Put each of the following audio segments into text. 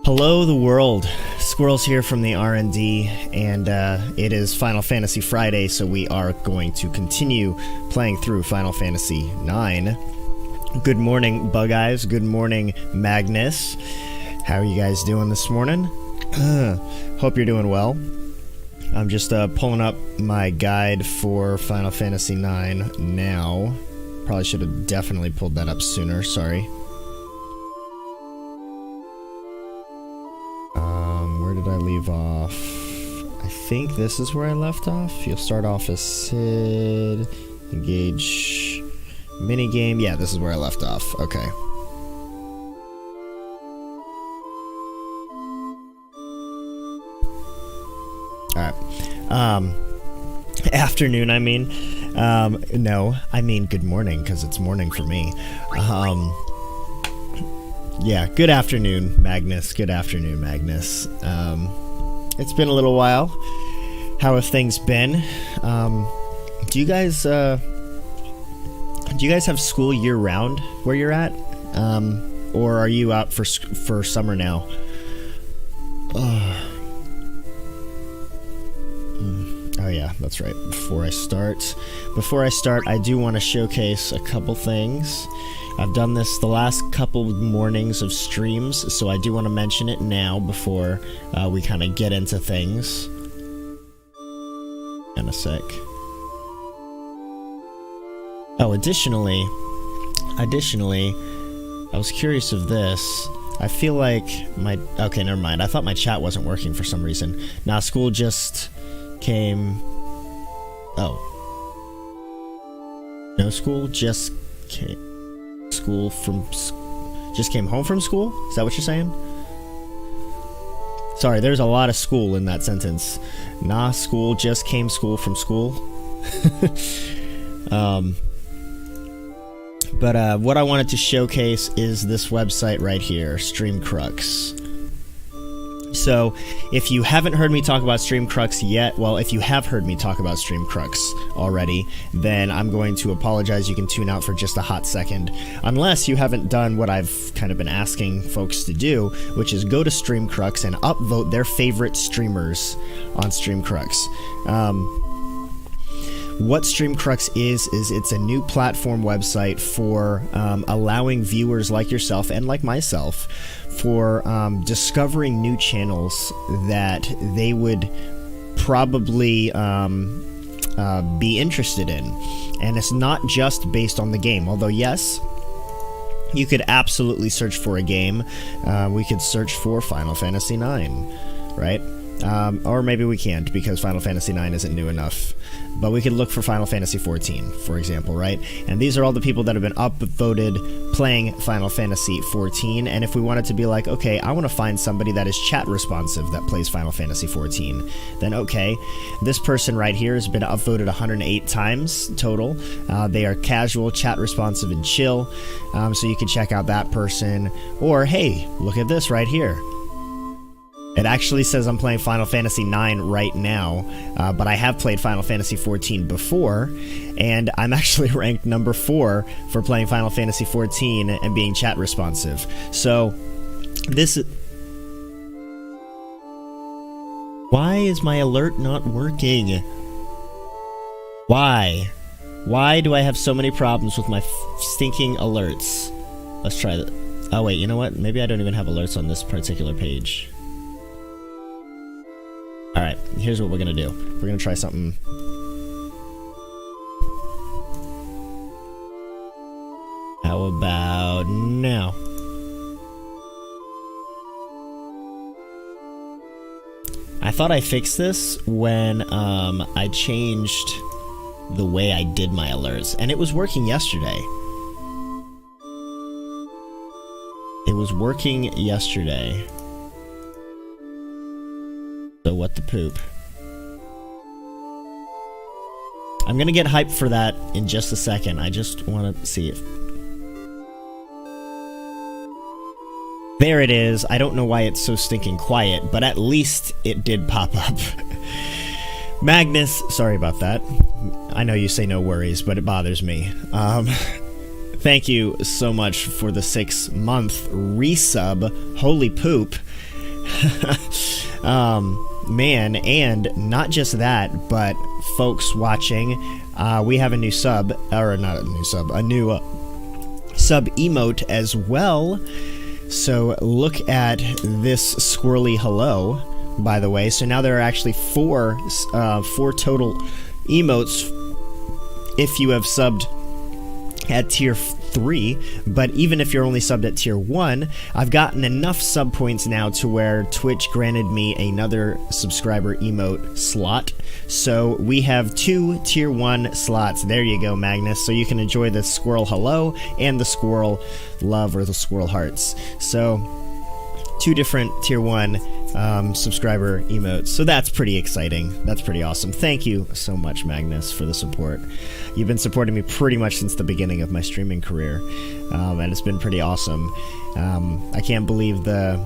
Hello the world, Skwirls here from the R&D, and it is Final Fantasy Friday, so we are going to continue playing through Final Fantasy IX. Good morning, Bug Eyes. Good morning, Magnus. How are you guys doing this morning? Hope you're doing well. I'm just pulling up my guide for Final Fantasy IX now. Probably should have definitely pulled that up sooner, sorry. Where did I leave off? I think this is where I left off. You'll start off as Sid, engage minigame. Yeah, this is where I left off. Okay. Alright. Afternoon, I mean. No, I mean good morning, because it's morning for me. Yeah, good afternoon, Magnus. Good afternoon, Magnus. It's been a little while. How have things been? Do you guys have school year-round where you're at? Or are you out for summer now? Oh yeah, that's right. Before I start, I do want to showcase a couple things. I've done this the last couple mornings of streams, so I do want to mention it now before we kind of get into things. In a sec. Oh, additionally, I was curious of this. I feel like my... Okay, never mind. I thought my chat wasn't working for some reason. Nah, school just came... Oh. No, school just came... School from... Just came home from school? Is that what you're saying? Sorry, there's a lot of school in that sentence. Nah, school just came school from school. But what I wanted to showcase is this website right here, StreamCrux. So, if you haven't heard me talk about StreamCrux yet, well, if you have heard me talk about StreamCrux already, then I'm going to apologize. You can tune out for just a hot second. Unless you haven't done what I've kind of been asking folks to do, which is go to StreamCrux and upvote their favorite streamers on StreamCrux. What StreamCrux is it's a new platform website for allowing viewers like yourself and like myself for discovering new channels that they would probably be interested in. And it's not just based on the game, although yes, you could absolutely search for a game. We could search for Final Fantasy IX, right? Or maybe we can't because Final Fantasy IX isn't new enough. But we could look for Final Fantasy XIV, for example, right? And these are all the people that have been upvoted playing Final Fantasy XIV. And if we wanted to be like, okay, I want to find somebody that is chat responsive that plays Final Fantasy XIV, then okay, this person right here has been upvoted 108 times total. They are casual, chat responsive, and chill. So you can check out that person. Or, hey, look at this right here. It actually says I'm playing Final Fantasy IX right now, but I have played Final Fantasy XIV before, and I'm actually ranked number 4 for playing Final Fantasy XIV and being chat responsive. So, this... Why is my alert not working? Why? Why do I have so many problems with my stinking alerts? Let's try that. Oh wait, you know what? Maybe I don't even have alerts on this particular page. Alright, here's what we're gonna do. We're gonna try something. How about now? I thought I fixed this when I changed the way I did my alerts, and it was working yesterday. It was working yesterday. So what the poop. I'm gonna get hyped for that in just a second. I just want to see if... There it is. I don't know why it's so stinking quiet, but at least it did pop up. Magnus, sorry about that. I know you say no worries, but it bothers me. Thank you so much for the 6-month resub. Holy poop. Man, and not just that, but folks watching, we have a new sub, or not a new sub, a new sub emote as well. So look at this squirrely hello, by the way. So now there are actually four total emotes if you have subbed at tier 3, but even if you're only subbed at tier 1, I've gotten enough sub points now to where Twitch granted me another subscriber emote slot. So we have 2 tier 1 slots. There you go, Magnus. So you can enjoy the squirrel hello and the squirrel love, or the squirrel hearts. So 2 different tier 1 subscriber emotes. So that's pretty exciting. That's pretty awesome. Thank you so much, Magnus, for the support. You've been supporting me pretty much since the beginning of my streaming career, and it's been pretty awesome. I can't believe the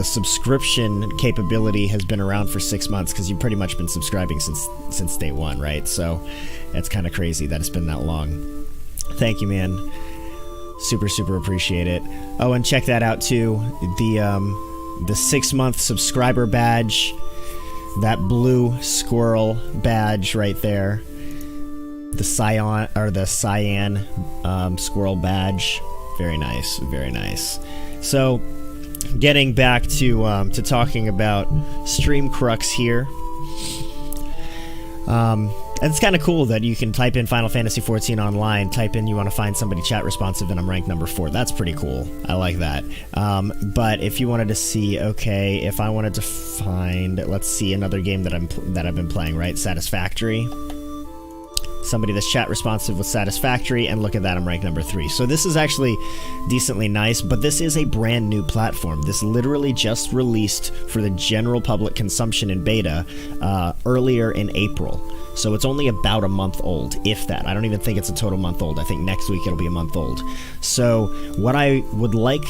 subscription capability has been around for 6 months, because you've pretty much been subscribing since day 1, right? So it's kind of crazy that it's been that long. Thank you, man. Super, super appreciate it. Oh, and check that out too. The 6-month subscriber badge, that blue squirrel badge right there. The cyan squirrel badge. Very nice, very nice. So, getting back to talking about Stream Crux here. And it's kind of cool that you can type in Final Fantasy XIV online, type in you want to find somebody chat responsive, and I'm ranked number 4. That's pretty cool. I like that. But if you wanted to see, okay, if I wanted to find, let's see, another game that I've been playing, right? Satisfactory. Somebody that's chat responsive with Satisfactory, and look at that, I'm ranked number 3. So this is actually decently nice, but this is a brand new platform. This literally just released for the general public consumption in beta earlier in April. So it's only about a month old, if that. I don't even think it's a total month old. I think next week it'll be a month old. So what I would like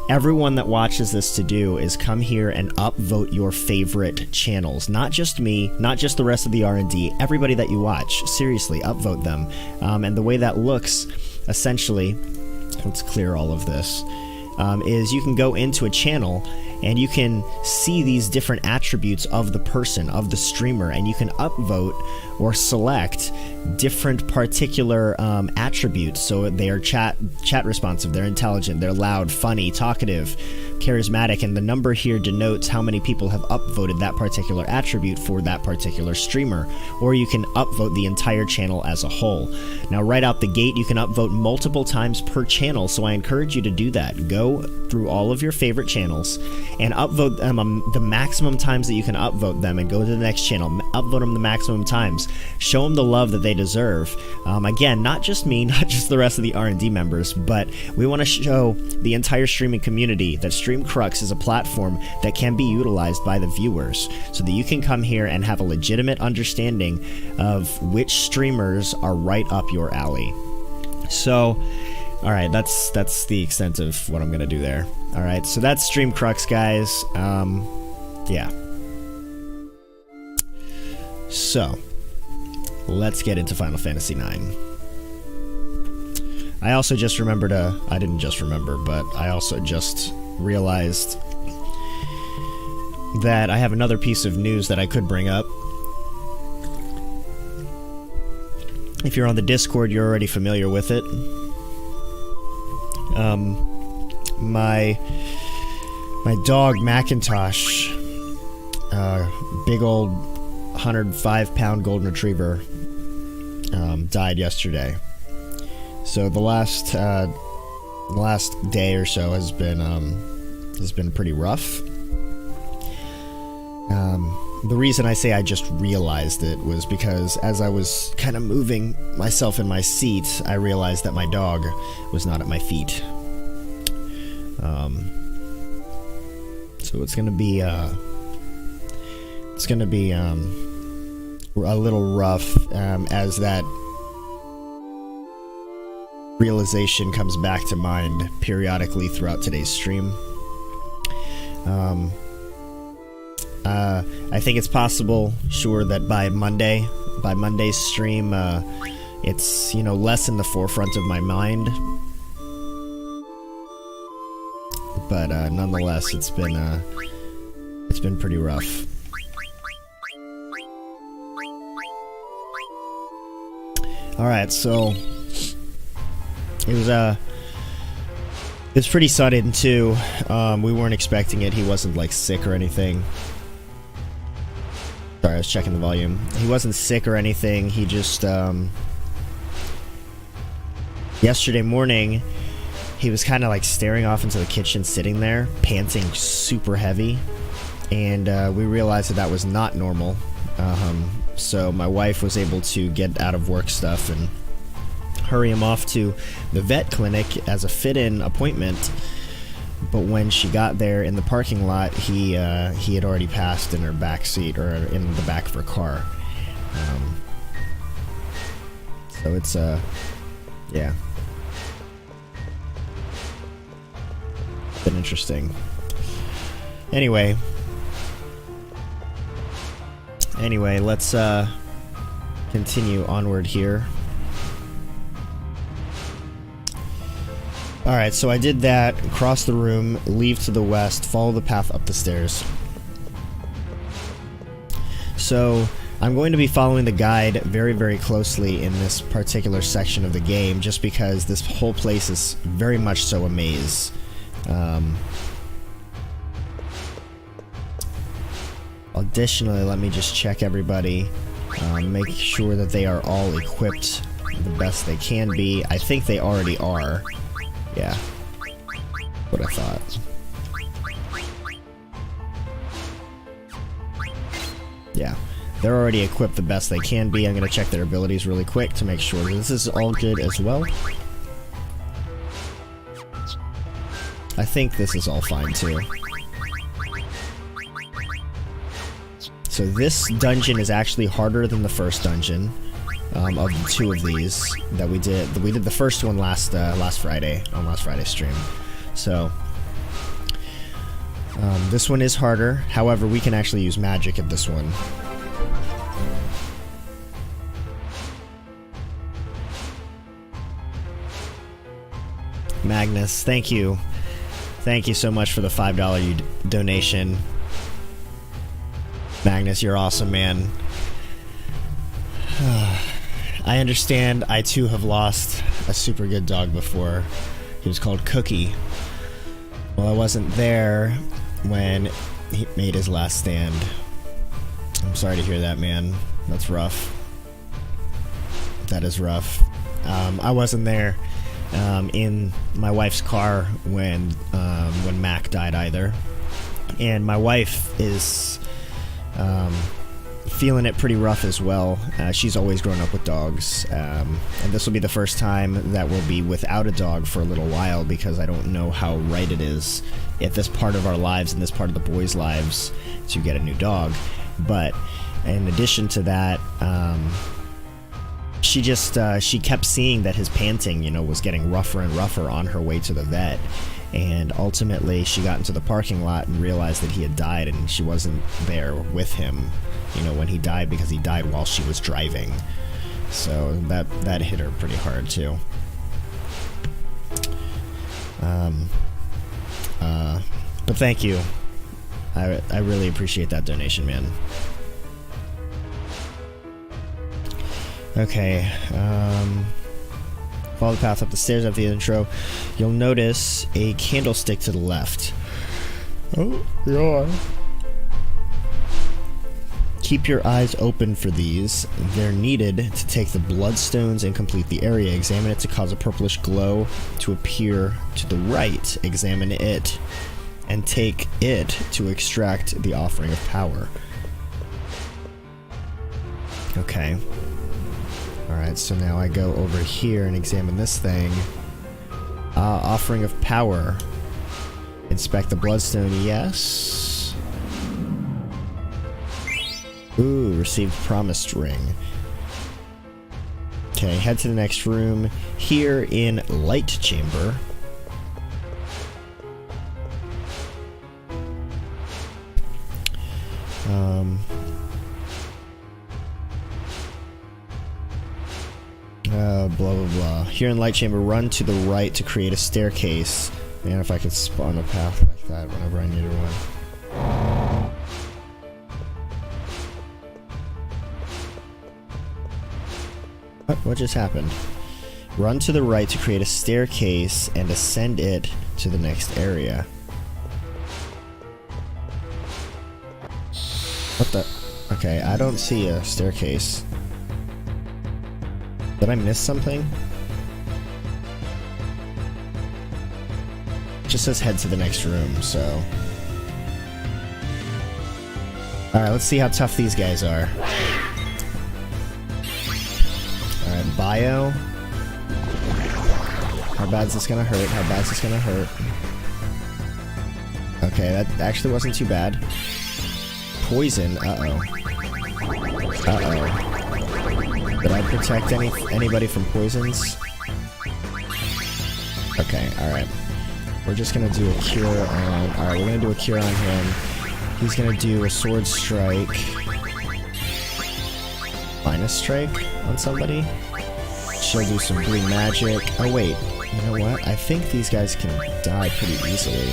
everyone that watches this to do is come here and upvote your favorite channels. Not just me, not just the rest of the R&D, everybody that you watch. Seriously, upvote them. And the way that looks, essentially, let's clear all of this, is you can go into a channel and you can see these different attributes of the person, of the streamer, and you can upvote or select different particular attributes. So they are chat responsive, they're intelligent, they're loud, funny, talkative, charismatic, and the number here denotes how many people have upvoted that particular attribute for that particular streamer. Or you can upvote the entire channel as a whole. Now right out the gate, you can upvote multiple times per channel, so I encourage you to do that. Go through all of your favorite channels and upvote them the maximum times that you can upvote them, and go to the next channel, upvote them the maximum times. Show them the love that they deserve. Again, not just me, not just the rest of the R&D members, but we want to show the entire streaming community that Stream Crux is a platform that can be utilized by the viewers, so that you can come here and have a legitimate understanding of which streamers are right up your alley. So, alright, that's the extent of what I'm going to do there. Alright, so that's Stream Crux, guys. Yeah. So, let's get into Final Fantasy IX. I also just remembered, I didn't just remember, but I also just realized that I have another piece of news that I could bring up. If you're on the Discord, you're already familiar with it. My dog Macintosh, big old 105-pound golden retriever, died yesterday. So the last day or so has been pretty rough. The reason I say I just realized it was because as I was kind of moving myself in my seat, I realized that my dog was not at my feet. So it's gonna be a little rough as that realization comes back to mind periodically throughout today's stream. I think it's possible, sure, that by Monday's stream, it's, you know, less in the forefront of my mind. But nonetheless, it's been It's been pretty rough. Alright, so it was pretty sudden too. We weren't expecting it. He wasn't like sick or anything. Sorry, I was checking the volume. He wasn't sick or anything. He just yesterday morning he was kind of like staring off into the kitchen, sitting there, panting super heavy, and we realized that that was not normal. So my wife was able to get out of work stuff and hurry him off to the vet clinic as a fit-in appointment. But when she got there in the parking lot, he had already passed in her back seat, or in the back of her car. So it's yeah, been interesting. Anyway, let's continue onward here. Alright, so I did that, cross the room, leave to the west, follow the path up the stairs. So, I'm going to be following the guide very, very closely in this particular section of the game, just because this whole place is very much so a maze. Additionally, let me just check everybody, make sure that they are all equipped the best they can be. I think they already are. Yeah, what I thought. Yeah, they're already equipped the best they can be. I'm going to check their abilities really quick to make sure that this is all good as well. I think this is all fine too. So this dungeon is actually harder than the first dungeon. Of the two of these that we did. We did the first one last Friday, on last Friday's stream. So this one is harder. However, we can actually use magic at this one. Magnus, thank you. Thank you so much for the $5 donation. Magnus, you're awesome, man. I understand. I too have lost a super good dog before. He was called Cookie. Well, I wasn't there when he made his last stand. I'm sorry to hear that, man. That's rough. That is rough. I wasn't there in my wife's car when Mac died either. And my wife is feeling it pretty rough as well. She's always grown up with dogs, and this will be the first time that we'll be without a dog for a little while, because I don't know how right it is at this part of our lives and this part of the boys' lives to get a new dog. But in addition to that, she kept seeing that his panting, was getting rougher and rougher on her way to the vet. And ultimately, she got into the parking lot and realized that he had died, and she wasn't there with him, when he died, because he died while she was driving. So that hit her pretty hard too. But thank you. I really appreciate that donation, man. Okay, follow the path up the stairs after the intro. You'll notice a candlestick to the left. Oh, yeah. Keep your eyes open for these. They're needed to take the bloodstones and complete the area. Examine it to cause a purplish glow to appear to the right. Examine it and take it to extract the offering of power. Okay. Alright, so now I go over here and examine this thing. Offering of power. Inspect the bloodstone, yes. Ooh, received promised ring. Okay, head to the next room. Here in Light Chamber. Blah blah blah. Here in Light Chamber, run to the right to create a staircase. Man, if I could spawn a path like that whenever I needed one. What just happened? Run to the right to create a staircase and ascend it to the next area. What the? Okay, I don't see a staircase. Did I miss something? It just says head to the next room, so... Alright, let's see how tough these guys are. Alright, bio. How bad is this gonna hurt? How bad is this gonna hurt? Okay, that actually wasn't too bad. Poison, uh-oh. Uh-oh. Did I protect anybody from poisons? Okay, alright. We're just gonna do a cure on... Alright, we're gonna do a cure on him. He's gonna do a sword strike. Minus strike on somebody. She'll do some green magic. Oh wait, you know what? I think these guys can die pretty easily.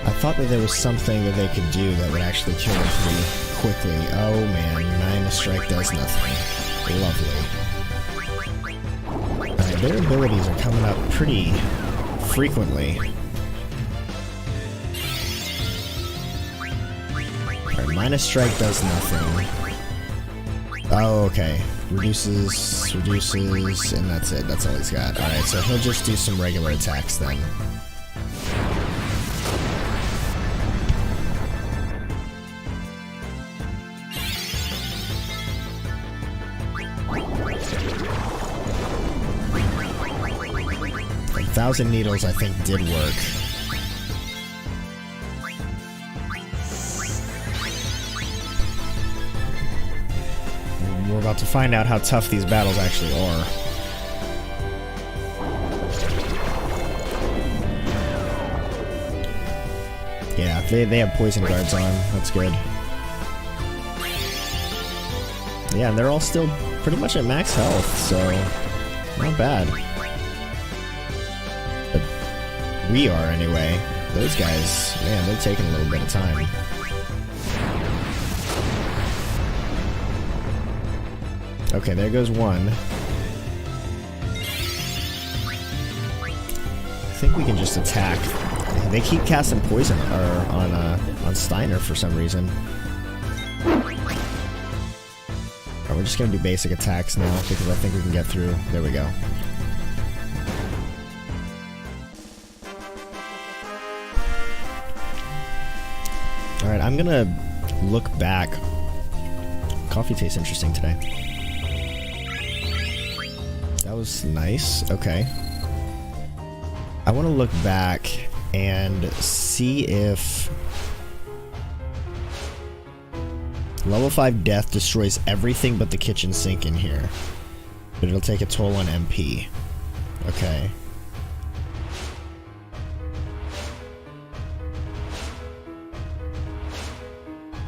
I thought that there was something that they could do that would actually kill them pretty quickly. Oh man, minus strike does nothing. Lovely. Their abilities are coming up pretty frequently. Alright, minus strike does nothing. Oh, okay. Reduces, and that's it. That's all he's got. Alright, so he'll just do some regular attacks then. Thousand Needles, I think, did work. We're about to find out how tough these battles actually are. Yeah, they have poison guards on. That's good. Yeah, and they're all still pretty much at max health, so not bad. We are, anyway. Those guys, man, they're taking a little bit of time. Okay, there goes one. I think we can just attack. They keep casting poison on Steiner for some reason. Alright, we're just gonna do basic attacks now because I think we can get through. There we go. Alright, I'm gonna look back. Coffee tastes interesting today. That was nice. Okay. I want to look back and see if level 5 death destroys everything but the kitchen sink in here. But it'll take a toll on MP. Okay.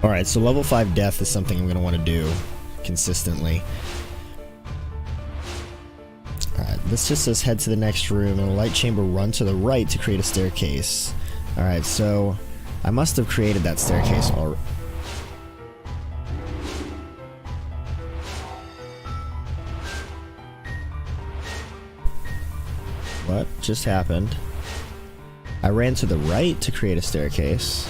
Alright, so level 5 death is something I'm going to want to do consistently. Alright, this just says head to the next room and a light chamber, run to the right to create a staircase. Alright, so I must have created that staircase already. What just happened? I ran to the right to create a staircase.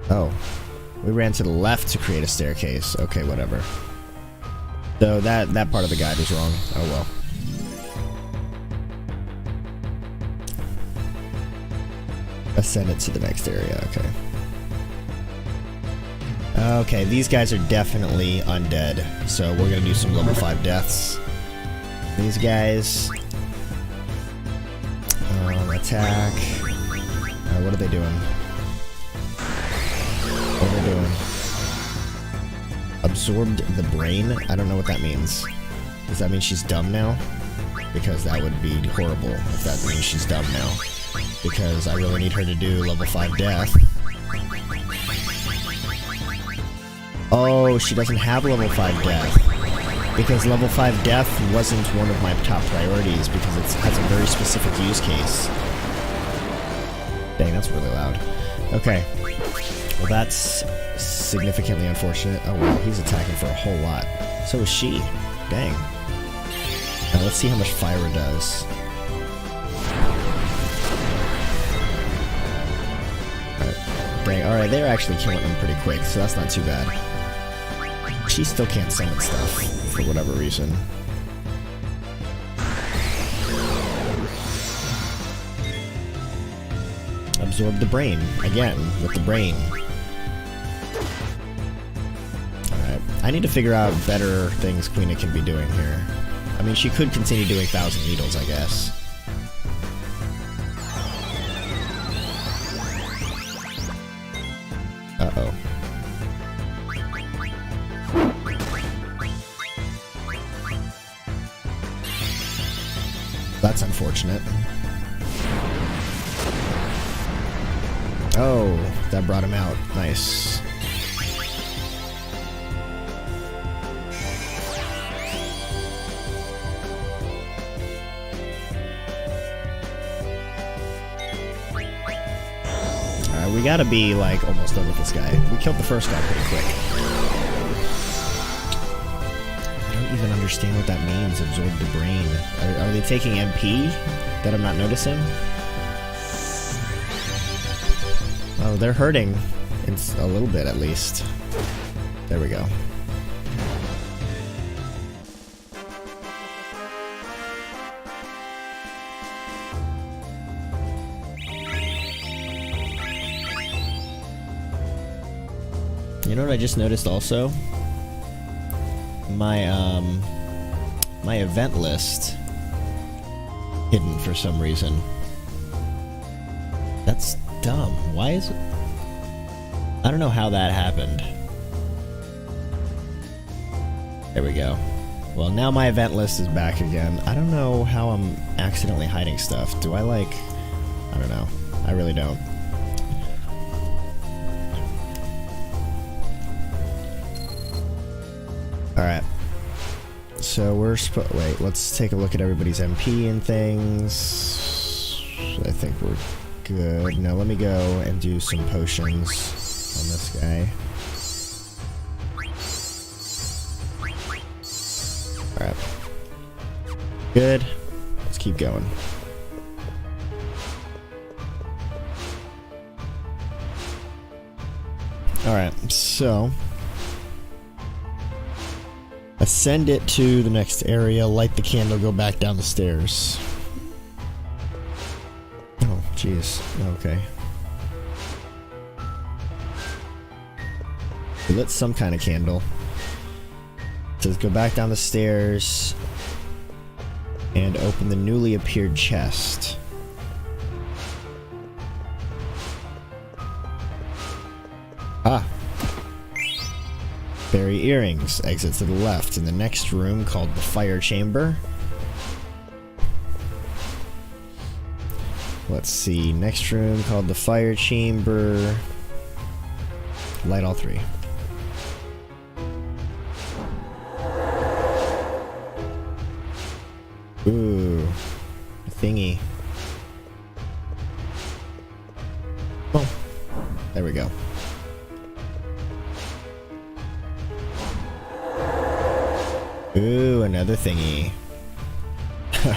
Oh, we ran to the left to create a staircase. Okay, whatever. So that part of the guide was wrong. Oh well. Ascend it to the next area. Okay. Okay, these guys are definitely undead. So we're gonna do some level 5 deaths. These guys. Attack. What are they doing? What are they doing? Absorbed the brain? I don't know what that means. Does that mean she's dumb now? Because that would be horrible if that means she's dumb now. Because I really need her to do level 5 death. Oh, she doesn't have level 5 death. Because level 5 death wasn't one of my top priorities because it has a very specific use case. Dang, that's really loud. Okay. Well, that's significantly unfortunate. Oh, wow, he's attacking for a whole lot. So is she. Dang. Now, let's see how much Fire does. Dang, alright, they're actually killing them pretty quick, so that's not too bad. She still can't summon stuff, for whatever reason. Absorb the brain. Again, with the brain. Alright, I need to figure out better things Quina can be doing here. I mean, she could continue doing 1,000 Needles, I guess. Uh-oh. That's unfortunate. Oh, that brought him out. Nice. Alright, we gotta be, like, almost done with this guy. We killed the first guy pretty quick. I don't even understand what that means, absorb the brain. Are they taking MP that I'm not noticing? Oh, they're hurting. It's a little bit, at least. There we go. You know what I just noticed also? My event list hidden for some reason. That's dumb. Why is it? I don't know how that happened. There we go. Well, now my event list is back again. I don't know how I'm accidentally hiding stuff. Do I, like... I don't know. I really don't. Alright. So we're wait, let's take a look at everybody's MP and things. I think we're good. Now let me go and do some potions on this guy. Alright. Good. Let's keep going. Alright, so... ascend it to the next area, light the candle, go back down the stairs. Oh, jeez. Okay. We lit some kind of candle. It says go back down the stairs and open the newly appeared chest. Ah. Fairy earrings. Exit to the left in the next room called the fire chamber. Let's see. Next room called the fire chamber. Light all three. Ooh. A thingy. Oh. There we go. Ooh, another thingy.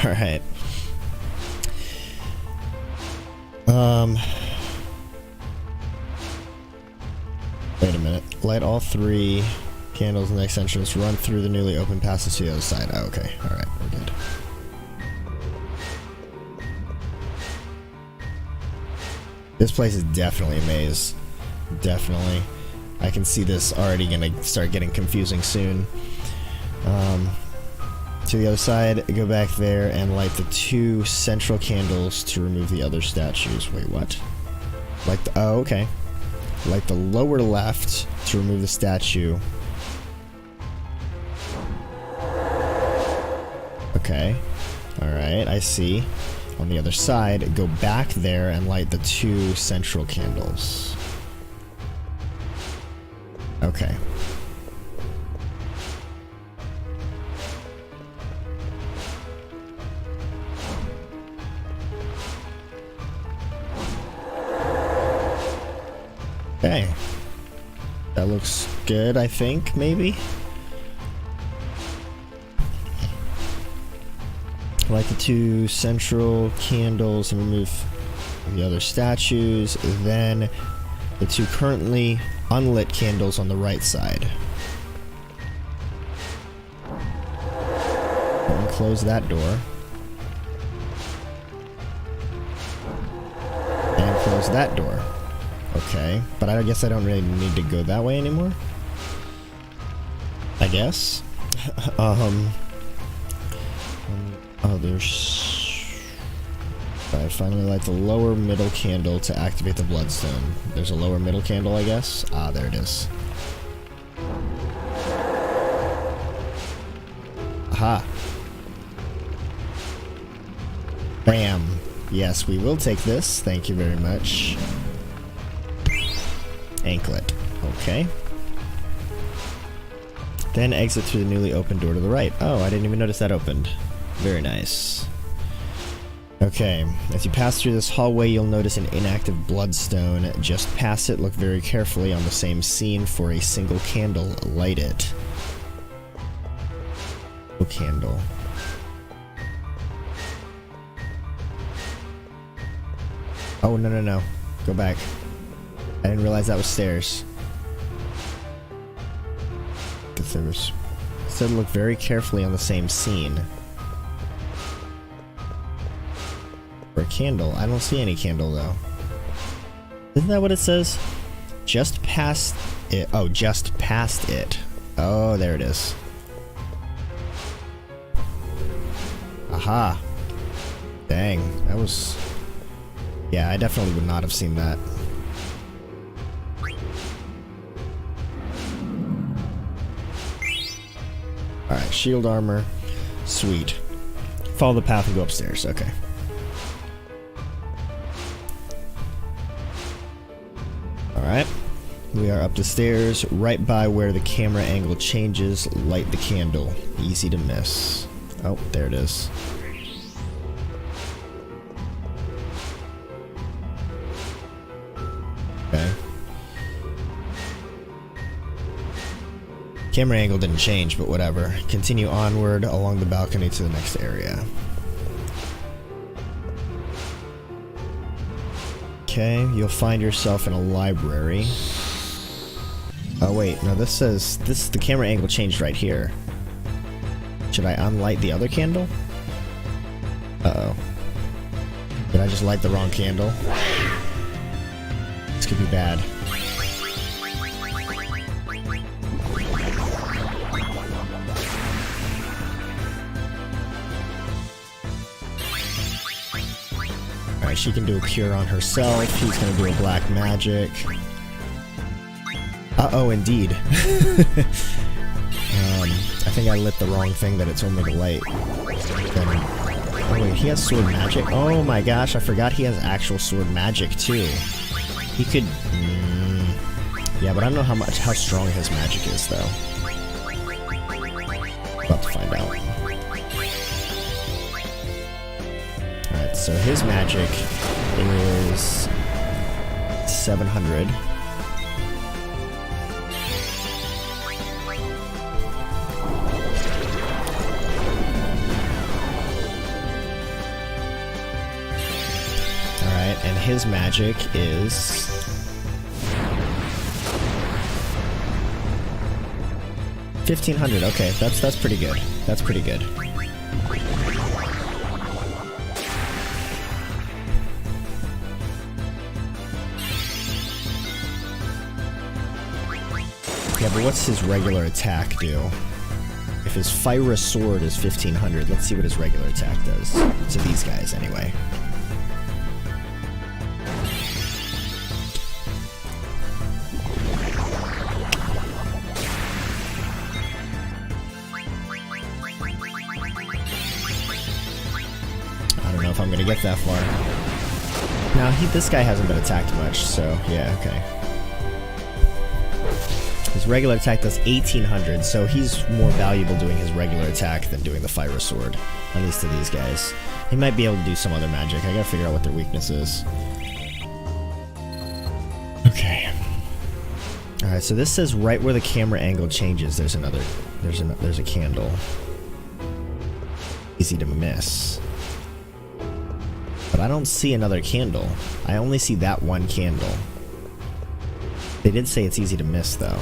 Alright. Wait a minute. Light all three candles in the next entrance. Run through the newly opened passage to the other side. Oh, okay. Alright, we're good. This place is definitely a maze. Definitely. I can see this already gonna start getting confusing soon. To the other side, go back there and light the 2 central candles to remove the other statues. Wait, what? Light the... oh, okay. Light the lower left to remove the statue. Okay. Alright, I see. On the other side, go back there and light the 2 central candles. Okay. Okay. That looks good, I think, maybe? Light the 2 central candles and remove the other statues. Then the 2 currently unlit candles on the right side. And close that door. And close that door. Okay, but I guess I don't really need to go that way anymore. I guess. There's... I finally light the lower middle candle to activate the bloodstone. There's a lower middle candle, I guess. Ah, there it is. Aha. Bam. Yes, we will take this. Thank you very much. Anklet. Okay. Then exit through the newly opened door to the right. Oh, I didn't even notice that opened. Very nice. Okay, as you pass through this hallway, you'll notice an inactive bloodstone. Just pass it, look very carefully on the same scene for a single candle. Light it. A candle. Oh, no, no, no. Go back. I didn't realize that was stairs. Because there was... It said look very carefully on the same scene. For a candle. I don't see any candle, though. Isn't that what it says? Just past it. Oh, just past it. Oh, there it is. Aha. Dang. That was... Yeah, I definitely would not have seen that. Alright, shield armor. Sweet. Follow the path and go upstairs. Okay. Alright. We are up the stairs. Right by where the camera angle changes, light the candle. Easy to miss. Oh, there it is. Okay. Camera angle didn't change, but whatever. Continue onward along the balcony to the next area. Okay, you'll find yourself in a library. Oh wait, no, this says the camera angle changed right here. Should I unlight the other candle? Uh-oh. Did I just light the wrong candle? This could be bad. Alright, she can do a cure on herself. He's gonna do a black magic. Uh-oh, indeed. I think I lit the wrong thing that it told me to light. Then, oh wait, he has sword magic? Oh my gosh, I forgot he has actual sword magic too. He could... yeah, but I don't know how strong his magic is though. About to find out. Alright, so his magic is 700. Alright, and his magic is 1500. Okay, that's pretty good. That's pretty good. Yeah, but what's his regular attack do? If his Fyra sword is 1500, let's see what his regular attack does. To these guys, anyway. I don't know if I'm gonna get that far. Now, this guy hasn't been attacked much, so yeah, okay. His regular attack does 1800, so he's more valuable doing his regular attack than doing the Fyra sword. At least to these guys. He might be able to do some other magic. I gotta figure out what their weakness is. Okay. All right, so this says right where the camera angle changes, there's a candle. Easy to miss. But I don't see another candle. I only see that one candle. They did say it's easy to miss, though.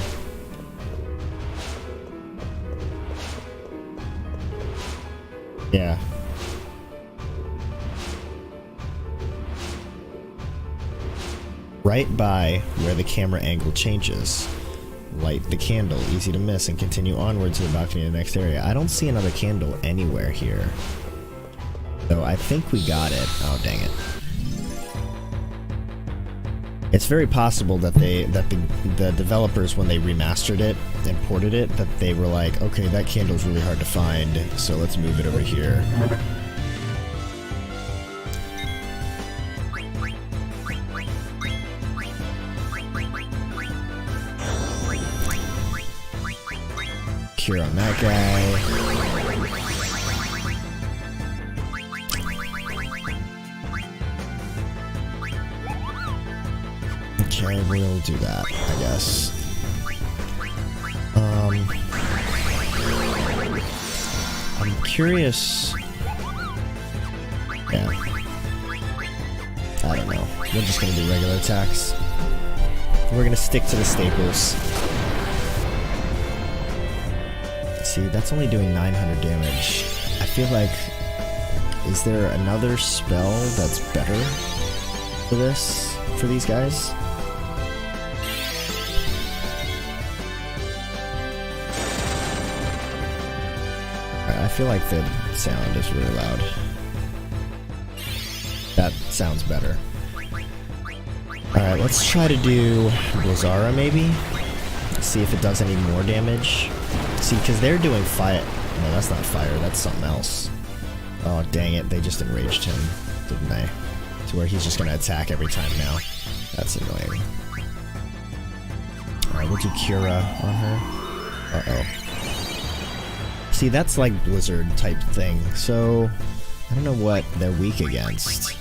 Yeah. Right by where the camera angle changes. Light the candle, easy to miss, and continue onward to the balcony of the next area. I don't see another candle anywhere here. So I think we got it. Oh, dang it. It's very possible that the developers, when they remastered it and ported it, that they were like, okay, that candle's really hard to find, so let's move it over here. Cure on that guy. Okay, we'll do that, I guess. I'm curious. Yeah. I don't know. We're just gonna do regular attacks. We're gonna stick to the staples. See, that's only doing 900 damage. I feel like... Is there another spell that's better for this? For these guys? I feel like the sound is really loud. That sounds better. Alright, let's try to do Blizzara maybe? See if it does any more damage. See, because they're doing fire. No, that's not fire, that's something else. Oh, dang it, they just enraged him, didn't they? To where he's just gonna attack every time now. That's annoying. Alright, we'll do Cura on her. Uh-oh. See, that's like Blizzard type thing, so I don't know what they're weak against.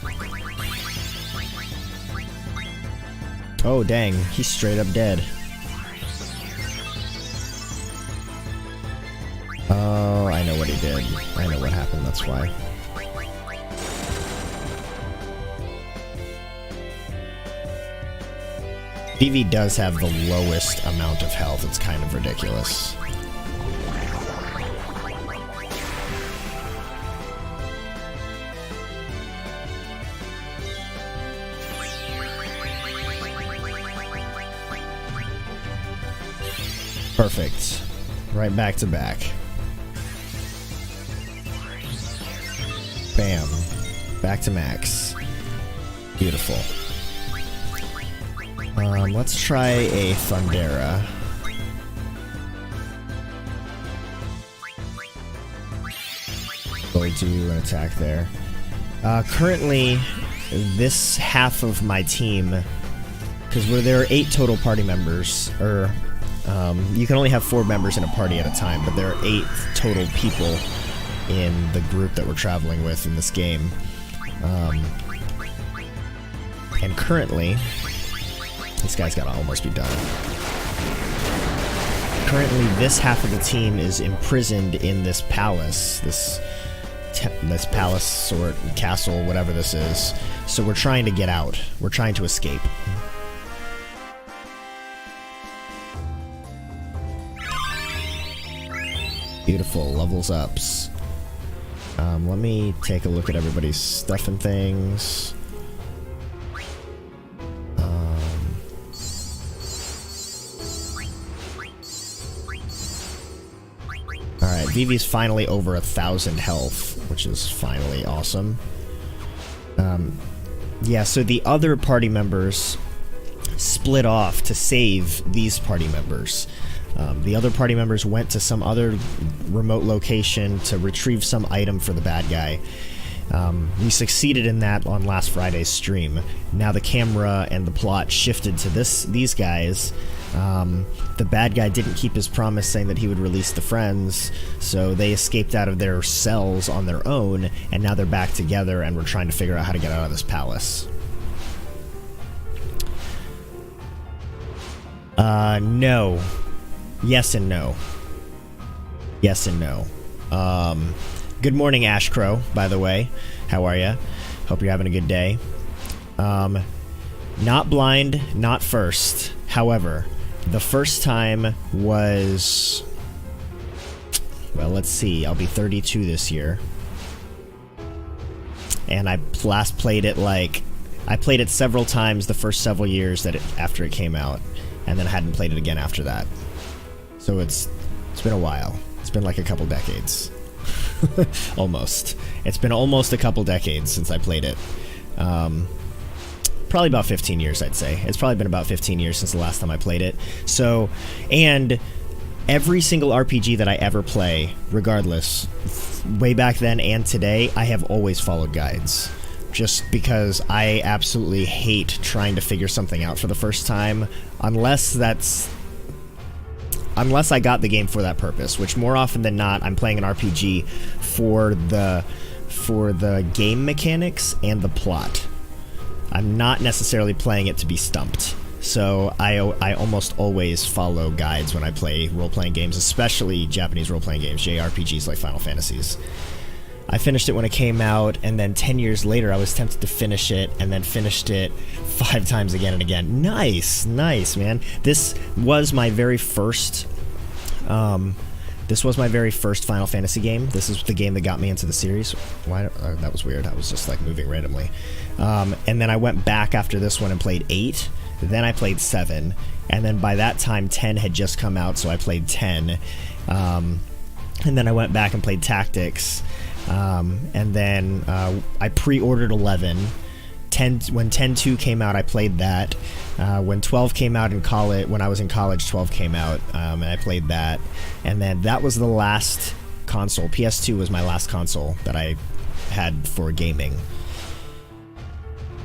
Oh, dang, he's straight up dead. Oh, I know what he did. I know what happened, that's why. Vivi does have the lowest amount of health, it's kind of ridiculous. Perfect. Right back to back. Bam. Back to max. Beautiful. Let's try a Thundera. Go do an attack there. Currently, this half of my team, because there are 8 total party members, or you can only have 4 members in a party at a time, but there are 8 total people in the group that we're traveling with in this game. And currently, this guy's gotta almost be done. Currently, this half of the team is imprisoned in this palace, this palace sort, castle, whatever this is. So we're trying to get out. We're trying to escape. Beautiful, levels ups. Let me take a look at everybody's stuff and things. Alright, Vivi's finally over 1,000 health, which is finally awesome. Yeah, so the other party members split off to save these party members. The other party members went to some other remote location to retrieve some item for the bad guy. We succeeded in that on last Friday's stream. Now the camera and the plot shifted to these guys. The bad guy didn't keep his promise saying that he would release the friends, so they escaped out of their cells on their own, and now they're back together and we're trying to figure out how to get out of this palace. No. Yes and no. Yes and no. Good morning, Ash Crow, by the way. How are ya? Hope you're having a good day. Not blind, not first. However, the first time was... Well, let's see. I'll be 32 this year. And I last played it like... I played it several times the first several years after it came out. And then I hadn't played it again after that. So it's been a while. It's been like a couple decades. Almost. It's been almost a couple decades since I played it. Probably about 15 years, I'd say. It's probably been about 15 years since the last time I played it. So, and every single RPG that I ever play, regardless, way back then and today, I have always followed guides. Just because I absolutely hate trying to figure something out for the first time, unless I got the game for that purpose, which more often than not, I'm playing an RPG for the game mechanics and the plot. I'm not necessarily playing it to be stumped. So I almost always follow guides when I play role-playing games, especially Japanese role-playing games, JRPGs like Final Fantasies. I finished it when it came out, and then 10 years later I was tempted to finish it, and then finished it 5 times again and again. Nice, man. This was my very first Final Fantasy game. This is the game that got me into the series. Why? That was weird. I was just like moving randomly. And then I went back after this one and played 8. Then I played 7. And then by that time 10 had just come out, so I played 10. And then I went back and played Tactics. And then I pre-ordered 11. When 10.2 came out, I played that. When 12 came out when I was in college, 12 came out, and I played that. And then that was the last console. PS2 was my last console that I had for gaming.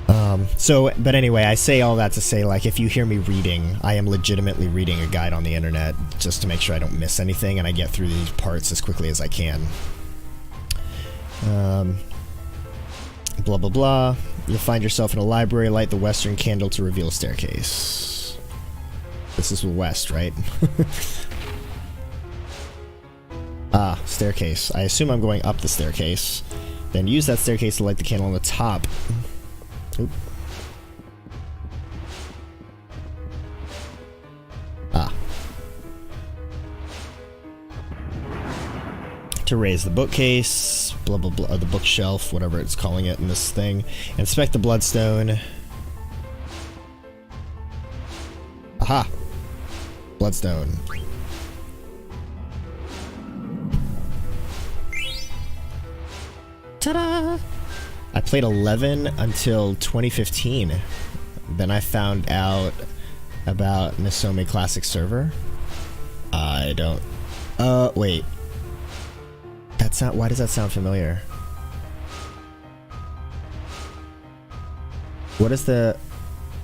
But anyway, I say all that to say, like, if you hear me reading, I am legitimately reading a guide on the internet just to make sure I don't miss anything and I get through these parts as quickly as I can. Blah, blah, blah. You'll find yourself in a library, light the western candle to reveal a staircase. This is the west, right? Staircase. I assume I'm going up the staircase. Then use that staircase to light the candle on the top. Oop. To raise the bookcase, blah blah blah, or the bookshelf, whatever it's calling it in this thing. Inspect the bloodstone. Aha! Bloodstone. Ta-da! I played 11 until 2015. Then I found out about Nisome Classic Server. I don't... wait. Why does that sound familiar? What is the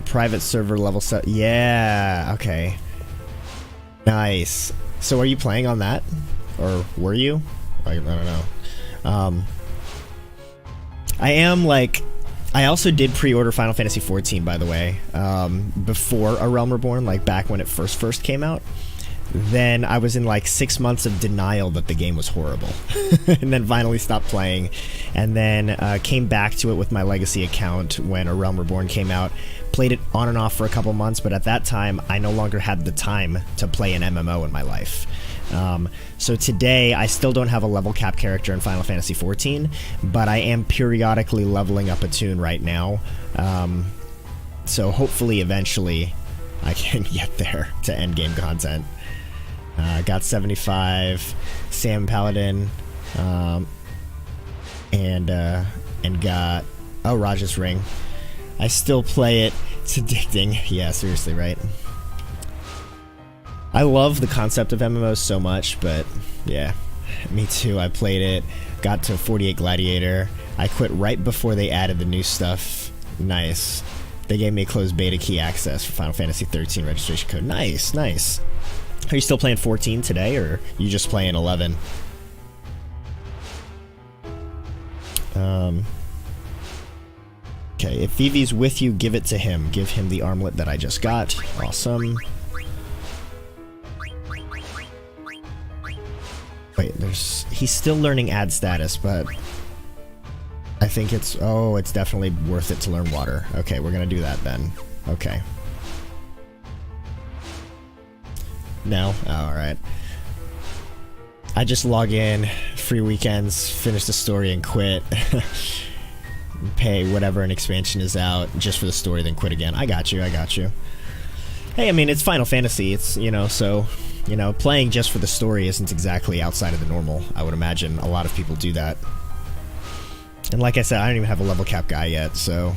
private server level set? Yeah, okay. Nice. So are you playing on that? Or were you? I don't know. I am, like... I also did pre-order Final Fantasy XIV, by the way, before A Realm Reborn, like back when it first came out. Then I was in like 6 months of denial that the game was horrible. And then finally stopped playing. And then came back to it with my Legacy account when A Realm Reborn came out. Played it on and off for a couple months, but at that time, I no longer had the time to play an MMO in my life. So today, I still don't have a level cap character in Final Fantasy XIV, but I am periodically leveling up a tune right now. So hopefully, eventually, I can get there to endgame content. Got 75, Sam Paladin, and got, Raja's Ring. I still play it. It's addicting. Yeah, seriously, right? I love the concept of MMOs so much, but yeah, me too. I played it, got to 48 Gladiator. I quit right before they added the new stuff. Nice. They gave me a closed beta key access for Final Fantasy XIII registration code. Nice, nice. Are you still playing 14 today, or are you just playing 11? Okay, if Vivi's with you, give it to him. Give him the armlet that I just got. Awesome. Wait, he's still learning add status, but I think it's definitely worth it to learn water. Okay, we're gonna do that then. Okay. No? Oh, alright. I just log in, free weekends, finish the story and quit. Pay whatever an expansion is out just for the story, then quit again. I got you. Hey, I mean, it's Final Fantasy. It's, so, playing just for the story isn't exactly outside of the normal. I would imagine a lot of people do that. And like I said, I don't even have a level cap guy yet, so...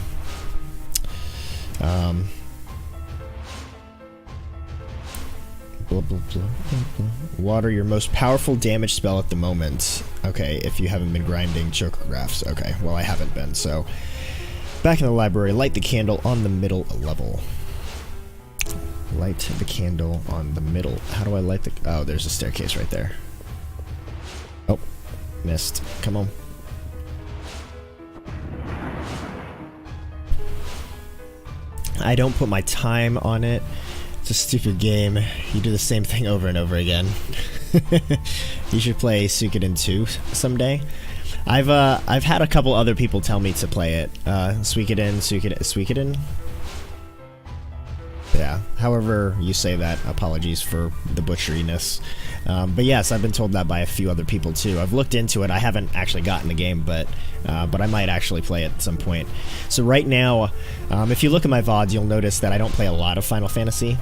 Water, your most powerful damage spell at the moment. Okay, if you haven't been grinding chocographs. Okay, well, I haven't been, so... Back in the library, light the candle on the middle level. Light the candle on the middle. How do I light the... Oh, there's a staircase right there. Oh, missed. Come on. I don't put my time on it. It's a stupid game. You do the same thing over and over again. You should play Suikoden 2 someday. I've had a couple other people tell me to play it. Suikoden? Yeah, however you say that, apologies for the butcheriness. But yes, I've been told that by a few other people too. I've looked into it. I haven't actually gotten the game, but I might actually play it at some point. So right now, if you look at my VODs, you'll notice that I don't play a lot of Final Fantasy.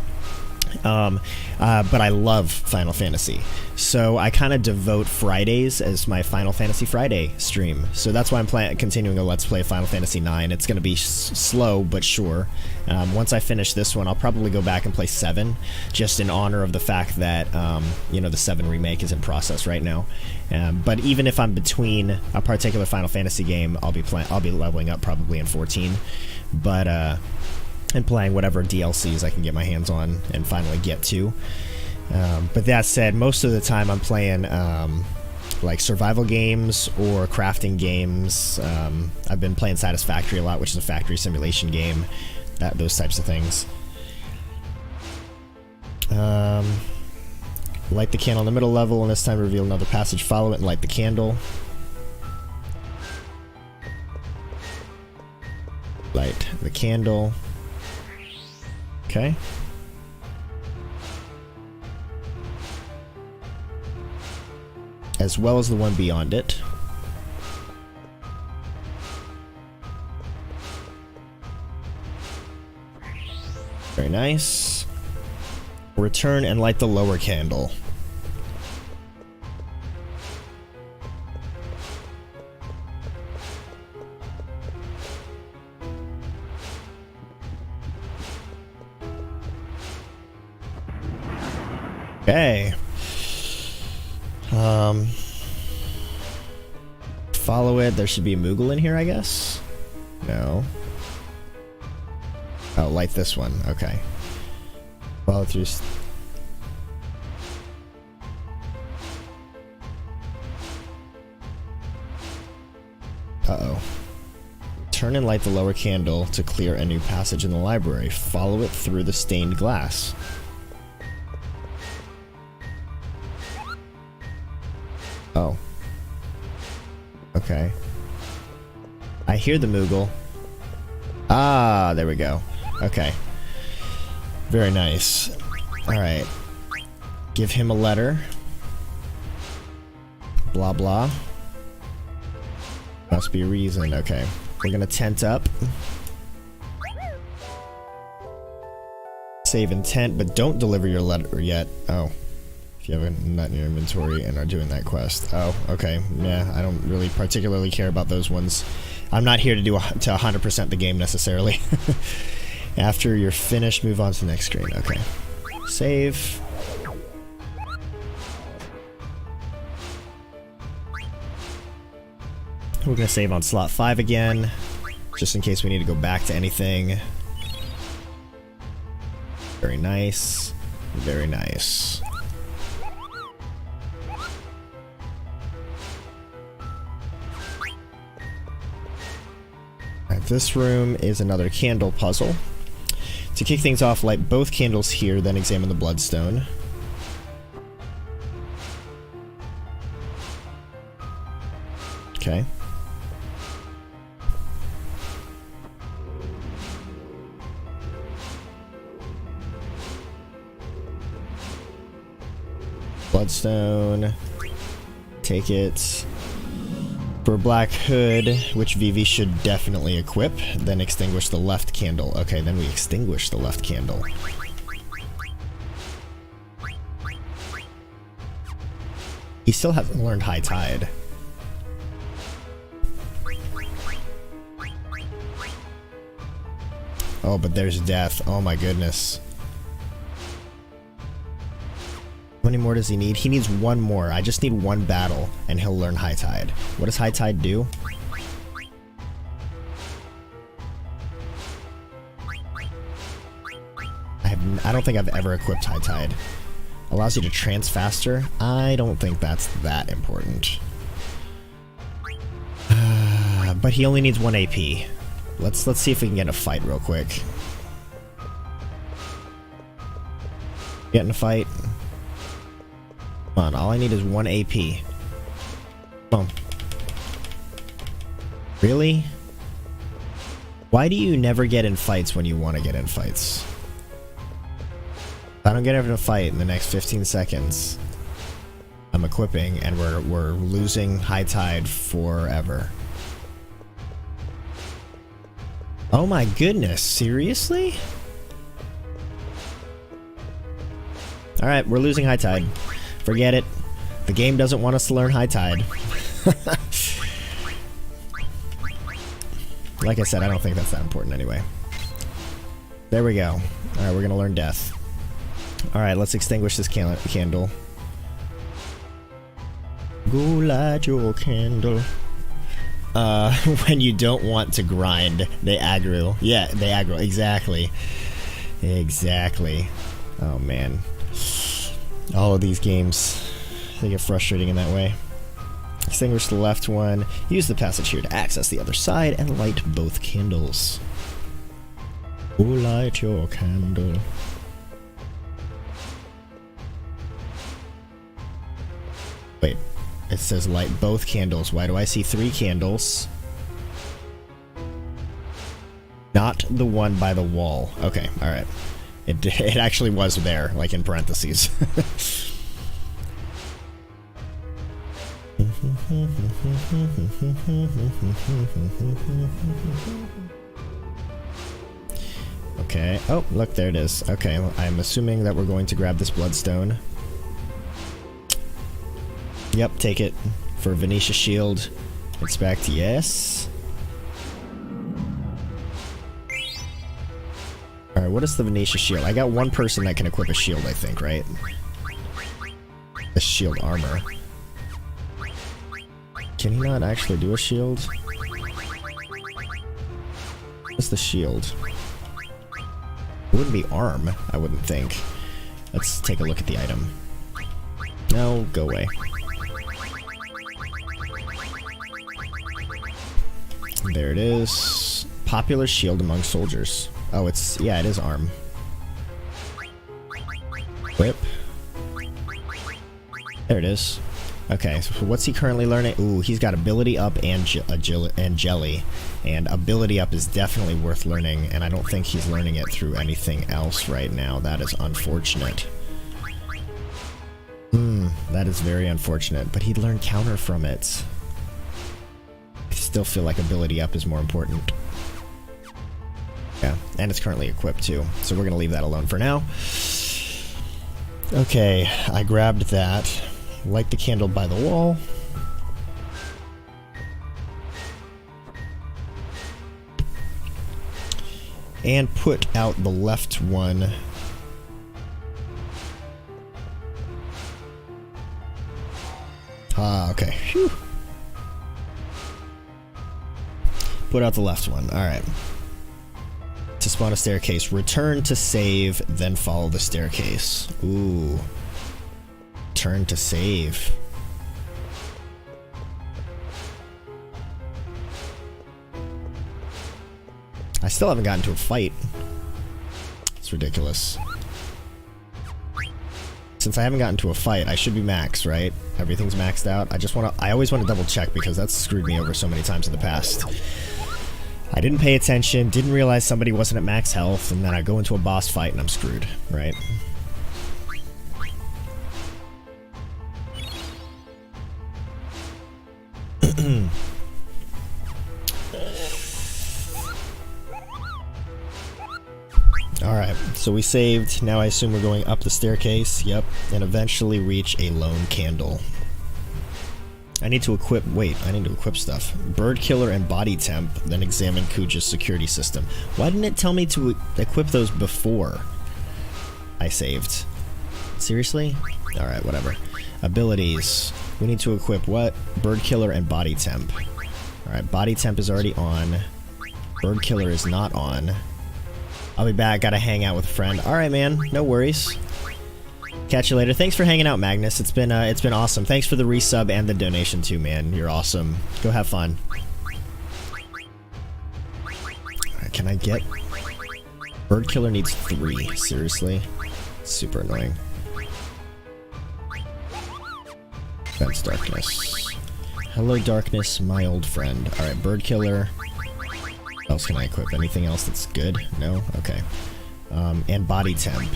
But I love Final Fantasy. So I kind of devote Fridays as my Final Fantasy Friday stream. So that's why I'm continuing a Let's Play Final Fantasy 9. It's going to be slow, but sure. Once I finish this one, I'll probably go back and play 7, just in honor of the fact that, the 7 remake is in process right now. But even if I'm between a particular Final Fantasy game, I'll be leveling up probably in 14. But, and playing whatever DLCs I can get my hands on and finally get to. But that said, most of the time I'm playing like survival games or crafting games. I've been playing Satisfactory a lot, which is a factory simulation game. Those types of things. Light the candle in the middle level, and this time reveal another passage. Follow it and light the candle. Light the candle. Okay. As well as the one beyond it. Very nice. Return and light the lower candle. Okay. Follow it. There should be a Moogle in here, I guess? No. Oh, light this one. Okay. Follow through. Uh-oh. Turn and light the lower candle to clear a new passage in the library. Follow it through the stained glass. Oh. Okay. I hear the Moogle. Ah, there we go. Okay. Very nice. Alright. Give him a letter. Blah blah. Must be a reason. Okay. We're gonna tent up. Save intent, but don't deliver your letter yet. Oh. If you have a nut in your inventory and are doing that quest. Oh, okay. Yeah, I don't really particularly care about those ones. I'm not here to do to 100% the game necessarily. After you're finished, move on to the next screen. Okay. Save. We're gonna save on slot 5 again, just in case we need to go back to anything. Very nice. Very nice. Alright, this room is another candle puzzle. To kick things off, light both candles here, then examine the bloodstone. Okay. Bloodstone. Take it. For Black Hood, which Vivi should definitely equip, then extinguish the left candle. Okay, then we extinguish the left candle. He still hasn't learned High Tide. Oh, but there's death. Oh my goodness. How many more does he need? He needs one more. I just need one battle, and he'll learn High Tide. What does High Tide do? I don't think I've ever equipped High Tide. Allows you to trance faster? I don't think that's that important. But he only needs 1 AP. Let's see if we can get in a fight real quick. Get in a fight. Come on, all I need is 1 AP. Come on. Really? Why do you never get in fights when you want to get in fights? If I don't get in a fight in the next 15 seconds, I'm equipping and we're losing High Tide forever. Oh my goodness, seriously? Alright, we're losing High Tide. Forget it. The game doesn't want us to learn High Tide. Like I said, I don't think that's that important anyway. There we go. Alright, we're gonna learn Death. Alright, let's extinguish this candle. Go light your candle. When you don't want to grind, they aggro. Yeah, they aggro. Exactly. Exactly. Oh, man. All of these games, they get frustrating in that way. Extinguish the left one. Use the passage here to access the other side and light both candles. Go light your candle. Wait. It says light both candles. Why do I see 3 candles? Not the one by the wall. Okay, alright. It actually was there, like in parentheses. Okay. Oh, look, there it is. Okay, well, I'm assuming that we're going to grab this bloodstone. Yep, take it for Venetia Shield. Expect yes. Alright, what is the Venetia Shield? I got one person that can equip a shield, I think, right? A shield armor. Can he not actually do a shield? What's the shield? It wouldn't be arm, I wouldn't think. Let's take a look at the item. No, go away. There it is. Popular shield among soldiers. Oh, it's... yeah, it is arm. Whip. There it is. Okay, so what's he currently learning? Ooh, he's got ability up and jelly. And ability up is definitely worth learning, and I don't think he's learning it through anything else right now. That is unfortunate. That is very unfortunate, but he'd learn counter from it. I still feel like ability up is more important. Yeah, and it's currently equipped too, so we're gonna leave that alone for now. Okay, I grabbed that. Light the candle by the wall. And put out the left one. Ah, okay. Whew. Put out the left one. Alright. To spawn a staircase, return to save, then follow the staircase. Ooh. Turn to save. I still haven't gotten to a fight. It's ridiculous. Since I haven't gotten to a fight, I should be max, right? Everything's maxed out. I always want to double check because that's screwed me over so many times in the past. I didn't pay attention, didn't realize somebody wasn't at max health, and then I go into a boss fight and I'm screwed, right? Alright, so we saved. Now I assume we're going up the staircase. Yep. And eventually reach a lone candle. I need to equip... Wait, I need to equip stuff. Bird Killer and Body Temp, then examine Kuja's security system. Why didn't it tell me to equip those before I saved? Seriously? Alright, whatever. Abilities. We need to equip what? Bird Killer and Body Temp. Alright, Body Temp is already on. Bird Killer is not on. I'll be back. Gotta hang out with a friend. Alright, man. No worries. Catch you later. Thanks for hanging out, Magnus. It's been awesome. Thanks for the resub and the donation too, man. You're awesome. Go have fun. Alright, can I get... Bird Killer needs 3. Seriously? Super annoying. That's darkness. Hello, darkness, my old friend. Alright, Bird Killer. What else can I equip? Anything else that's good? No? Okay. And Body Temp.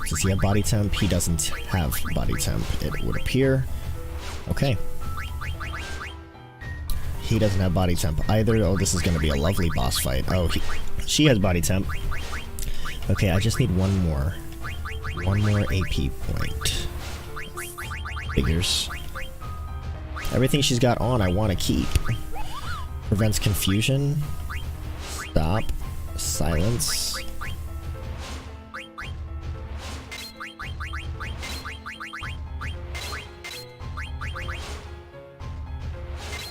Does he have Body Temp? He doesn't have Body Temp, it would appear. Okay. He doesn't have Body Temp either. Oh, this is going to be a lovely boss fight. Oh, she has Body Temp. Okay, I just need one more. One more AP point. Figures. Everything she's got on I want to keep. Prevents confusion. Stop. Silence.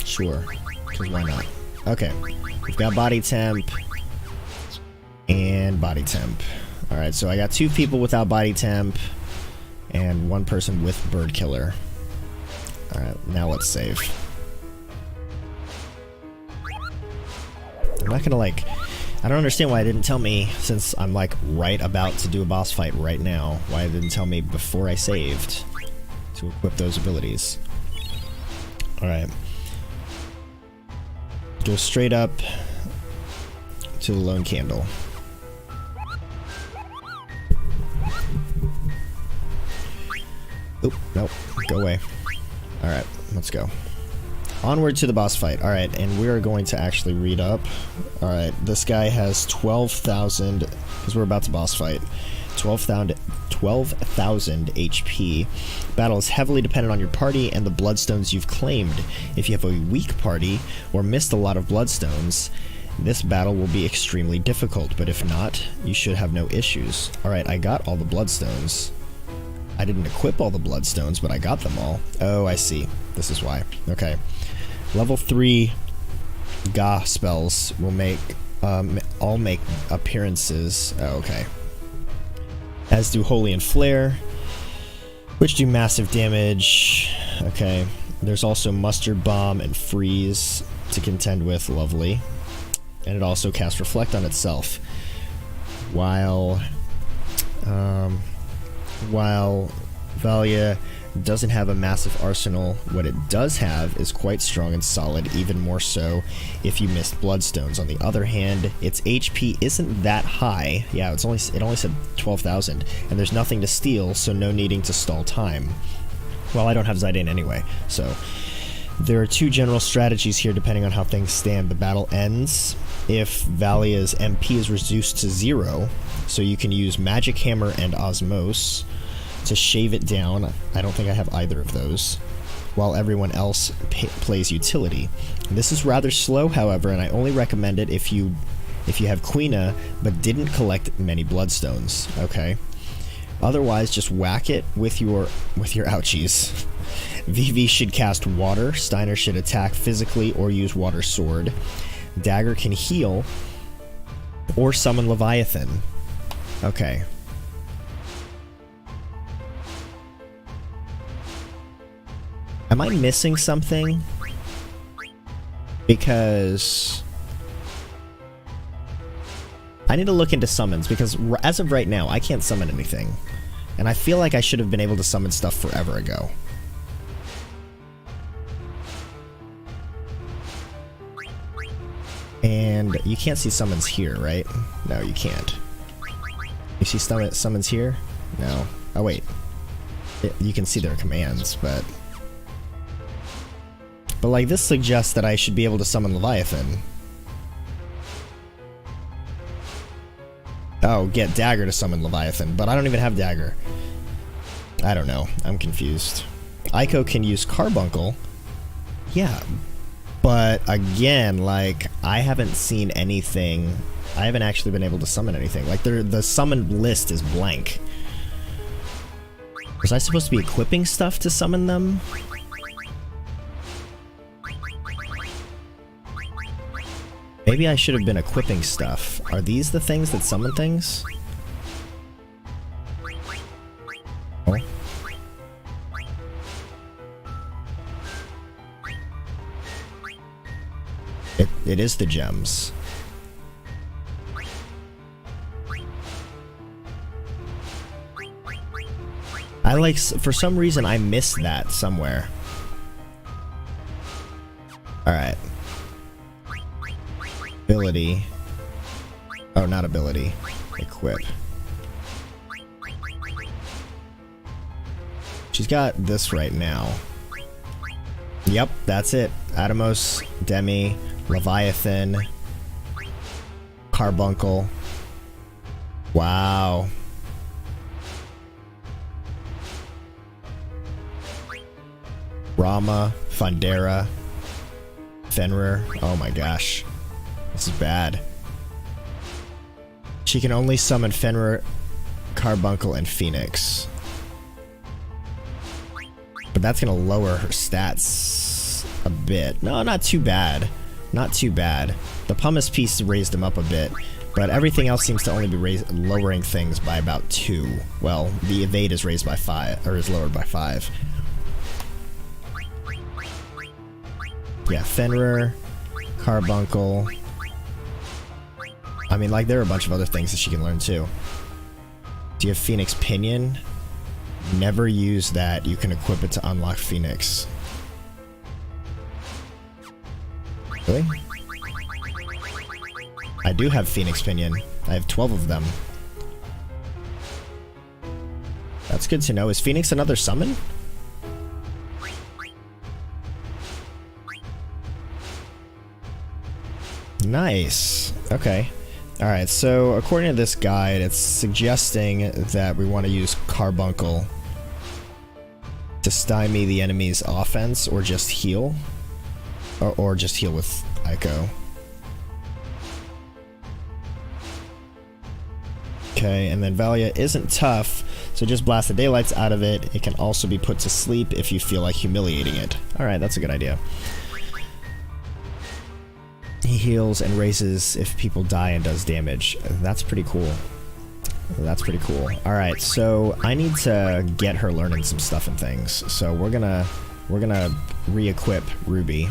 Sure. Because why not? Okay. We've got Body Temp. And Body Temp. Alright, so I got 2 people without Body Temp. And 1 person with Bird Killer. Alright, now let's save. I'm not gonna like... I don't understand why it didn't tell me, since I'm like right about to do a boss fight right now, why it didn't tell me before I saved to equip those abilities. Alright. Go straight up to the lone candle. Oop, nope, go away. Alright, let's go. Onward to the boss fight. Alright, and we're going to actually read up. Alright, this guy has 12,000, because we're about to boss fight. 12,000 HP. Battle is heavily dependent on your party and the bloodstones you've claimed. If you have a weak party, or missed a lot of bloodstones, this battle will be extremely difficult, but if not, you should have no issues. Alright, I got all the bloodstones. I didn't equip all the bloodstones, but I got them all. Oh, I see. This is why. Okay. Level 3 Ga spells will make all make appearances. Oh, okay. As do Holy and Flare, which do massive damage. Okay. There's also Mustard Bomb and Freeze to contend with. Lovely. And it also casts Reflect on itself. While Valia doesn't have a massive arsenal, what it does have is quite strong and solid, even more so if you missed bloodstones. On the other hand, its HP isn't that high. Yeah, it only said 12,000, and there's nothing to steal, so no needing to stall time. Well, I don't have Zidane anyway, so there are 2 general strategies here depending on how things stand. The battle ends if Valia's MP is reduced to 0, so you can use Magic Hammer and Osmose to shave it down. I don't think I have either of those, while everyone else plays utility. This is rather slow, however, and I only recommend it if you have Quina but didn't collect many bloodstones. Okay. Otherwise, just whack it with your ouchies. Vivi should cast Water. Steiner should attack physically or use Water Sword. Dagger can heal or summon Leviathan. Okay. Am I missing something? Because I need to look into summons, because as of right now, I can't summon anything. And I feel like I should have been able to summon stuff forever ago. And you can't see summons here, right? No, you can't. You see summons here? No. Oh, wait. You can see their commands, but like, this suggests that I should be able to summon Leviathan. Oh, get Dagger to summon Leviathan, but I don't even have Dagger. I don't know. I'm confused. Ico can use Carbuncle. Yeah. But again, like, I haven't seen anything. I haven't actually been able to summon anything. Like, the summon list is blank. Was I supposed to be equipping stuff to summon them? Maybe I should have been equipping stuff. Are these the things that summon things? Oh. It is the gems. I like, for some reason I missed that somewhere. Alright. Ability. Oh, not ability. Equip. She's got this right now. Yep, that's it. Atomos, Demi, Leviathan, Carbuncle. Wow. Rama, Fundera, Fenrir. Oh my gosh. This is bad. She can only summon Fenrir, Carbuncle, and Phoenix. But that's gonna lower her stats a bit. No, not too bad. Not too bad. The pumice piece raised them up a bit, but everything else seems to only be lowering things by about 2. Well, the evade is raised by 5, or is lowered by 5. Yeah, Fenrir, Carbuncle. I mean, like, there are a bunch of other things that she can learn too. Do you have Phoenix Pinion? Never use that. You can equip it to unlock Phoenix. Really? I do have Phoenix Pinion. I have 12 of them. That's good to know. Is Phoenix another summon? Nice. Okay. Alright, so according to this guide, it's suggesting that we want to use Carbuncle to stymie the enemy's offense, or just heal. Or just heal with Ico. Okay, and then Valia isn't tough, so just blast the daylights out of it. It can also be put to sleep if you feel like humiliating it. Alright, that's a good idea. He heals and raises if people die and does damage. That's pretty cool. That's pretty cool. Alright, so I need to get her learning some stuff and things. So we're gonna re-equip Ruby.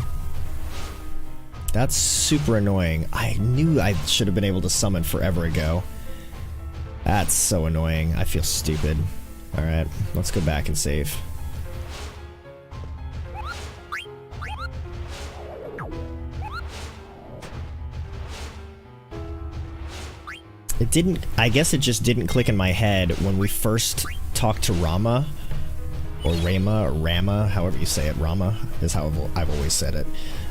That's super annoying. I knew I should have been able to summon forever ago. That's so annoying. I feel stupid. Alright, let's go back and save. It didn't, I guess it just didn't click in my head when we first talked to Rama, or Rama, however you say it. Rama is how I've always said it.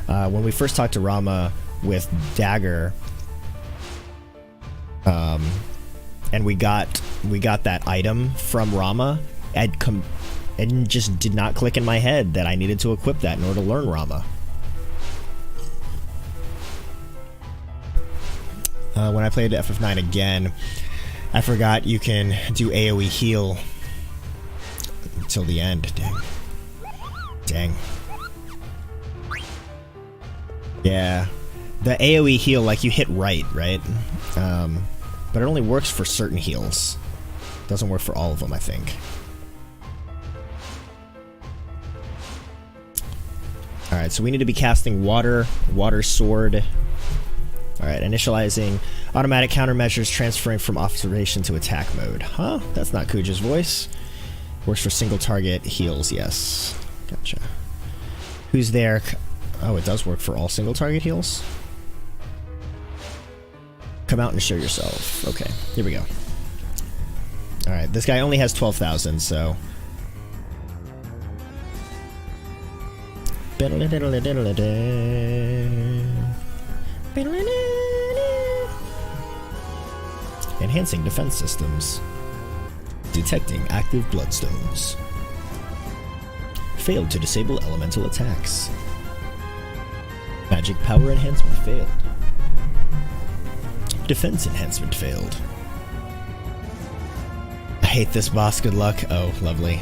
When we first talked to Rama with Dagger, and we got that item from Rama, it just did not click in my head that I needed to equip that in order to learn Rama. When I played FF9 again, I forgot you can do AoE heal until the end. Dang. Dang. Yeah. The AoE heal, like, you hit right? But it only works for certain heals. It doesn't work for all of them, I think. Alright, so we need to be casting Water Sword. Alright, initializing automatic countermeasures, transferring from observation to attack mode. Huh? That's not Kuja's voice. Works for single target heals, yes. Gotcha. Who's there? Oh, it does work for all single target heals? Come out and show yourself. Okay, here we go. Alright, this guy only has 12,000, so... Enhancing defense systems. Detecting active bloodstones. Failed to disable elemental attacks. Magic power enhancement failed. Defense enhancement failed. I hate this boss, good luck. Oh, lovely.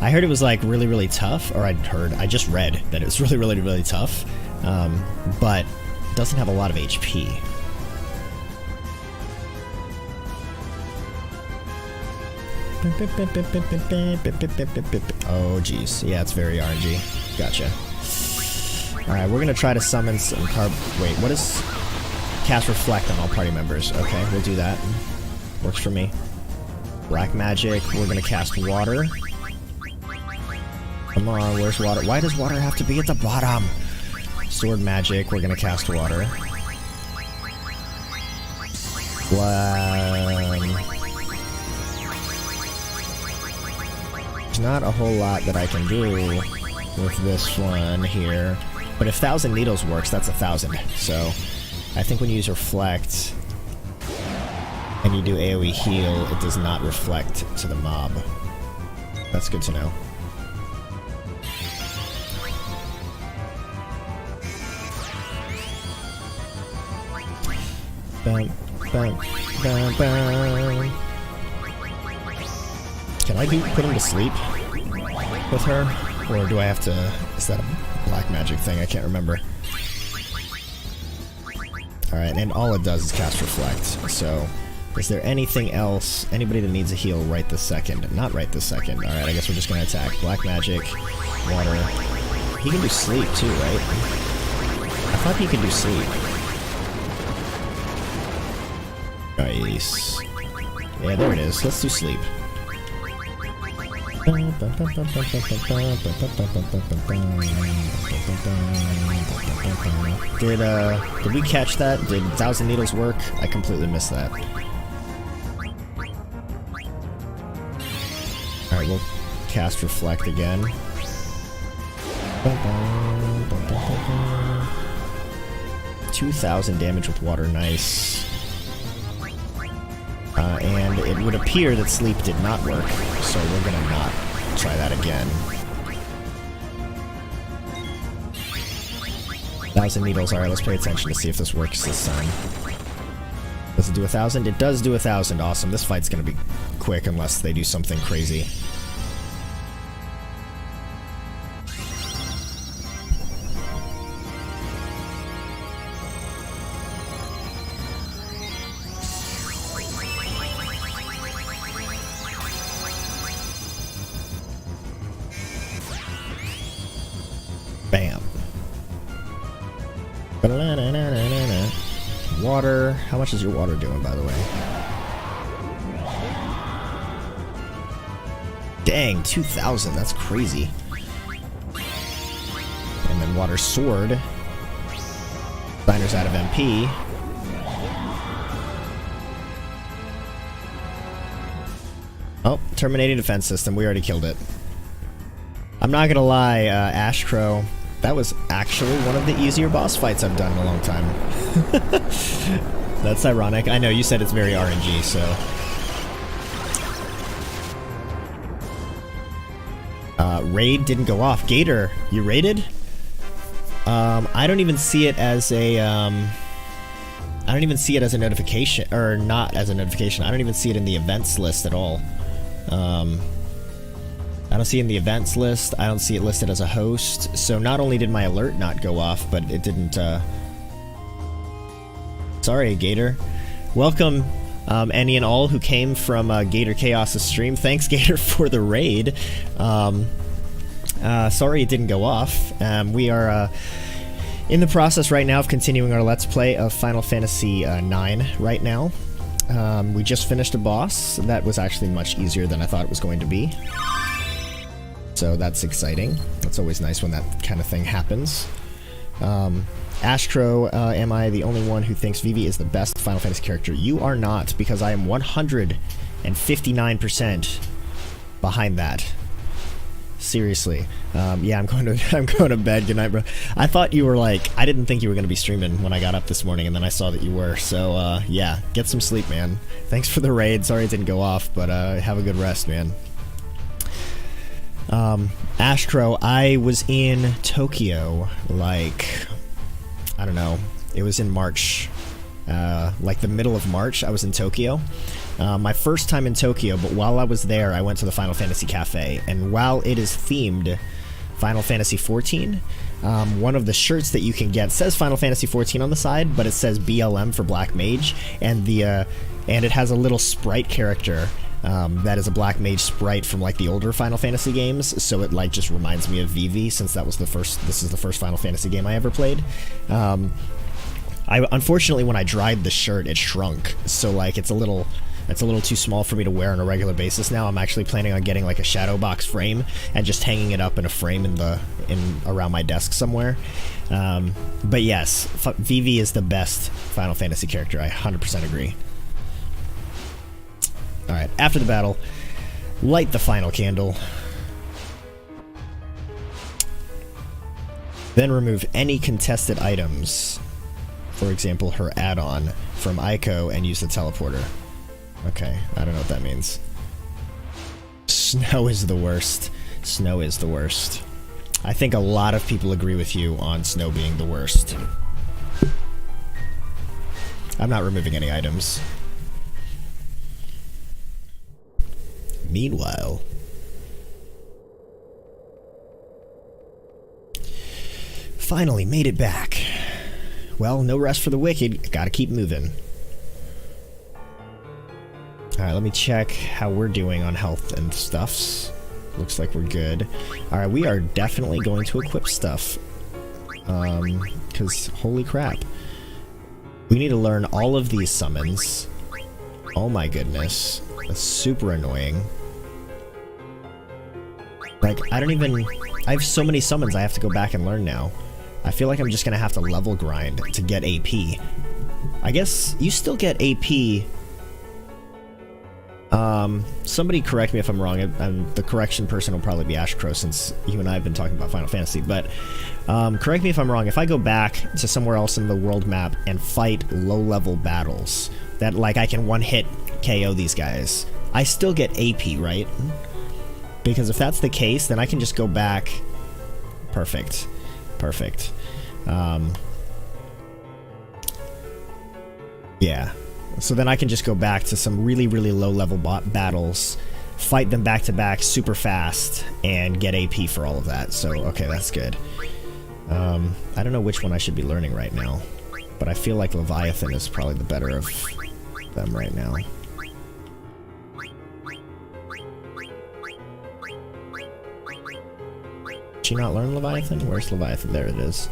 I heard it was like really, really tough, or I just read that it was really, really, really tough, but doesn't have a lot of HP. Oh, jeez. Yeah, it's very RNG. Gotcha. Alright, we're gonna try to summon some Wait, what is... Cast Reflect on all party members. Okay, we'll do that. Works for me. Black Magic, we're gonna cast Water. Come on, where's Water? Why does Water have to be at the bottom? Sword Magic, we're gonna cast Water. There's not a whole lot that I can do with this one here. But if 1,000 Needles works, that's 1,000. So, I think when you use Reflect and you do AoE heal, it does not reflect to the mob. That's good to know. Bum, bum, bum, bum. Can I put him to sleep with her? Or do I have to... Is that a black magic thing? I can't remember. Alright, and all it does is cast Reflect. So, is there anything else? Anybody that needs a heal right this second? Not right this second. Alright, I guess we're just gonna attack. Black magic, water. He can do sleep too, right? I thought he could do sleep. Nice. Yeah, there it is. Let's do sleep. Did we catch that? Did 1,000 Needles work? I completely missed that. Alright, we'll cast Reflect again. 2,000 damage with water, nice. And it would appear that sleep did not work, so we're gonna not try that again. 1,000 Needles, alright, let's pay attention to see if this works this time. Does it do 1,000? It does do 1,000, awesome. This fight's gonna be quick unless they do something crazy. Bam. Water. How much is your water doing, by the way? Dang, 2,000. That's crazy. And then water sword. Signer's out of MP. Oh, terminating defense system. We already killed it. I'm not gonna lie, Ash Crow. That was actually one of the easier boss fights I've done in a long time. That's ironic. I know, you said it's very RNG, so... raid didn't go off. Gator, you raided? I don't even see it as a, I don't even see it as a notification, or not as a notification. I don't even see it in the events list at all. I don't see it in the events list. I don't see it listed as a host. So not only did my alert not go off, but it didn't, Sorry, Gator. Welcome, any and all who came from Gator Chaos' stream. Thanks, Gator, for the raid. Sorry it didn't go off. We are in the process right now of continuing our Let's Play of Final Fantasy IX right now. We just finished a boss that was actually much easier than I thought it was going to be. So that's exciting. That's always nice when that kind of thing happens. Ashcrow, am I the only one who thinks Vivi is the best Final Fantasy character? You are not, because I am 159% behind that. Seriously. Yeah, I'm going to bed. Good night, bro. I thought you were like, I didn't think you were going to be streaming when I got up this morning, and then I saw that you were. So, yeah, get some sleep, man. Thanks for the raid. Sorry it didn't go off, but have a good rest, man. Ashcrow, I was in Tokyo, like, I don't know, it was in March, like the middle of March, I was in Tokyo. My first time in Tokyo, but while I was there, I went to the Final Fantasy Cafe, and while it is themed Final Fantasy XIV, one of the shirts that you can get says Final Fantasy XIV on the side, but it says BLM for Black Mage, and it has a little sprite character that is a Black Mage sprite from like the older Final Fantasy games, so it like just reminds me of Vivi, since this is the first Final Fantasy game I ever played. Unfortunately, when I dried the shirt, it shrunk, so like it's a little too small for me to wear on a regular basis now. I'm actually planning on getting like a shadow box frame and just hanging it up in a frame around my desk somewhere. But yes, Vivi is the best Final Fantasy character. I 100% agree. Alright, after the battle, light the final candle. Then remove any contested items, for example her add-on, from Aiko and use the teleporter. Okay, I don't know what that means. Snow is the worst. Snow is the worst. I think a lot of people agree with you on snow being the worst. I'm not removing any items. Meanwhile, finally made it back. Well, no rest for the wicked. Gotta keep moving. Alright, let me check how we're doing on health and stuffs. Looks like we're good. Alright, we are definitely going to equip stuff. Because holy crap. We need to learn all of these summons. Oh my goodness. That's super annoying. Like, I have so many summons I have to go back and learn now. I feel like I'm just gonna have to level grind to get AP. I guess you still get AP. Somebody correct me if I'm wrong. The correction person will probably be Ashcrow, since you and I have been talking about Final Fantasy, but correct me if I'm wrong. If I go back to somewhere else in the world map and fight low-level battles that, like, I can one-hit KO these guys, I still get AP, right? Because if that's the case, then I can just go back. Perfect. Perfect. Yeah. So then I can just go back to some really, really low-level battles, fight them back-to-back super fast, and get AP for all of that. So, okay, that's good. I don't know which one I should be learning right now, but I feel like Leviathan is probably the better of them right now. Did you not learn Leviathan? Where's Leviathan? There it is.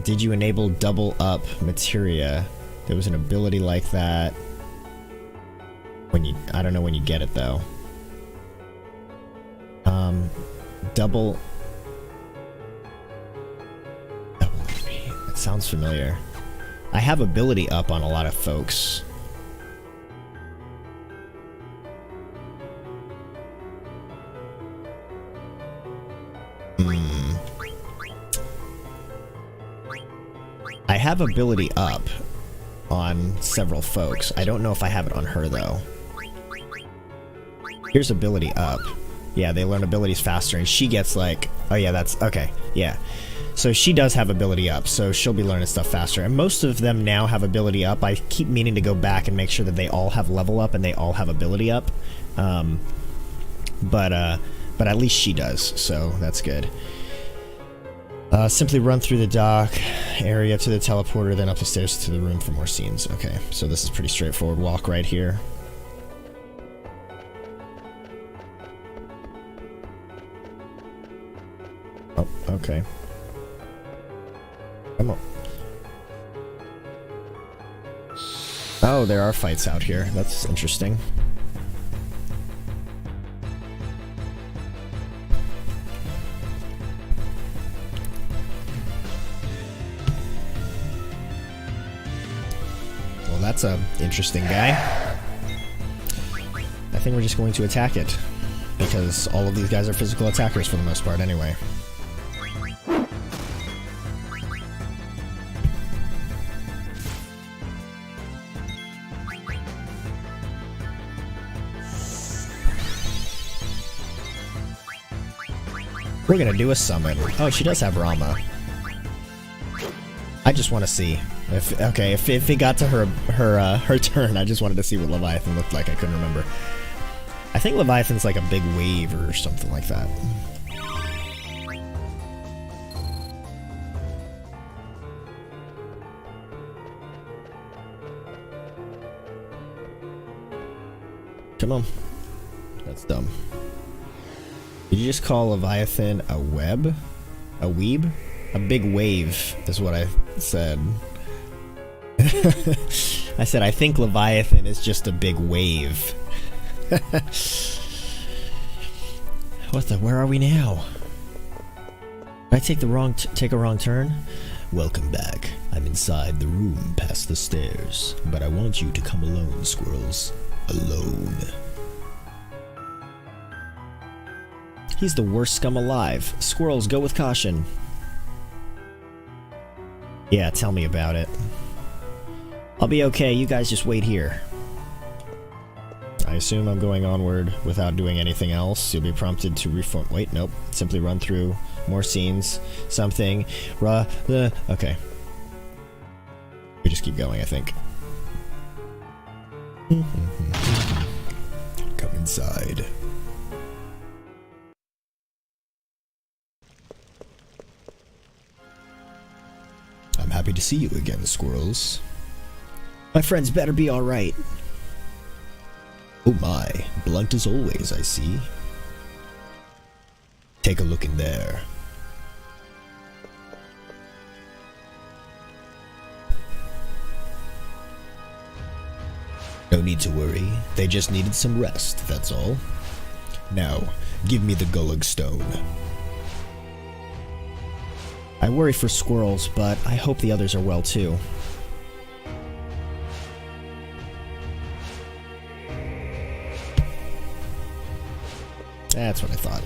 Did you enable double up materia? There was an ability like that. I don't know when you get it though. Double AP. It sounds familiar. I have ability up on a lot of folks. I have ability up on several folks. I don't know if I have it on her, though. Here's ability up. Yeah, they learn abilities faster, and she gets like... Oh, yeah, that's... Okay, yeah. So she does have ability up, so she'll be learning stuff faster. And most of them now have ability up. I keep meaning to go back and make sure that they all have level up and they all have ability up. But at least she does, so that's good. Simply run through the dock area to the teleporter, then up the stairs to the room for more scenes. Okay, so this is pretty straightforward. Walk right here. Oh, okay. Come on. Oh, there are fights out here. That's interesting. that's a interesting guy. I think we're just going to attack it, because all of these guys are physical attackers for the most part anyway. We're gonna do a summon. Oh, she does have Rama. I just want to see if if it got to her turn. I just wanted to see what Leviathan looked like. I couldn't remember. I think Leviathan's like a big wave or something like that. Come on. That's dumb. Did you just call Leviathan a web? A weeb? A big wave is what I said. I said I think Leviathan is just a big wave. What the? Where are we now? Did I take a wrong turn? Welcome back. I'm inside the room past the stairs, but I want you to come alone, Skwirls. Alone. He's the worst scum alive. Skwirls, go with caution. Yeah, tell me about it. I'll be okay, you guys just wait here. I assume I'm going onward without doing anything else. You'll be prompted to reform. Wait, nope. Simply run through more scenes. Something. Okay. We just keep going, I think. Come inside. I'm happy to see you again, Skwirls. My friends better be alright. Oh my, blunt as always, I see. Take a look in there. No need to worry, they just needed some rest, that's all. Now, give me the Gulug Stone. I worry for Skwirls, but I hope the others are well too. That's what I thought.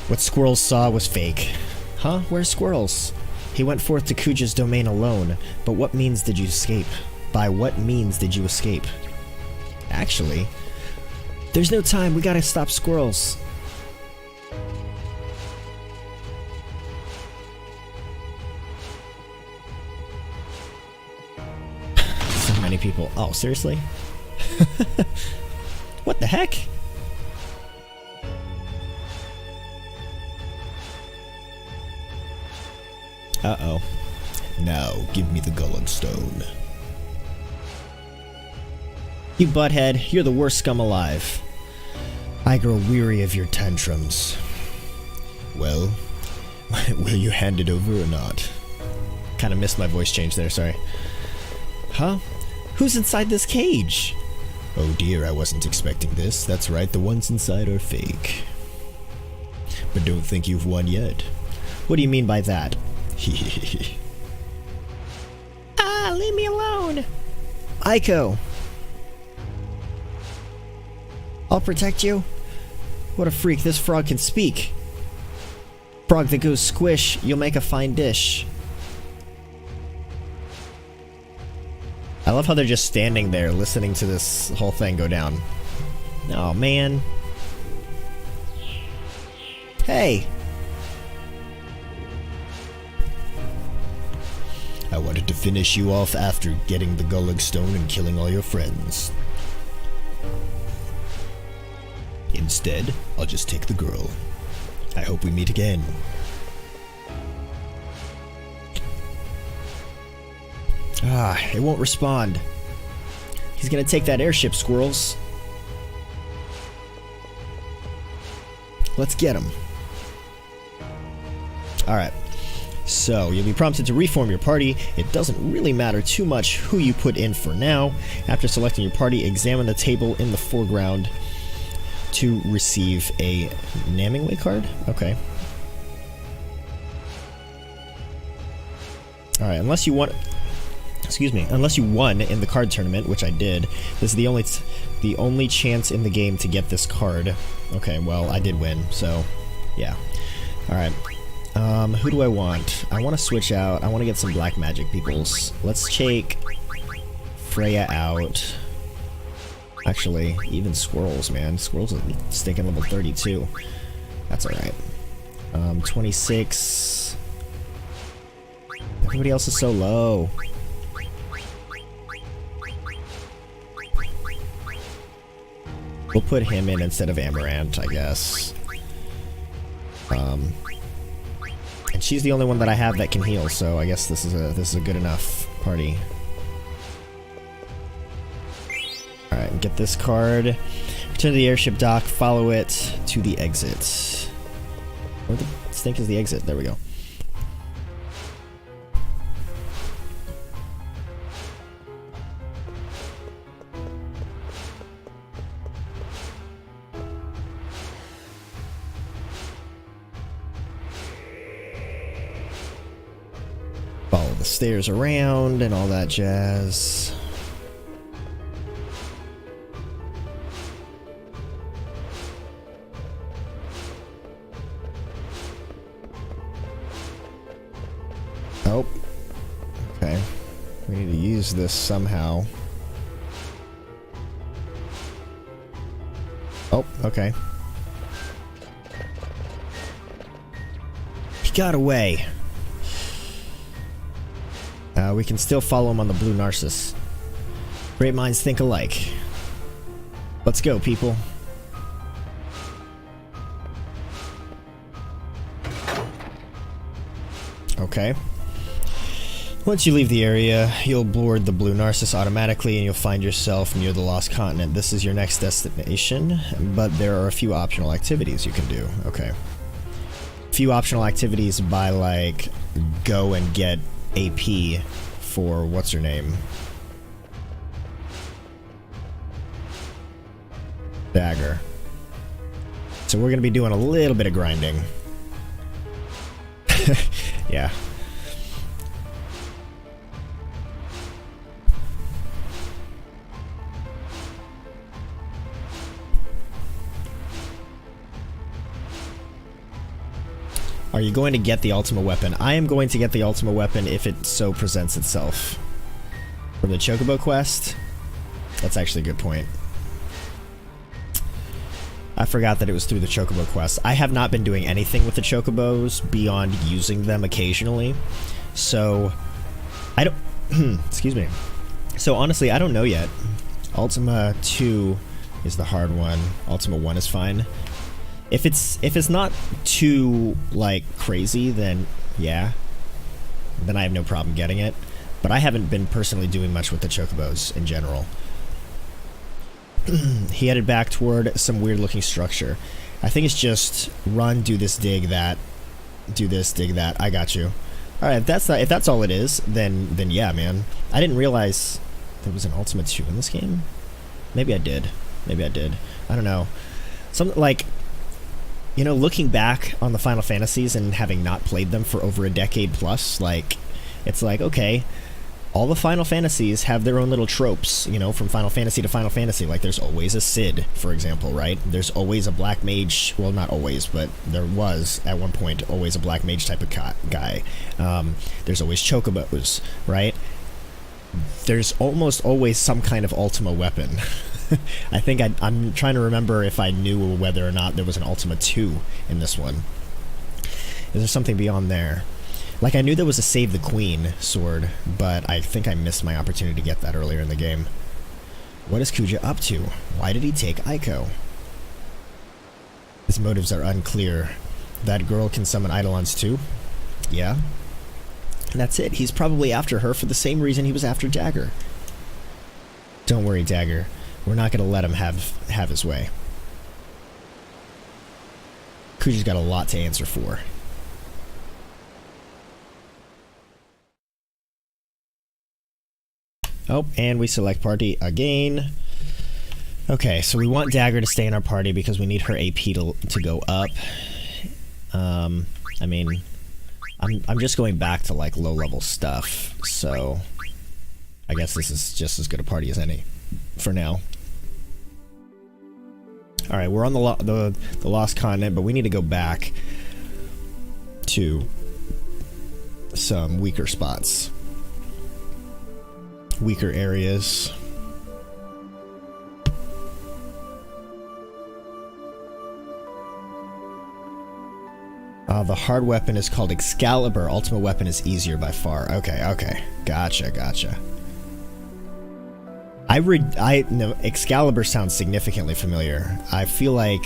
What Skwirls saw was fake. Huh? Where's Skwirls? He went forth to Kuja's domain alone, but what means did you escape? By what means did you escape? Actually, there's no time, we gotta stop Skwirls. So many people. Oh, seriously? What the heck? Uh-oh. Now, give me the Gulug Stone. You butthead, you're the worst scum alive. I grow weary of your tantrums. Well, will you hand it over or not? Kinda missed my voice change there, sorry. Huh? Who's inside this cage? Oh dear, I wasn't expecting this. That's right, the ones inside are fake. But don't think you've won yet. What do you mean by that? Ah, leave me alone! Aiko! I'll protect you. What a freak, this frog can speak. Frog that goes squish, you'll make a fine dish. I love how they're just standing there listening to this whole thing go down. Oh man. Hey! I wanted to finish you off after getting the Gulug Stone and killing all your friends. Instead, I'll just take the girl. I hope we meet again. Ah, it won't respond. He's gonna take that airship, Skwirls. Let's get him. Alright. So, you'll be prompted to reform your party. It doesn't really matter too much who you put in for now. After selecting your party, examine the table in the foreground to receive a Namingway card? Okay. Alright, unless you want... Excuse me. Unless you won in the card tournament, which I did. This is the only chance in the game to get this card. Okay, well, I did win, so yeah. Alright. Who do I want? I want to switch out. I want to get some black magic peoples. Let's take Freya out. Actually, even Skwirls, man. Skwirls is stinking level 32. That's alright. 26. Everybody else is so low. We'll put him in instead of Amaranth, I guess. And she's the only one that I have that can heal, so I guess this is a good enough party. Alright, get this card. Return to the airship dock, follow it to the exit. Where the stink is the exit? There we go. Follow the stairs around and all that jazz. Oh. Okay. We need to use this somehow. Oh, okay. He got away. We can still follow him on the blue Narcissus. Great minds think alike. Let's go, people. Okay. Once you leave the area, you'll board the blue Narcissus automatically and you'll find yourself near the Lost Continent. This is your next destination, but there are a few optional activities you can do. Okay. A few optional activities by, like, go and get AP for what's her name? Dagger. So we're gonna be doing a little bit of grinding. Yeah. Are you going to get the Ultima weapon? I am going to get the Ultima weapon if it so presents itself. From the Chocobo quest? That's actually a good point. I forgot that it was through the Chocobo quest. I have not been doing anything with the Chocobos beyond using them occasionally. So, I don't... excuse me. So honestly, I don't know yet. Ultima 2 is the hard one. Ultima 1 is fine. If it's not too, like, crazy, then yeah. Then I have no problem getting it. But I haven't been personally doing much with the Chocobos in general. He headed back toward some weird-looking structure. I think it's just run, do this, dig that. Do this, dig that. I got you. Alright, if that's all it is, then yeah, man. I didn't realize there was an Ultima 2 in this game. Maybe I did. Maybe I did. I don't know. Something like... You know, looking back on the Final Fantasies and having not played them for over a decade plus, like, it's like, okay, all the Final Fantasies have their own little tropes, you know, from Final Fantasy to Final Fantasy. Like, there's always a Cid, for example, right? There's always a Black Mage, well, not always, but there was, at one point, always a Black Mage type of guy. There's always Chocobos, right? There's almost always some kind of Ultima weapon. I think I'm trying to remember if I knew whether or not there was an Ultima 2 in this one. Is there something beyond there? Like, I knew there was a Save the Queen sword, but I think I missed my opportunity to get that earlier in the game. What is Kuja up to? Why did he take Aiko? His motives are unclear. That girl can summon Eidolons too? Yeah. And that's it. He's probably after her for the same reason he was after Dagger. Don't worry, Dagger. We're not going to let him have his way. Kuja's got a lot to answer for. Oh, and we select party again. Okay, so we want Dagger to stay in our party because we need her AP to go up. I mean, I'm just going back to, like, low-level stuff, so... I guess this is just as good a party as any for now. All right, we're on the Lost Continent, but we need to go back to some weaker spots, weaker areas. The hard weapon is called Excalibur. Ultimate weapon is easier by far. Okay. Gotcha. No, Excalibur sounds significantly familiar. I feel like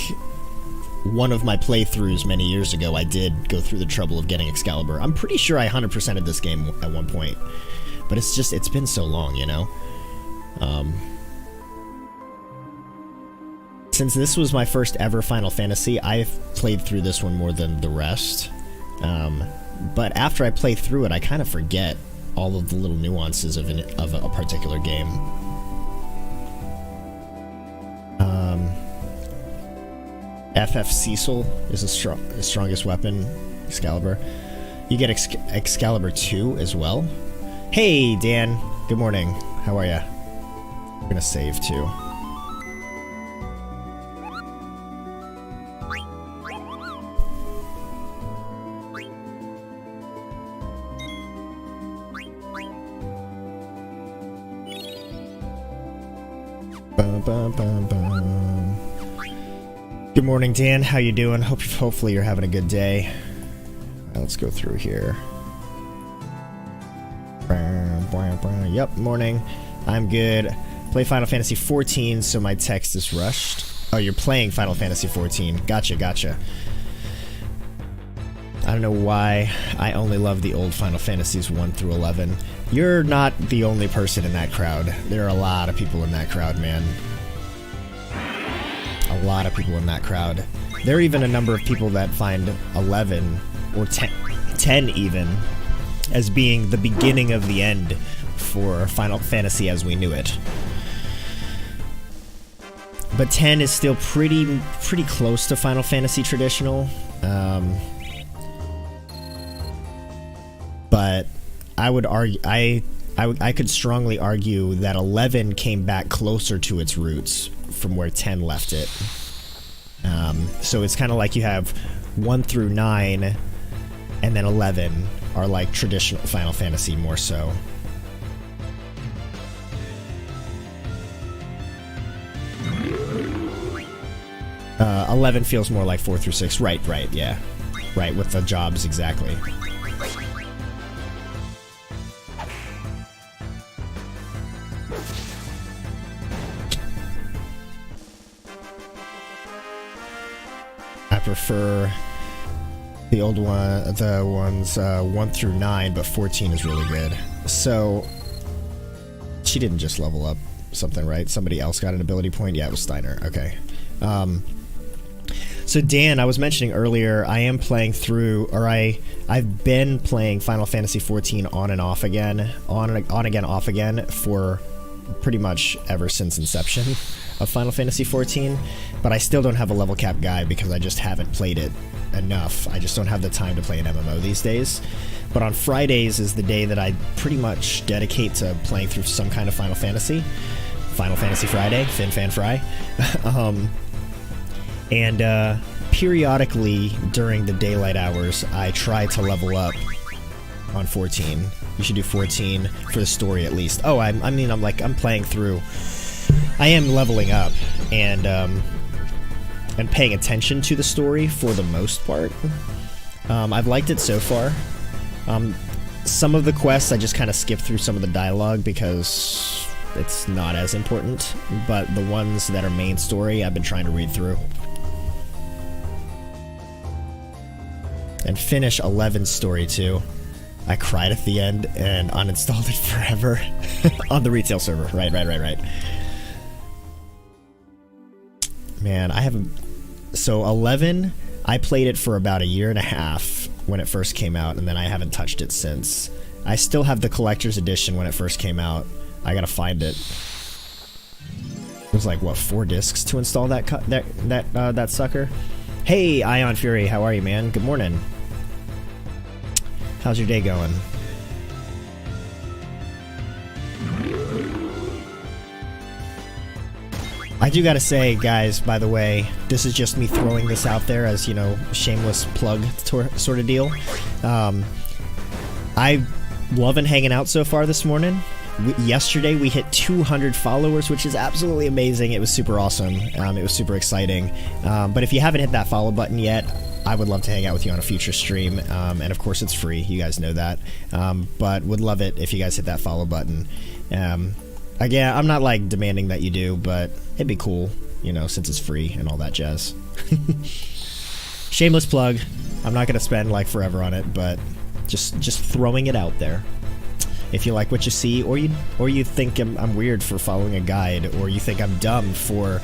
one of my playthroughs many years ago, I did go through the trouble of getting Excalibur. I'm pretty sure I 100%ed this game at one point. But it's been so long, you know? Since this was my first ever Final Fantasy, I've played through this one more than the rest. But after I play through it, I kind of forget all of the little nuances of a particular game. FF Cecil is the strongest weapon, Excalibur. You get Excalibur 2 as well. Hey, Dan. Good morning. How are ya? I'm gonna save too. Good morning, Dan. How you doing? Hopefully you're having a good day. Let's go through here. Yep, morning. I'm good. Play Final Fantasy 14, so my text is rushed. Oh, you're playing Final Fantasy 14. Gotcha. I don't know why I only love the old Final Fantasies 1 through 11. You're not the only person in that crowd. There are a lot of people in that crowd, man. A lot of people in that crowd. There are even a number of people that find 11 or 10 even as being the beginning of the end for Final Fantasy as we knew it. But 10 is still pretty close to Final Fantasy traditional. But I would argue, I could strongly argue that 11 came back closer to its roots from where 10 left it. So it's kind of like you have 1 through 9, and then 11 are like traditional Final Fantasy more so. Uh, 11 feels more like 4 through 6. Right, yeah. Right, with the jobs, exactly. I prefer the old one, the ones 1 through 9, but 14 is really good. So, she didn't just level up something, right? Somebody else got an ability point? Yeah, it was Steiner. Okay. So Dan, I was mentioning earlier, I am playing through, or I've been playing Final Fantasy 14 on and off again, on again, off again, for pretty much ever since inception of Final Fantasy 14, but I still don't have a level cap guide because I just haven't played it enough. I just don't have the time to play an MMO these days. But on Fridays is the day that I pretty much dedicate to playing through some kind of Final Fantasy. Final Fantasy Friday, Fin Fry. And periodically during the daylight hours, I try to level up on 14. You should do 14 for the story at least. Oh, I'm playing through. I am leveling up and paying attention to the story for the most part. I've liked it so far. Some of the quests I just kind of skip through some of the dialogue because it's not as important, but the ones that are main story I've been trying to read through. And finish 11's story too. I cried at the end and uninstalled it forever on the retail server. Right. Man, I haven't... So 11, I played it for about 1.5 years when it first came out, and then I haven't touched it since. I still have the collector's edition when it first came out. I gotta find it. It was like, what, 4 discs to install that sucker? Hey, Ion Fury, how are you, man? Good morning. How's your day going? I do gotta say, guys, by the way, this is just me throwing this out there as, you know, shameless plug sort of deal. I loving hanging out so far this morning. Yesterday we hit 200 followers, which is absolutely amazing. It was super awesome. It was super exciting. But if you haven't hit that follow button yet, I would love to hang out with you on a future stream. And of course it's free, you guys know that. But would love it if you guys hit that follow button. Again, I'm not like demanding that you do, but it'd be cool, you know, since it's free and all that jazz. Shameless plug. I'm not gonna spend like forever on it, but just throwing it out there. If you like what you see, or you think I'm weird for following a guide, or you think I'm dumb for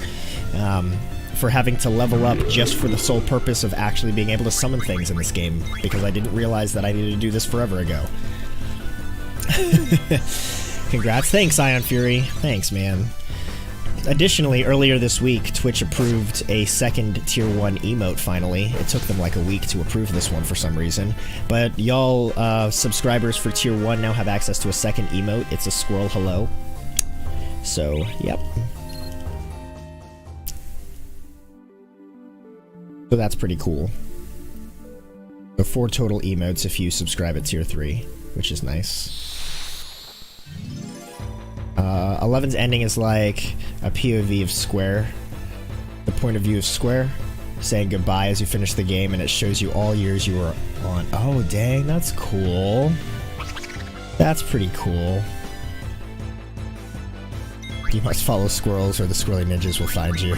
having to level up just for the sole purpose of actually being able to summon things in this game, because I didn't realize that I needed to do this forever ago. Congrats. Thanks, Ion Fury. Thanks, man. Additionally, earlier this week, Twitch approved a second Tier 1 emote finally. It took them like a week to approve this one for some reason. But y'all, subscribers for Tier 1 now have access to a second emote. It's a squirrel hello. So, yep. So that's pretty cool. So 4 total emotes if you subscribe at Tier 3, which is nice. 11's ending is like a POV of Square, the point of view of Square, saying goodbye as you finish the game, and it shows you all years you were on. Oh, dang, that's cool. That's pretty cool. You must follow Skwirls or the Squirrely Ninjas will find you.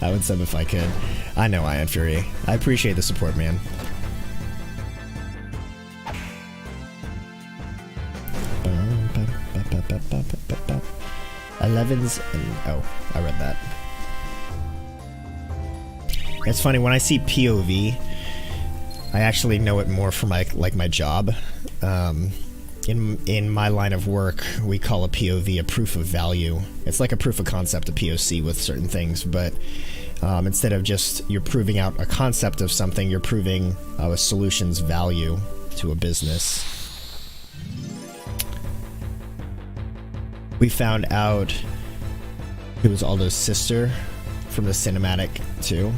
I would sub if I could. I know, Ion Fury. I appreciate the support, man. 11's and oh, I read that. It's funny when I see POV, I actually know it more from my job. In my line of work, we call a POV a proof of value. It's like a proof of concept, a POC with certain things, but instead of just you're proving out a concept of something, you're proving a solution's value to a business. We found out it was Aldo's sister from the cinematic too.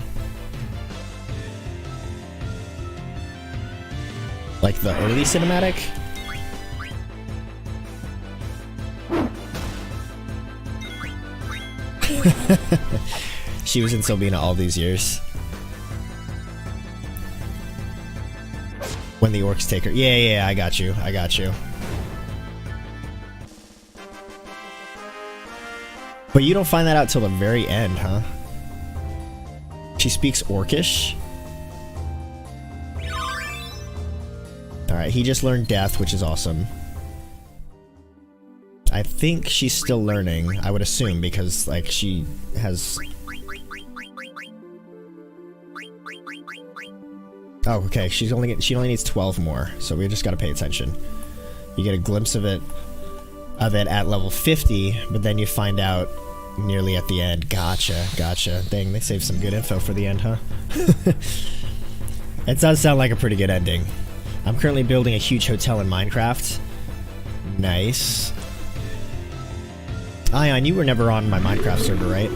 Like the early cinematic. She was in Sylvina all these years. When the orcs take her. Yeah, I got you. But you don't find that out till the very end, huh? She speaks Orcish? Alright, he just learned Death, which is awesome. I think she's still learning, I would assume, because, like, she has... Oh, okay, she only needs 12 more, so we just gotta pay attention. You get a glimpse of it at level 50, but then you find out nearly at the end. Gotcha. Dang, they saved some good info for the end, huh? It does sound like a pretty good ending. I'm currently building a huge hotel in Minecraft. Nice. Ion, you were never on my Minecraft server, right?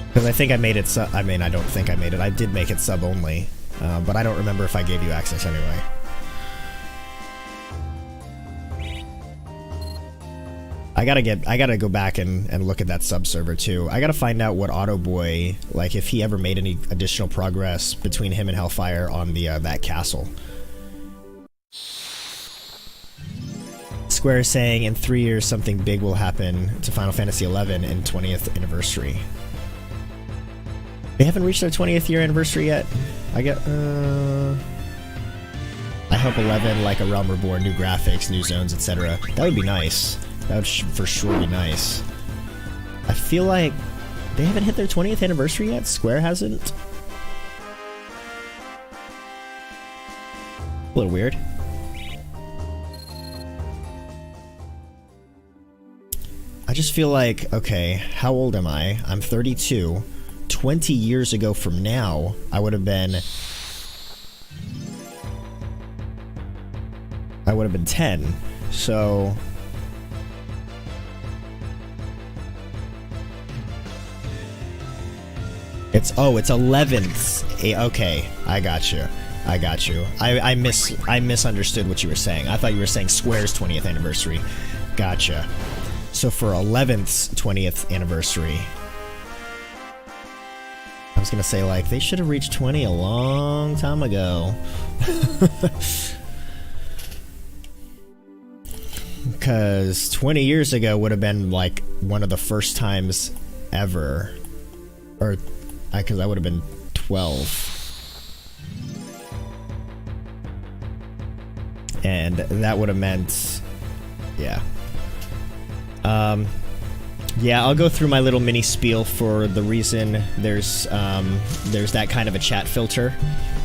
Because I think I made it sub. I mean, I don't think I made it. I did make it sub only, but I don't remember if I gave you access anyway. I gotta go back and look at that sub server too. I gotta find out what Autoboy, like, if he ever made any additional progress between him and Hellfire on the that castle. Square is saying in 3 years something big will happen to Final Fantasy XI in 20th anniversary. They haven't reached their 20th year anniversary yet. I hope 11, like a Realm Reborn, new graphics, new zones, etc. That would be nice. That would for sure be nice. I feel like they haven't hit their 20th anniversary yet? Square hasn't? A little weird. I just feel like, okay, how old am I? I'm 32. 20 years ago from now, I would have been 10. So It's 11th. Okay, I got you. I misunderstood what you were saying. I thought you were saying Square's 20th anniversary. Gotcha. So for 11th 20th anniversary, I was gonna say, like, they should have reached 20 a long time ago. Because 20 years ago would have been, like, one of the first times ever. Or, because I would have been 12. And that would have meant... yeah. Yeah, I'll go through my little mini spiel for the reason there's that kind of a chat filter.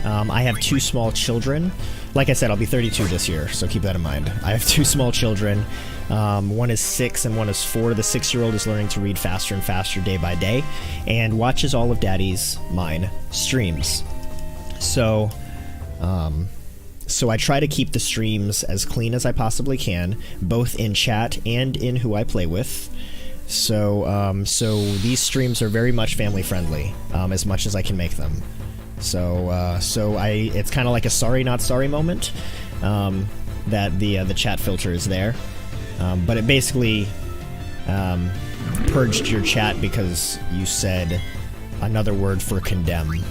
I have 2 small children. Like I said, I'll be 32 this year, so keep that in mind. I have 2 small children. One is 6 and one is 4. The 6-year-old is learning to read faster and faster day by day and watches all of mine, streams. So I try to keep the streams as clean as I possibly can, both in chat and in who I play with. So these streams are very much family friendly, as much as I can make them. It's kind of like a sorry not sorry moment, that the chat filter is there, but it basically purged your chat because you said another word for condemn.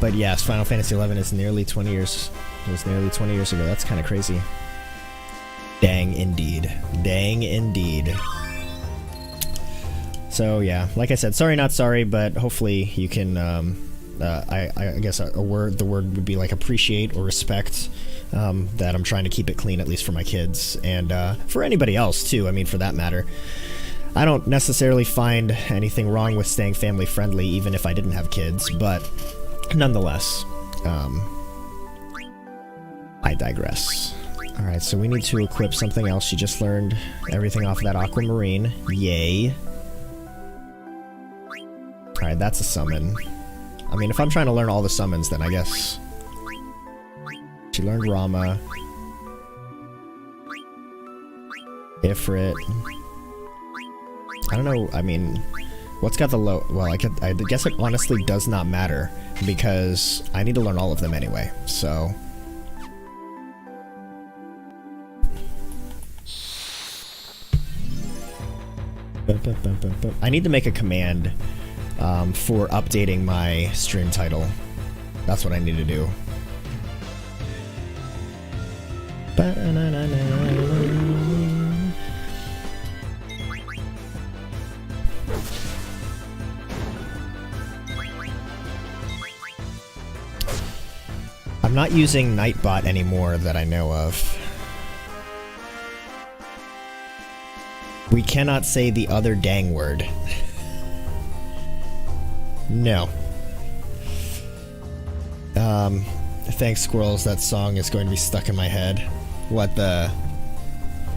But yes, Final Fantasy XI is nearly 20 years. It was nearly 20 years ago. That's kind of crazy. Dang indeed. Dang indeed. So yeah, like I said, sorry not sorry, but hopefully you can, I guess the word would be like appreciate or respect, that I'm trying to keep it clean, at least for my kids, and for anybody else too, I mean, for that matter. I don't necessarily find anything wrong with staying family friendly, even if I didn't have kids, but nonetheless, I digress. Alright, so we need to equip something else. She just learned everything off of that aquamarine. Yay. Alright, that's a summon. I mean, if I'm trying to learn all the summons, then I guess... She learned Rama. Ifrit. I don't know, I mean... What's got the low... Well, I guess it honestly does not matter, because I need to learn all of them anyway, so... I need to make a command for updating my stream title. That's what I need to do. I'm not using Nightbot anymore that I know of. We cannot say the other dang word. No. Thanks, Skwirls. That song is going to be stuck in my head. What the...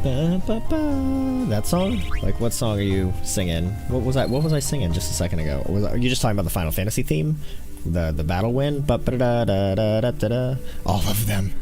That song? Like, what song are you singing? What was I singing just a second ago? Are you just talking about the Final Fantasy theme? The battle win? All of them.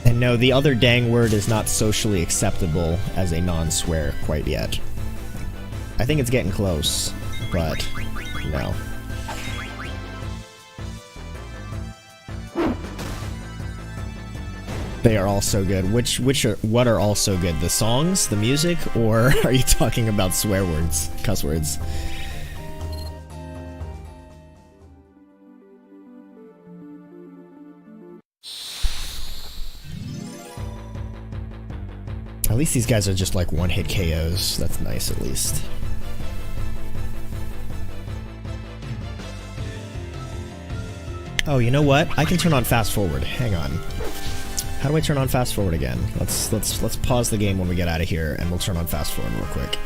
And no, the other dang word is not socially acceptable as a non-swear quite yet. I think it's getting close, but no. They are all so good. What are all so good? The songs, the music, or are you talking about swear words, cuss words? At least these guys are just like one-hit KOs. That's nice, at least. Oh, you know what? I can turn on fast forward. Hang on. How do I turn on fast forward again? Let's pause the game when we get out of here, and we'll turn on fast forward real quick.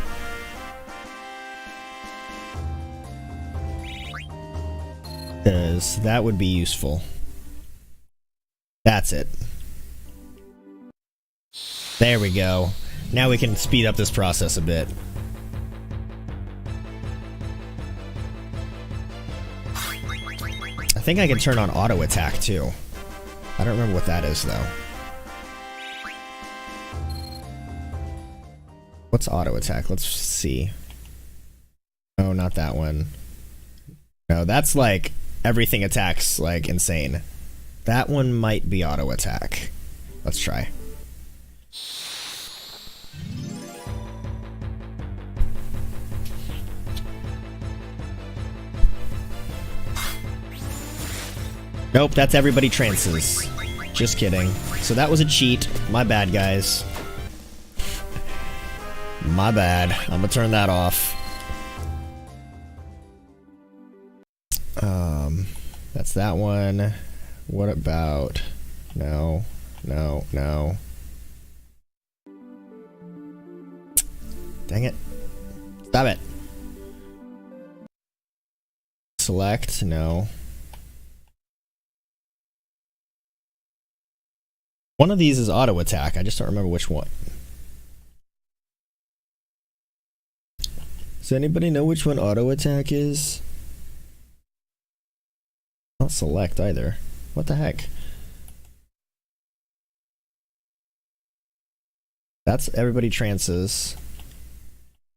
Because that would be useful. That's it. There we go. Now we can speed up this process a bit. I think I can turn on auto attack too. I don't remember what that is though. What's auto attack? Let's see. No, not that one. No, that's like everything attacks like insane. That one might be auto attack. Let's try. Nope, that's everybody trances. Just kidding. So that was a cheat. My bad, guys. My bad. I'm gonna turn that off. That's that one. What about... No. No. No. Dang it. Stop it. Select. No. One of these is auto attack. I just don't remember which one. Does anybody know which one auto attack is? Not select either. What the heck? That's everybody trances.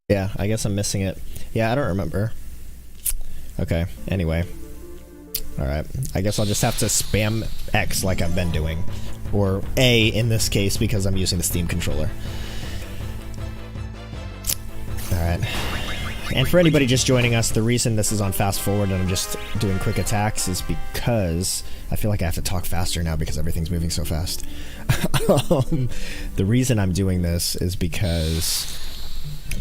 Yeah, I guess I'm missing it. Yeah, I don't remember. Okay, anyway. Alright, I guess I'll just have to spam X like I've been doing. Or A in this case because I'm using the Steam controller. Alright. And for anybody just joining us, the reason this is on fast forward and I'm just doing quick attacks is because I feel like I have to talk faster now because everything's moving so fast. The reason I'm doing this is because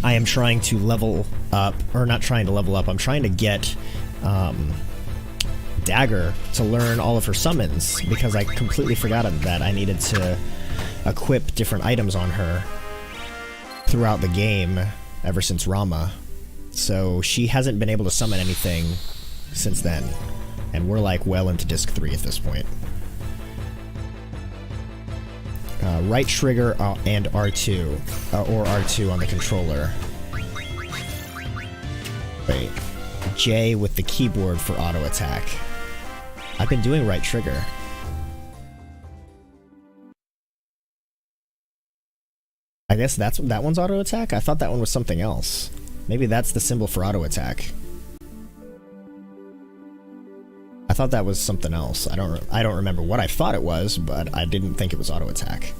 I am trying to level up, or not trying to level up, I'm trying to get Dagger to learn all of her summons because I completely forgot that I needed to equip different items on her throughout the game ever since Rama. So she hasn't been able to summon anything since then. And we're like well into disc 3 at this point. Right trigger and R2. Or R2 on the controller. Wait. J with the keyboard for auto attack. I've been doing right trigger. I guess that one's auto attack? I thought that one was something else. Maybe that's the symbol for auto attack. I thought that was something else. I don't remember what I thought it was, but I didn't think it was auto attack.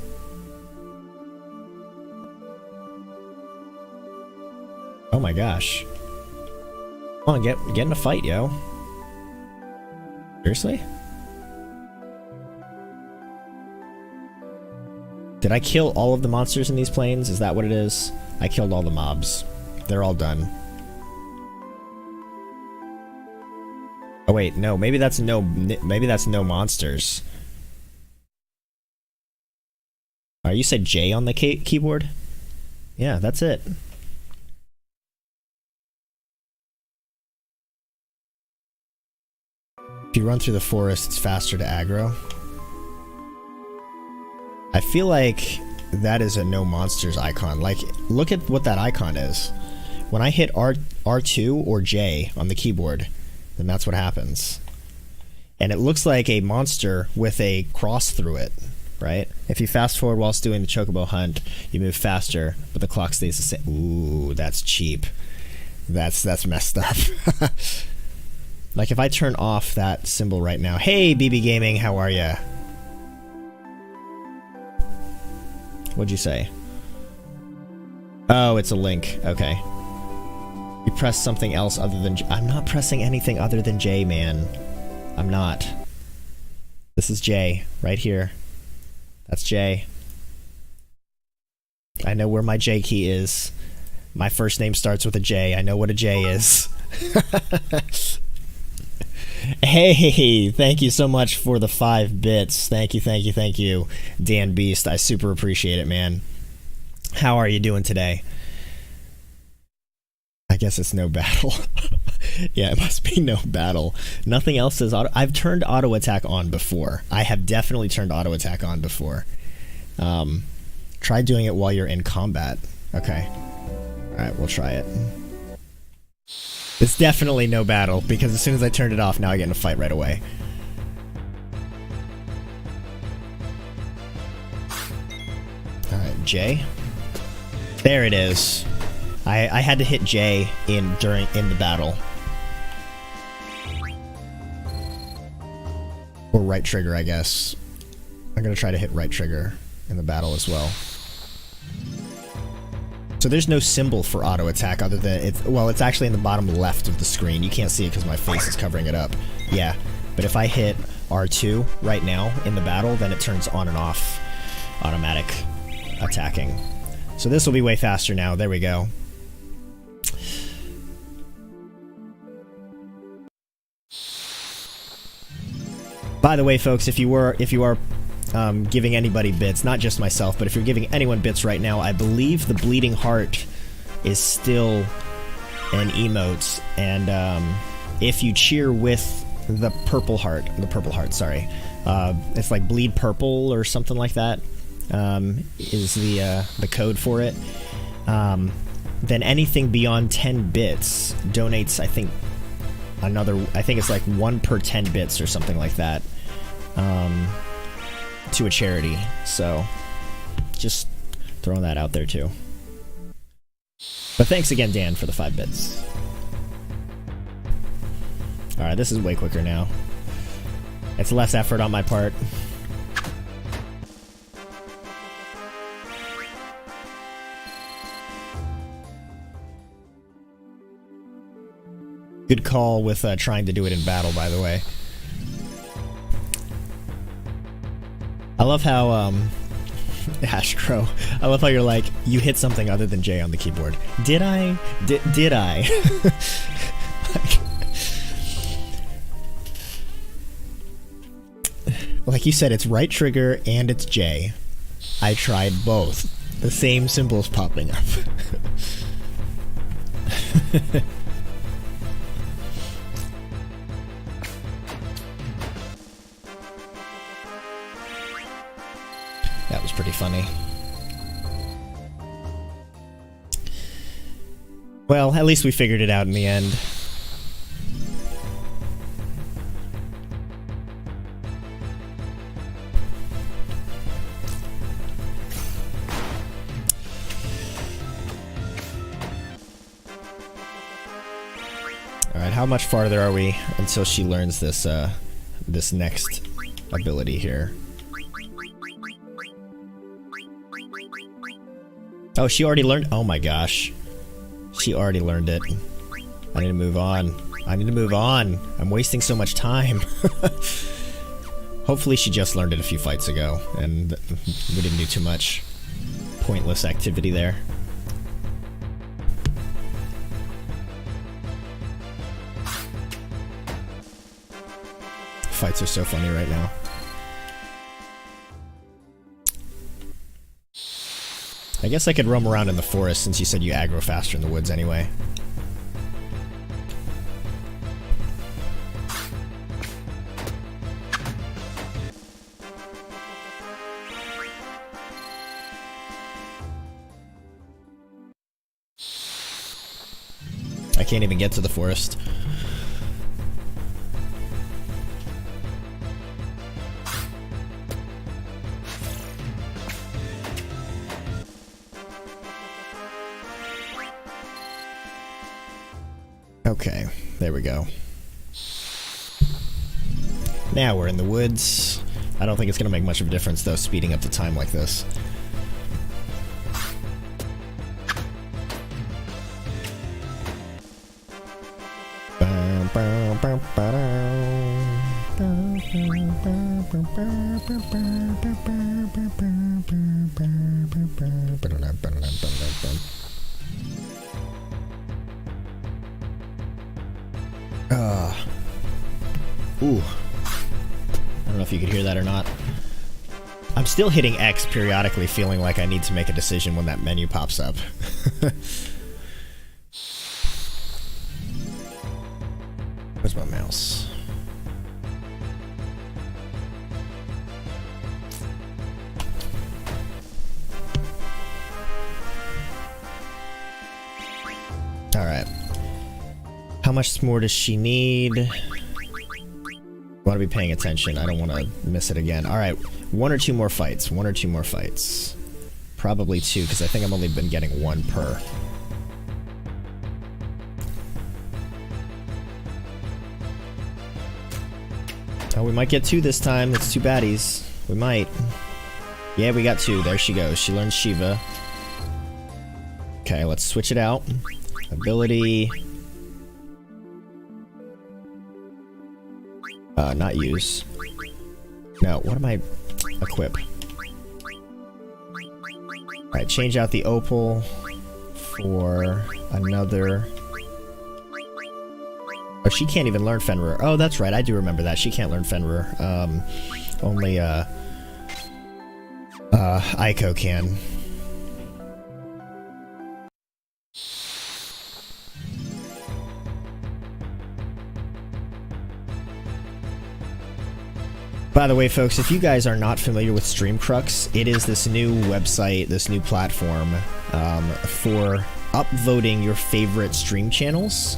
Oh my gosh. Come on, get in a fight, yo. Seriously? Did I kill all of the monsters in these planes? Is that what it is? I killed all the mobs. They're all done. Oh wait, no, maybe that's no monsters. You said J on the keyboard? Yeah, that's it. If you run through the forest, it's faster to aggro. I feel like that is a no monsters icon. Like, look at what that icon is. When I hit R2 or J on the keyboard, then that's what happens. And it looks like a monster with a cross through it, right? If you fast forward whilst doing the chocobo hunt, you move faster, but the clock stays the same. Ooh, that's cheap. That's messed up. Like if I turn off that symbol right now. Hey, BB Gaming, how are ya? What'd you say? Oh, it's a link. Okay. You press something else other than J. I'm not pressing anything other than J, man. I'm not. This is J, right here. That's J. I know where my J key is. My first name starts with a J. I know what a J is. Hey, thank you so much for the 5 bits. Thank you, Dan Beast. I super appreciate it, man. How are you doing today? I guess it's no battle. Yeah, it must be no battle. Nothing else says auto. I've turned auto attack on before. I have definitely turned auto attack on before. Try doing it while you're in combat. Okay. Alright, we'll try it. It's definitely no battle, because as soon as I turned it off, now I get in a fight right away. Alright, J. There it is. I had to hit J in the battle. Or right trigger, I guess. I'm gonna try to hit right trigger in the battle as well. So there's no symbol for auto attack other than it's actually in the bottom left of the screen. You can't see it because my face is covering it up. Yeah, but if I hit R2 right now in the battle, then it turns on and off automatic attacking. So this will be way faster now. There we go. By the way, folks, if you are giving anybody bits, not just myself, but if you're giving anyone bits right now, I believe the bleeding heart is still an emote, and if you cheer with the purple heart, sorry, it's like bleed purple or something like that, is the code for it. Then anything beyond 10 bits donates, I think it's like 1 per 10 bits or something like that. To a charity, so just throwing that out there too. But thanks again, Dan, for the 5 bits. Alright, this is way quicker now. It's less effort on my part. Good call with trying to do it in battle, by the way. I love how, Ashcrow, I love how you're like, you hit something other than J on the keyboard. Did I? Did I? Like you said, it's right trigger and it's J. I tried both. The same symbols popping up. That was pretty funny. Well, at least we figured it out in the end. Alright, how much farther are we until she learns this, this next ability here? Oh, she already learned? Oh my gosh. She already learned it. I need to move on. I need to move on. I'm wasting so much time. Hopefully she just learned it a few fights ago, and we didn't do too much pointless activity there. Fights are so funny right now. I guess I could roam around in the forest since you said you aggro faster in the woods anyway. I can't even get to the forest. Okay, there we go. Now we're in the woods. I don't think it's gonna make much of a difference though, speeding up the time like this. Ooh. I don't know if you could hear that or not. I'm still hitting X periodically, feeling like I need to make a decision when that menu pops up. Where's my mouse? How much more does she need? I want to be paying attention. I don't want to miss it again. Alright, 1 or 2 more fights. 1 or 2 more fights. Probably 2, because I think I've only been getting 1 per. Oh, we might get 2 this time. That's 2 baddies. We might. Yeah, we got 2. There she goes. She learns Shiva. Okay, let's switch it out. Ability. Not use. No, what am I... Equip. Alright, change out the opal for another... Oh, she can't even learn Fenrir. Oh, that's right, I do remember that. She can't learn Fenrir. Only, Aiko can. By the way, folks, if you guys are not familiar with Streamcrux, it is this new website, this new platform for upvoting your favorite stream channels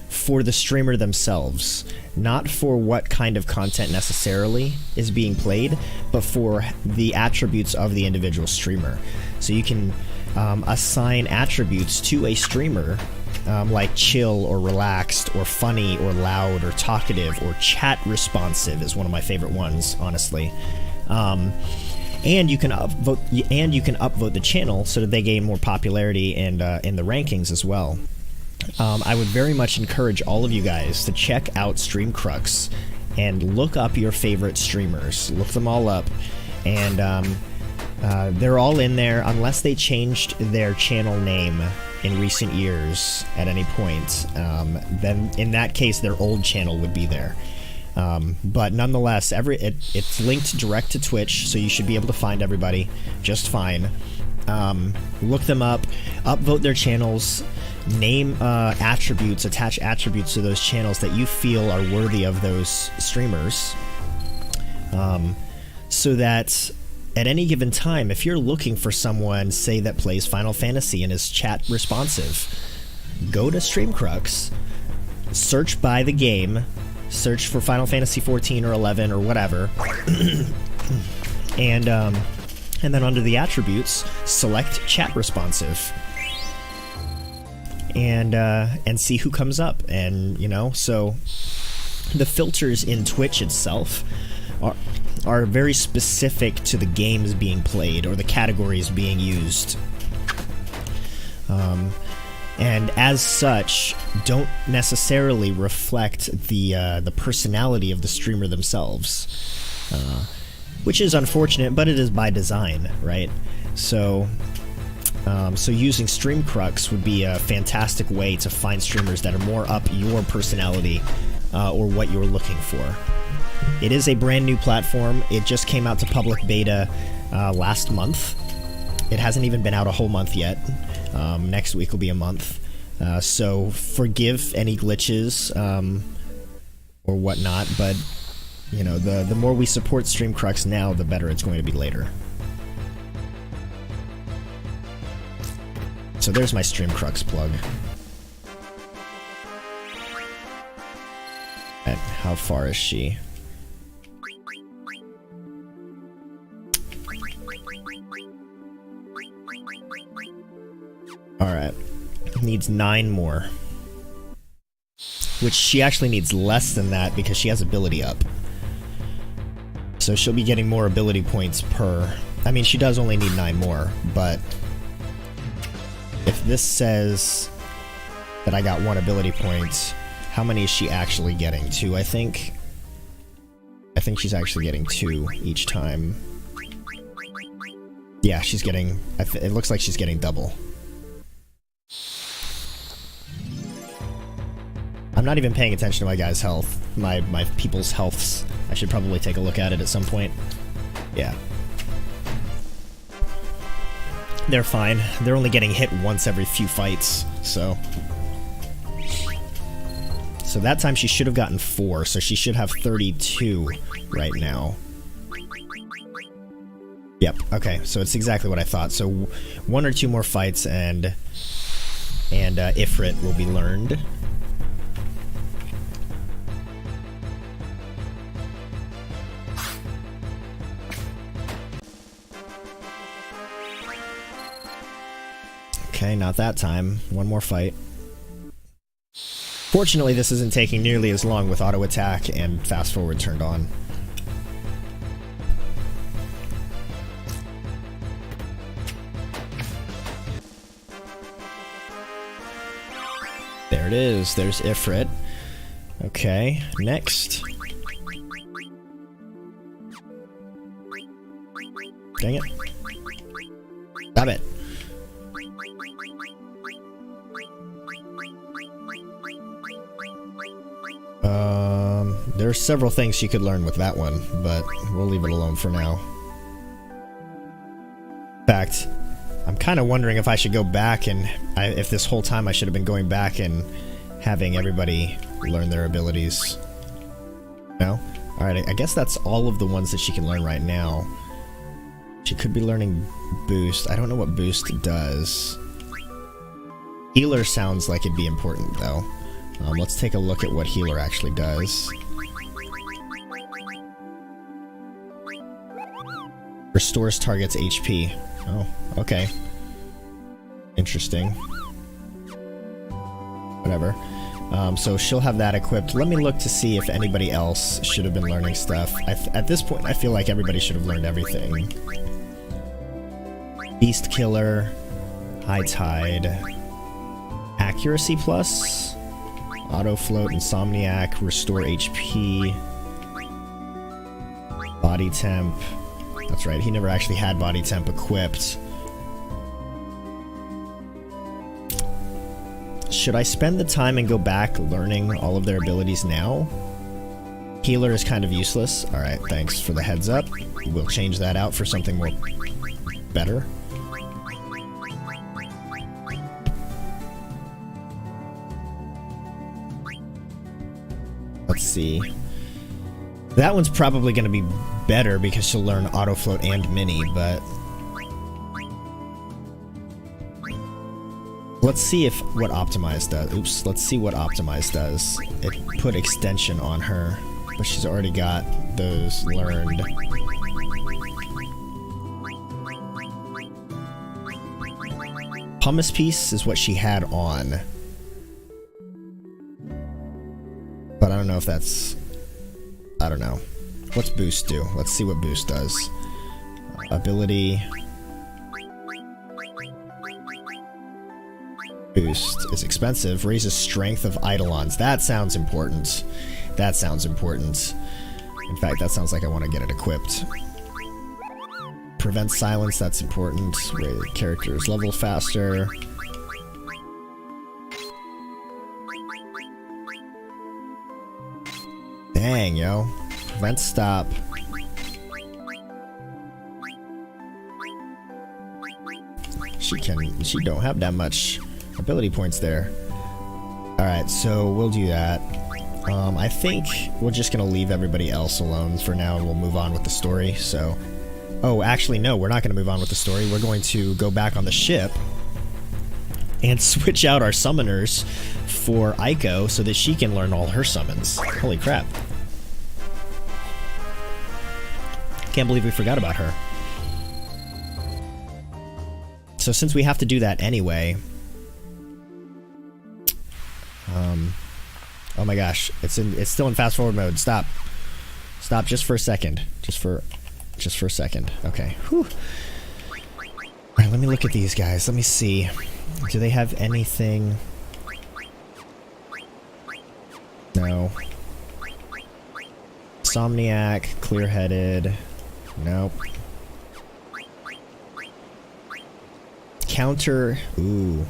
for the streamer themselves. Not for what kind of content necessarily is being played, but for the attributes of the individual streamer. So you can assign attributes to a streamer like chill or relaxed or funny or loud or talkative or chat responsive is one of my favorite ones, honestly. And you can upvote the channel so that they gain more popularity and in the rankings as well. I would very much encourage all of you guys to check out Streamcrux and look up your favorite streamers. Look them all up, and they're all in there unless they changed their channel name in recent years at any point. Then in that case their old channel would be there. But nonetheless, it's linked direct to Twitch, so you should be able to find everybody just fine. Look them up, upvote their channels, name attributes, attach attributes to those channels that you feel are worthy of those streamers, so that at any given time, if you're looking for someone, say, that plays Final Fantasy and is chat responsive, go to Streamcrux, search by the game, search for Final Fantasy 14 or 11 or whatever, and then under the attributes, select chat responsive, and see who comes up. And you know, so the filters in Twitch itself are very specific to the games being played or the categories being used, and as such don't necessarily reflect the personality of the streamer themselves, which is unfortunate, but it is by design, right? So so using Streamcrux would be a fantastic way to find streamers that are more up your personality or what you're looking for. It is a brand new platform. It just came out to public beta last month. It hasn't even been out a whole month yet. Next week will be a month. So forgive any glitches or whatnot, but you know, the more we support Streamcrux now, the better it's going to be later. So there's my Streamcrux plug. And how far is she? Alright. Needs 9 more. Which she actually needs less than that because she has ability up. So she'll be getting more ability points per... I mean, she does only need 9 more, but... if this says that I got 1 ability point, how many is she actually getting? 2, I think? I think she's actually getting 2 each time. Yeah, she's getting... it looks like she's getting double. I'm not even paying attention to my guy's health. My people's healths. I should probably take a look at it at some point. Yeah. They're fine. They're only getting hit once every few fights, so... so that time she should have gotten 4, so she should have 32 right now. Yep, okay, so it's exactly what I thought. So 1 or 2 more fights, and and Ifrit will be learned. Okay, not that time. One more fight. Fortunately, this isn't taking nearly as long with auto attack and fast forward turned on. There it is. There's Ifrit. Okay, next. Dang it. Stop it. There's several things she could learn with that one, but we'll leave it alone for now. In fact, I'm kind of wondering if I should go back and if this whole time I should have been going back and having everybody learn their abilities. No? Alright, I guess that's all of the ones that she can learn right now. She could be learning Boost. I don't know what Boost does. Healer sounds like it'd be important, though. Let's take a look at what Healer actually does. Restores target's HP. Oh, okay. Interesting. Whatever. So she'll have that equipped. Let me look to see if anybody else should have been learning stuff. At this point, I feel like everybody should have learned everything. Beast Killer, High Tide, Accuracy Plus, Auto Float, Insomniac, Restore HP, Body Temp. That's right, he never actually had Body Temp equipped. Should I spend the time and go back learning all of their abilities now? Healer is kind of useless. Alright, thanks for the heads up. We'll change that out for something more better. Let's see. That one's probably going to be better because she'll learn Auto Float and Mini, but let's see if what Optimize does. Oops, let's see what Optimize does. It put extension on her, but she's already got those learned. Pumice Piece is what she had on. But I don't know if that's... I don't know. What's Boost do? Let's see what Boost does. Ability... Boost is expensive. Raises strength of Eidolons. That sounds important. That sounds important. In fact, that sounds like I want to get it equipped. Prevents silence. That's important. Characters level faster. Dang, yo. Prevent stop. She don't have that much ability points there. Alright, so we'll do that. I think we're just gonna leave everybody else alone for now and we'll move on with the story, so... Oh, actually, no, we're not gonna move on with the story. We're going to go back on the ship and switch out our summoners for Aiko so that she can learn all her summons. Holy crap. Can't believe we forgot about her. So since we have to do that anyway... oh my gosh, it's still in fast forward mode. Stop. Stop just for a second. Just for a second. Okay. Whew. Alright, let me look at these guys. Let me see. Do they have anything? No. Insomniac, clear-headed. Nope. Counter. Ooh.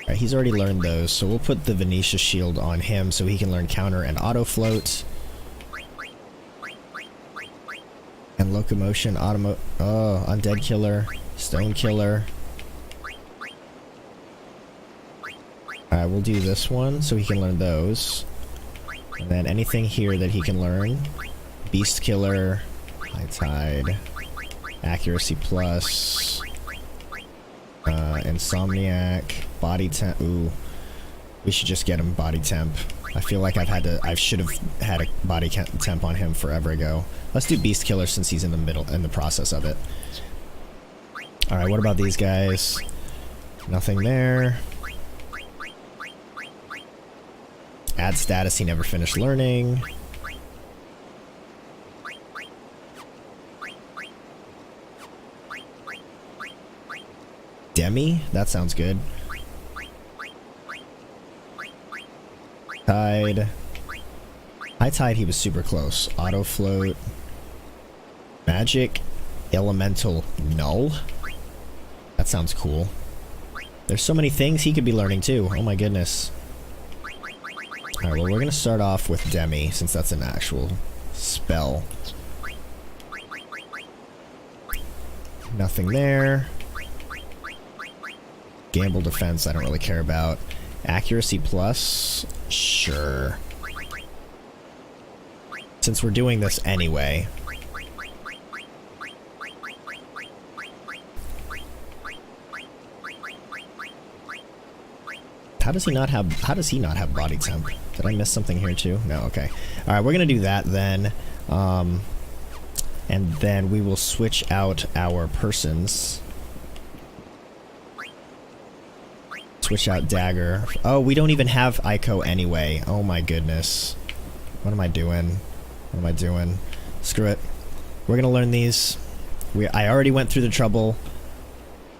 Alright, he's already learned those, so we'll put the Venetia shield on him so he can learn counter and auto float. And locomotion, undead killer, stone killer. Alright, we'll do this one so he can learn those. And then anything here that he can learn. Beast killer, high tide, accuracy plus. Insomniac, body temp. Ooh, we should just get him body temp. I feel like I should have had a body temp on him forever ago. Let's do Beast Killer since he's in the process of it. Alright, what about these guys? Nothing there. Add status, he never finished learning. Demi? That sounds good. Tide. High Tide, he was super close. Auto Float. Magic. Elemental Null. That sounds cool. There's so many things he could be learning too. Oh my goodness. Alright, well we're gonna start off with Demi, since that's an actual spell. Nothing there. Gamble defense, I don't really care about. Accuracy plus? Sure. Since we're doing this anyway. How does he not have body temp? Did I miss something here too? No, okay. Alright, we're gonna do that then. And then we will switch out our persons. Switch out Dagger. Oh, we don't even have Ico anyway. Oh my goodness. What am I doing? What am I doing? Screw it. We're gonna learn these. I already went through the trouble.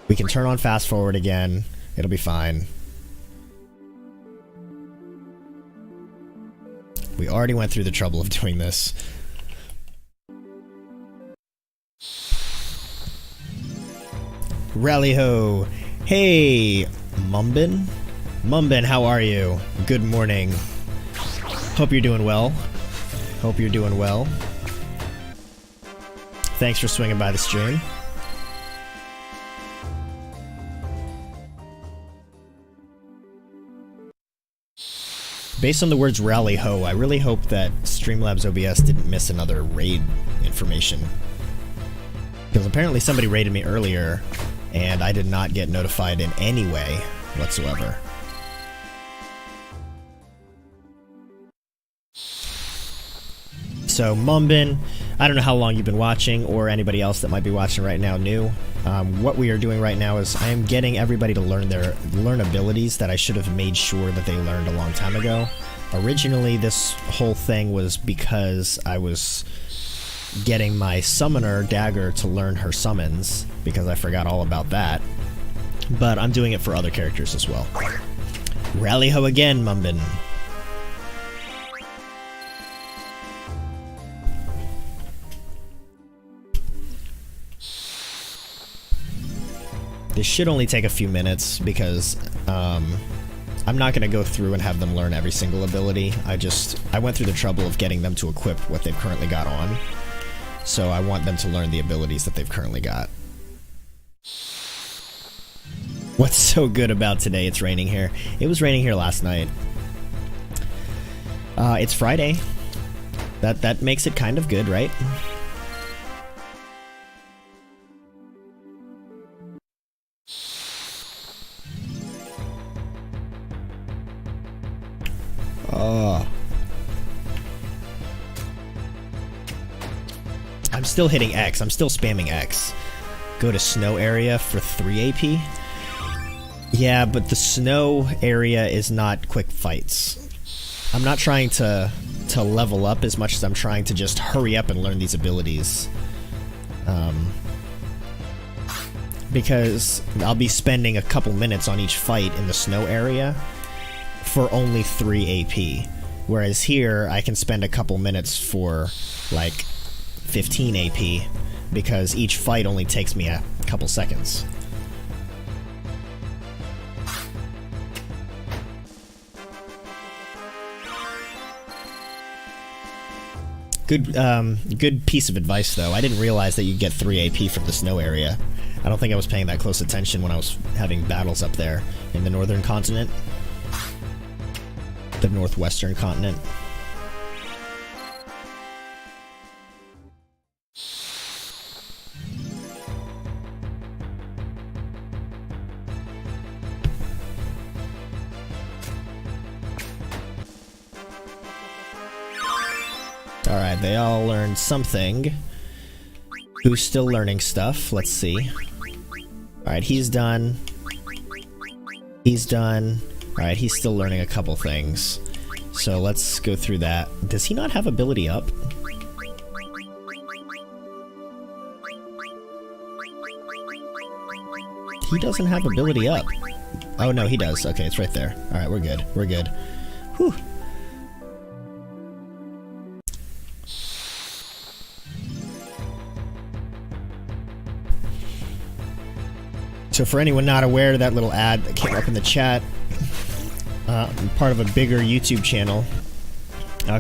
We can turn on fast forward again. It'll be fine. We already went through the trouble of doing this. Rally ho! Hey, Mumbin? Mumbin, how are you? Good morning. Hope you're doing well. Hope you're doing well. Thanks for swinging by the stream. Based on the words rally ho, I really hope that Streamlabs OBS didn't miss another raid information. Because apparently somebody raided me earlier, and I did not get notified in any way whatsoever. So, Mumbin, I don't know how long you've been watching, or anybody else that might be watching right now new. What we are doing right now is I am getting everybody to learn abilities that I should have made sure that they learned a long time ago. Originally, this whole thing was because I was getting my summoner, Dagger, to learn her summons, because I forgot all about that. But I'm doing it for other characters as well. Rally ho again, Mumbin. This should only take a few minutes because I'm not going to go through and have them learn every single ability. I went through the trouble of getting them to equip what they've currently got on. So I want them to learn the abilities that they've currently got. What's so good about today? It's raining here. It was raining here last night. It's Friday. That makes it kind of good, right? I'm still hitting X. I'm still spamming X. Go to snow area for 3 AP. Yeah, but the snow area is not quick fights. I'm not trying to level up as much as I'm trying to just hurry up and learn these abilities. Because I'll be spending a couple minutes on each fight in the snow area for only 3 AP. Whereas here, I can spend a couple minutes for, like, 15 AP, because each fight only takes me a couple seconds. Good piece of advice, though. I didn't realize that you get 3 AP from the snow area. I don't think I was paying that close attention when I was having battles up there in the northern continent. The northwestern continent. Alright, they all learned something. Who's still learning stuff? Let's see. Alright, he's done. He's done. Alright, he's still learning a couple things. So let's go through that. Does he not have ability up? He doesn't have ability up. Oh no, he does. Okay, it's right there. Alright, we're good. We're good. Whew. So for anyone not aware, that little ad that came up in the chat, I'm part of a bigger YouTube channel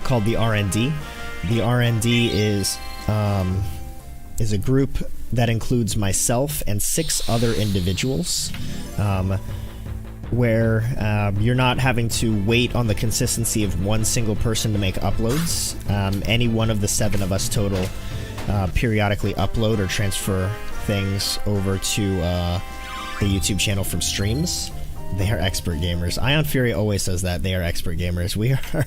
called the RND. The RND is a group that includes myself and 6 other individuals, where you're not having to wait on the consistency of one single person to make uploads. Any one of the 7 of us total periodically upload or transfer things over to the YouTube channel from streams. They are expert gamers. Ion Fury always says that. They are expert gamers. We are...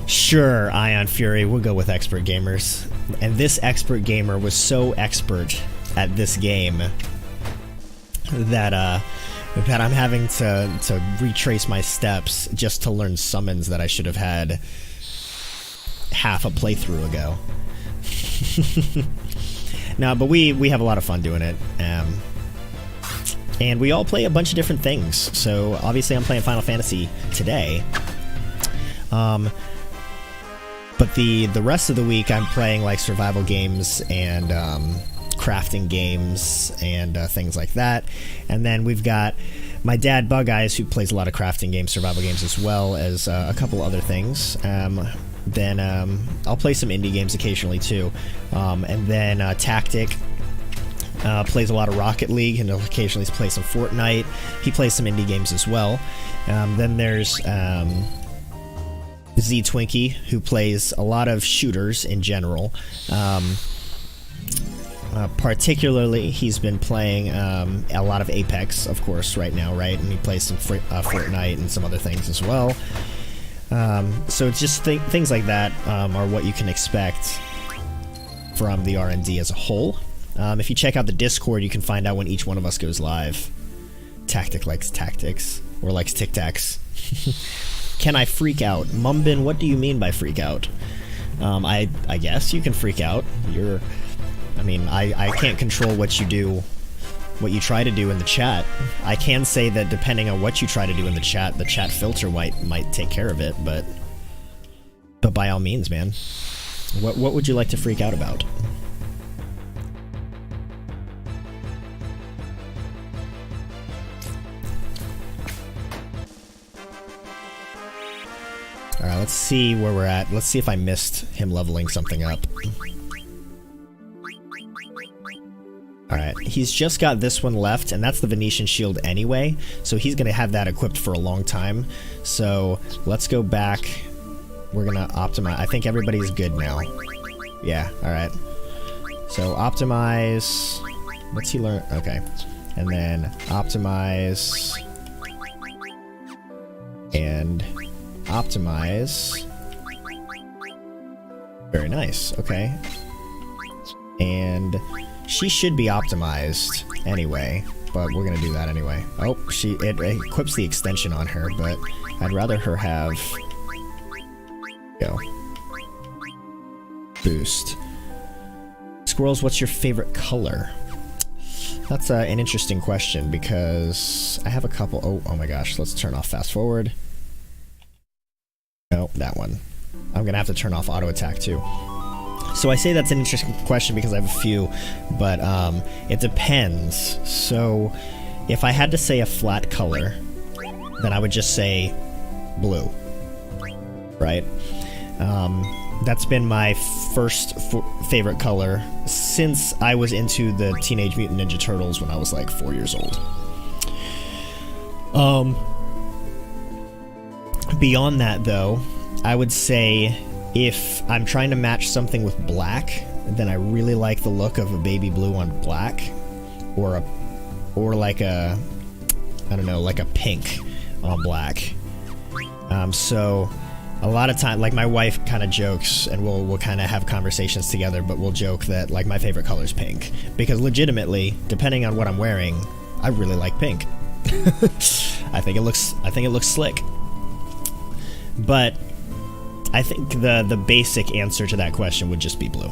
Sure, Ion Fury, we'll go with expert gamers. And this expert gamer was so expert at this game that I'm having to retrace my steps just to learn summons that I should have had half a playthrough ago. No, but we have a lot of fun doing it. And we all play a bunch of different things. So obviously I'm playing Final Fantasy today. But the rest of the week I'm playing like survival games and crafting games and things like that. And then we've got my dad Bug Eyes, who plays a lot of crafting games, survival games, as well as a couple other things. Then I'll play some indie games occasionally too. And then Tactic plays a lot of Rocket League and he'll occasionally play some Fortnite. He plays some indie games as well. Then there's Z Twinkie, who plays a lot of shooters in general. Particularly, he's been playing a lot of Apex, of course, right now, right? And he plays some Fortnite and some other things as well. So it's just things like that are what you can expect from the R&D as a whole. If you check out the Discord, you can find out when each one of us goes live. Tactic likes tactics, or likes Tic Tacs. Can I freak out? Mumbin, what do you mean by freak out? I guess you can freak out. I can't control what you do, what you try to do in the chat. I can say that depending on what you try to do in the chat filter might take care of it, but by all means, man. What would you like to freak out about? Alright, let's see where we're at. Let's see if I missed him leveling something up. Alright, he's just got this one left, and that's the Venetian Shield anyway, so he's gonna have that equipped for a long time. So, let's go back. We're gonna optimize. I think everybody's good now. Yeah, alright. So, optimize... What's he learn? Okay. And then, optimize... And... optimize. Very nice, okay. And she should be optimized anyway, but we're gonna do that anyway. Oh, it equips the extension on her, but I'd rather her have... Go. Boost. Squirrels, what's your favorite color? That's an interesting question, because I have a couple... Oh my gosh, let's turn off fast forward. No, that one. I'm gonna have to turn off auto attack too. So I say that's an interesting question because I have a few, but it depends. So if I had to say a flat color, then I would just say blue, right? That's been my first favorite color since I was into the Teenage Mutant Ninja Turtles when I was like 4 years old. Beyond that, though, I would say if I'm trying to match something with black, then I really like the look of a baby blue on black, or like a, I don't know, like a pink on black. So A lot of time, like my wife kind of jokes, and we'll kind of have conversations together, but we'll joke that like my favorite color is pink, because legitimately, depending on what I'm wearing, I really like pink. I think it looks slick. But I think the basic answer to that question would just be blue.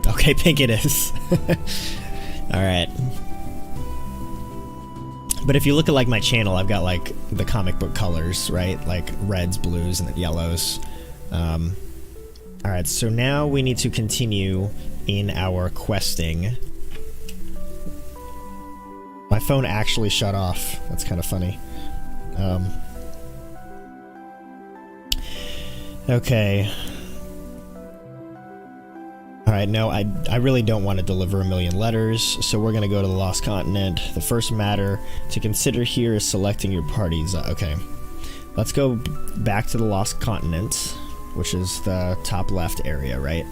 Okay, pink it is. All right. But if you look at like my channel, I've got like the comic book colors, right? Like reds, blues, and yellows. All right, so now we need to continue in our questing. My phone actually shut off. That's kind of funny. Okay. Alright, no, I really don't want to deliver 1,000,000 letters, so we're going to go to the Lost Continent. The first matter to consider here is selecting your parties. Okay. Let's go back to the Lost Continent, which is the top left area, right?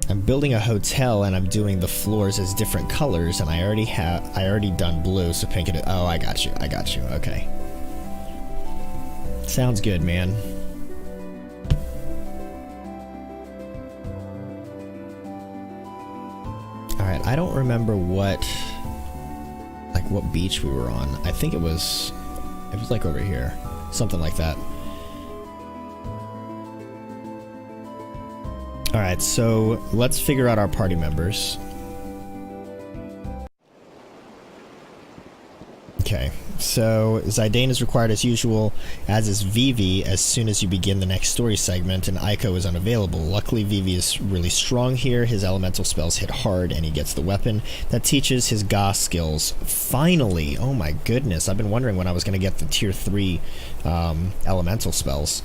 I'm building a hotel and I'm doing the floors as different colors, and I already done blue, so pink it is. Oh, I got you. Okay. Sounds good, man. Alright, I don't remember what beach we were on. I think it was like over here. Something like that. Alright, so let's figure out our party members. Okay, so Zidane is required as usual, as is Vivi as soon as you begin the next story segment, and Aiko is unavailable. Luckily, Vivi is really strong here. His elemental spells hit hard, and he gets the weapon that teaches his Ga skills. Finally! Oh my goodness, I've been wondering when I was going to get the tier 3 elemental spells.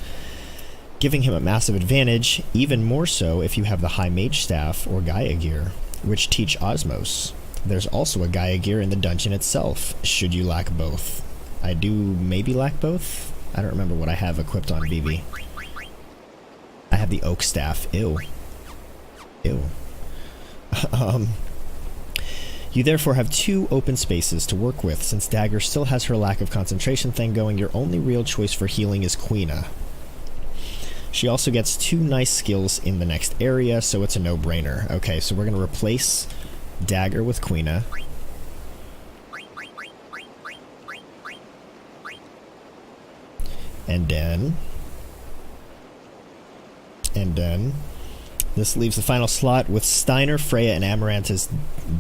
Giving him a massive advantage, even more so if you have the High Mage Staff or Gaia Gear, which teach Osmos. There's also a Gaia Gear in the dungeon itself, should you lack both. I do maybe lack both? I don't remember what I have equipped on Vivi. I have the Oak Staff. Ew. Ew. You therefore have 2 open spaces to work with. Since Dagger still has her lack of concentration thing going, your only real choice for healing is Quina. She also gets 2 nice skills in the next area, so it's a no-brainer. Okay, so we're going to replace Dagger with Quina. And then this leaves the final slot with Steiner, Freya, and Amaranth as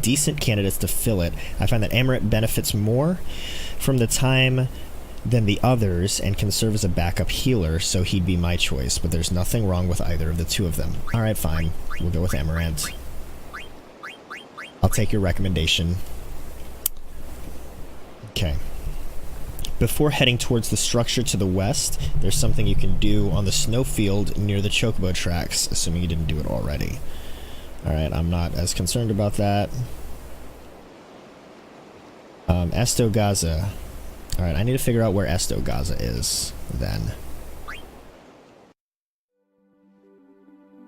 decent candidates to fill it. I find that Amaranth benefits more from the time than the others and can serve as a backup healer, so he'd be my choice, but there's nothing wrong with either of the 2 of them. Alright, fine. We'll go with Amaranth. I'll take your recommendation. Okay. Before heading towards the structure to the west, there's something you can do on the snowfield near the Chocobo tracks, assuming you didn't do it already. Alright, I'm not as concerned about that. Estogaza. Alright, I need to figure out where Estogaza is, then.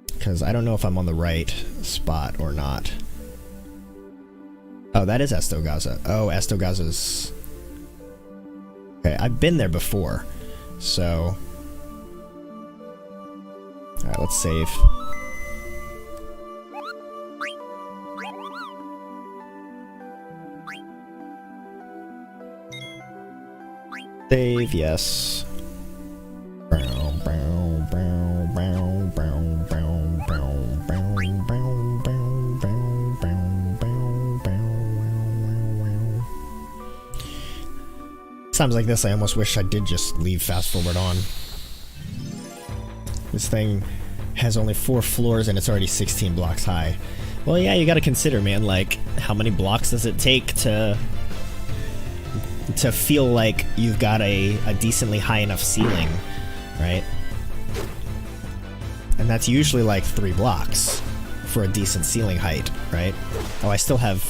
Because I don't know if I'm on the right spot or not. Oh, that is Estogaza. Oh, Estogaza's... Okay, I've been there before, so... Alright, let's save. Save, yes. Times like this, I almost wish I did just leave fast forward on. This thing has only 4 floors and it's already 16 blocks high. Well, yeah, you gotta consider, man, like, how many blocks does it take to feel like you've got a decently high enough ceiling, right? And that's usually like 3 blocks for a decent ceiling height, right? Oh, I still have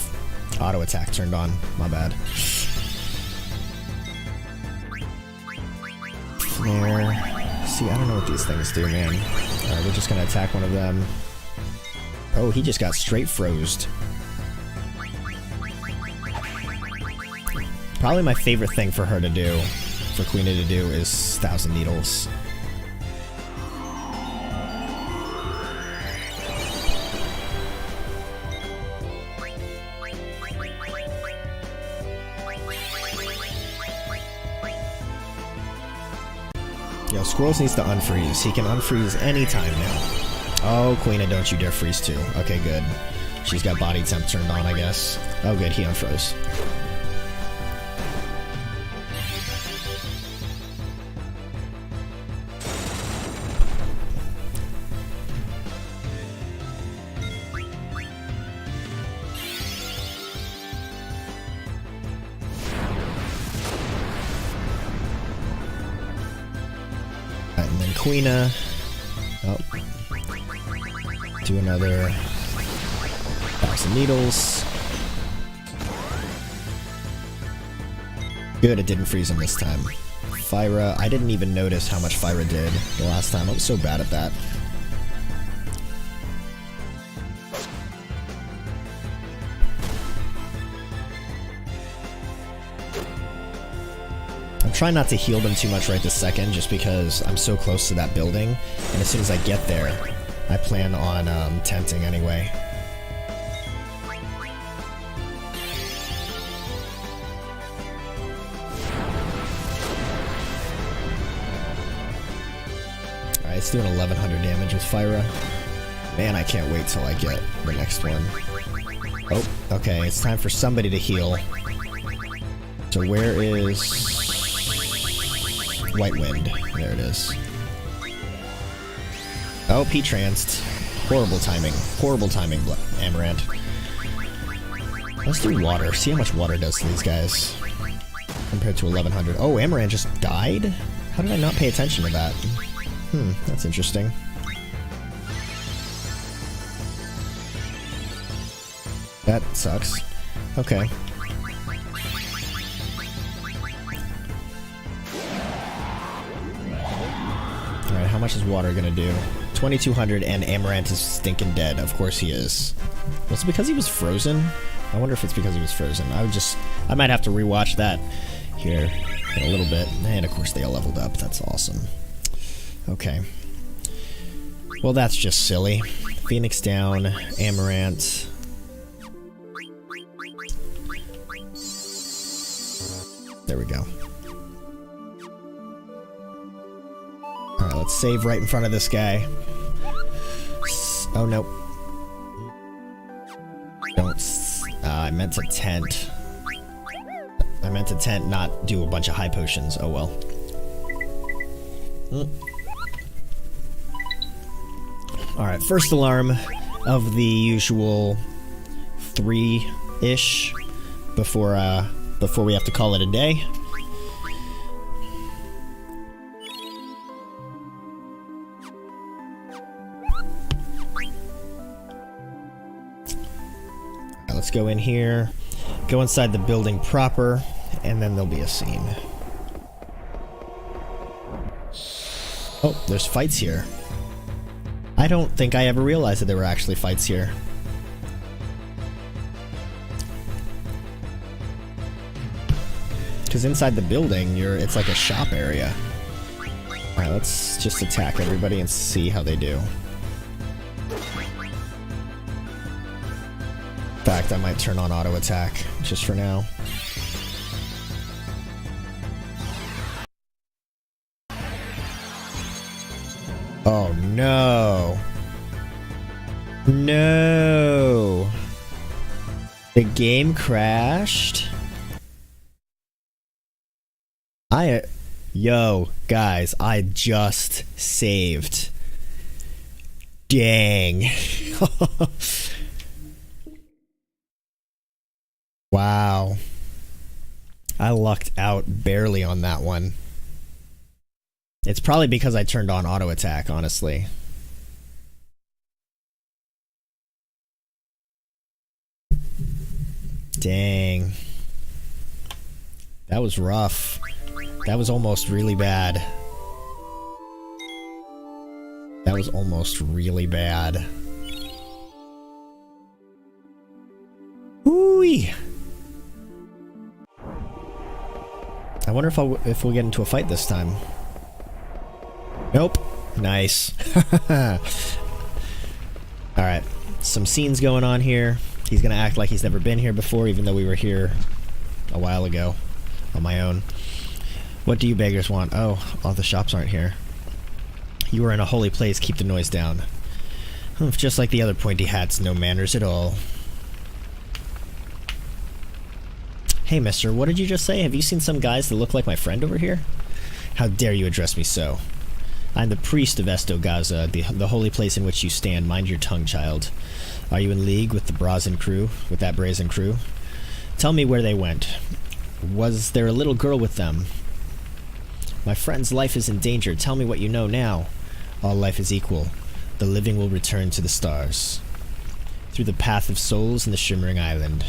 auto attack turned on. My bad. Flare. See, I don't know what these things do, man. Alright, we're just gonna attack one of them. Oh, he just got straight frozed. Probably my favorite thing for her to do, for Quina to do, is 1,000 Needles. Yo, Skwirls needs to unfreeze. He can unfreeze anytime now. Oh, Quina, don't you dare freeze too. Okay, good. She's got body temp turned on, I guess. Oh, good, he unfroze. And then Quina. Oh. Do another 1,000 Needles. Good, it didn't freeze him this time. Fyra, I didn't even notice how much Fyra did the last time. I was so bad at that. I'm trying not to heal them too much right this second, just because I'm so close to that building, and as soon as I get there, I plan on tenting anyway. Alright, it's doing 1,100 damage with Fyra. Man, I can't wait till I get the next one. Oh, okay, it's time for somebody to heal. So where is... White Wind? There it is. Oh, P-Tranced. Horrible timing. Horrible timing, Amaranth. Let's do water. See how much water does to these guys. Compared to 1,100. Oh, Amaranth just died? How did I not pay attention to that? That's interesting. That sucks. Okay. Alright, how much is water gonna do? 2,200 and Amaranth is stinking dead. Of course he is. Was it because he was frozen? I wonder if it's because he was frozen. I might have to rewatch that here in a little bit. And of course they all leveled up. That's awesome. Okay. Well, that's just silly. Phoenix down, Amaranth. There we go. Alright, let's save right in front of this guy. Oh, no. Don't... I meant to tent. I meant to tent, not do a bunch of high potions. Oh, well. Alright, first alarm of the usual 3-ish before we have to call it a day. Let's go in here, go inside the building proper, and then there'll be a scene. Oh, there's fights here. I don't think I ever realized that there were actually fights here. Because inside the building, it's like a shop area. Alright, let's just attack everybody and see how they do. In fact, I might turn on auto attack just for now. Oh no. No. The game crashed. Yo, guys, I just saved. Dang. Wow. I lucked out barely on that one. It's probably because I turned on auto attack, honestly. Dang. That was rough. That was almost really bad. That was almost really bad. Vivi! I wonder if we'll get into a fight this time. Nope. Nice. Alright. Some scenes going on here. He's gonna act like he's never been here before, even though we were here a while ago on my own. What do you beggars want? Oh, all the shops aren't here. You are in a holy place, keep the noise down. Just like the other pointy hats, no manners at all. Hey mister, what did you just say? Have you seen some guys that look like my friend over here? How dare you address me so? I'm the priest of Estogaza, the holy place in which you stand. Mind your tongue, child. Are you in league with the brazen crew? With that brazen crew? Tell me where they went. Was there a little girl with them? My friend's life is in danger. Tell me what you know now. All life is equal. The living will return to the stars. Through the path of souls in the shimmering island.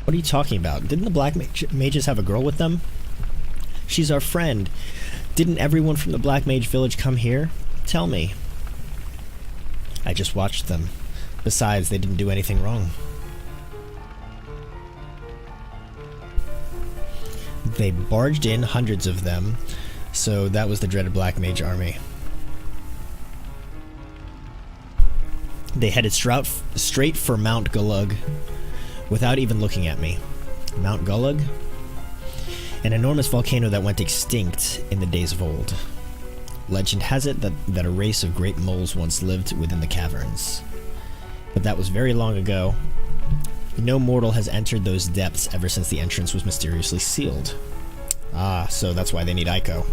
What are you talking about? Didn't the black mages have a girl with them? She's our friend. Didn't everyone from the Black Mage Village come here? Tell me. I just watched them. Besides, they didn't do anything wrong. They barged in, hundreds of them, so that was the dreaded Black Mage army. They headed straight for Mount Gulug, without even looking at me. Mount Gulug? An enormous volcano that went extinct in the days of old. Legend has it that a race of great moles once lived within the caverns. But that was very long ago. No mortal has entered those depths ever since the entrance was mysteriously sealed. Ah, so that's why they need Ico.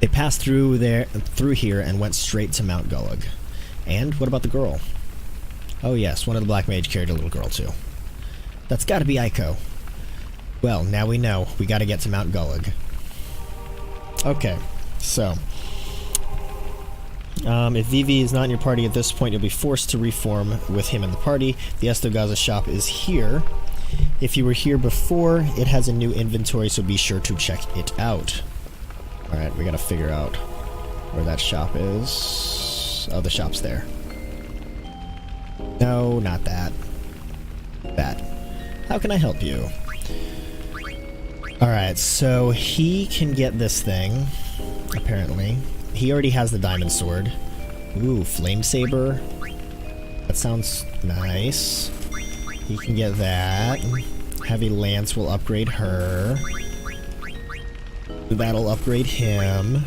They passed through here and went straight to Mount Gulug. And what about the girl? Oh yes, one of the Black Mage carried a little girl too. That's gotta be Ico. Well, now we know. We gotta get to Mount Gulug. Okay, so if Vivi is not in your party at this point, you'll be forced to reform with him in the party. The Estogaza shop is here. If you were here before, it has a new inventory, so be sure to check it out. Alright, we gotta figure out where that shop is. Oh, the shop's there. No, not that. That. How can I help you? Alright, so he can get this thing, apparently. He already has the diamond sword. Ooh, flame saber. That sounds nice. He can get that. Heavy lance will upgrade her. That'll upgrade him.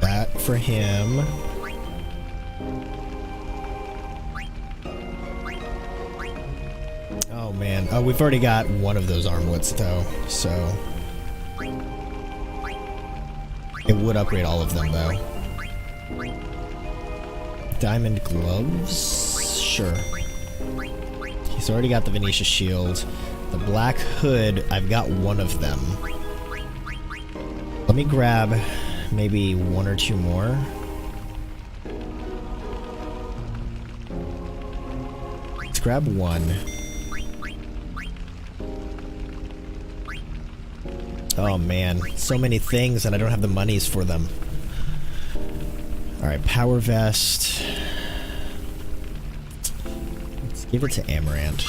That for him. Oh man. Oh, we've already got one of those armlets though, so it would upgrade all of them though. Diamond gloves? Sure. He's already got the Venetia shield. The black hood, I've got one of them. Let me grab maybe one or two more. Let's grab one. Oh man, so many things and I don't have the monies for them. Alright, power vest. Let's give it to Amaranth.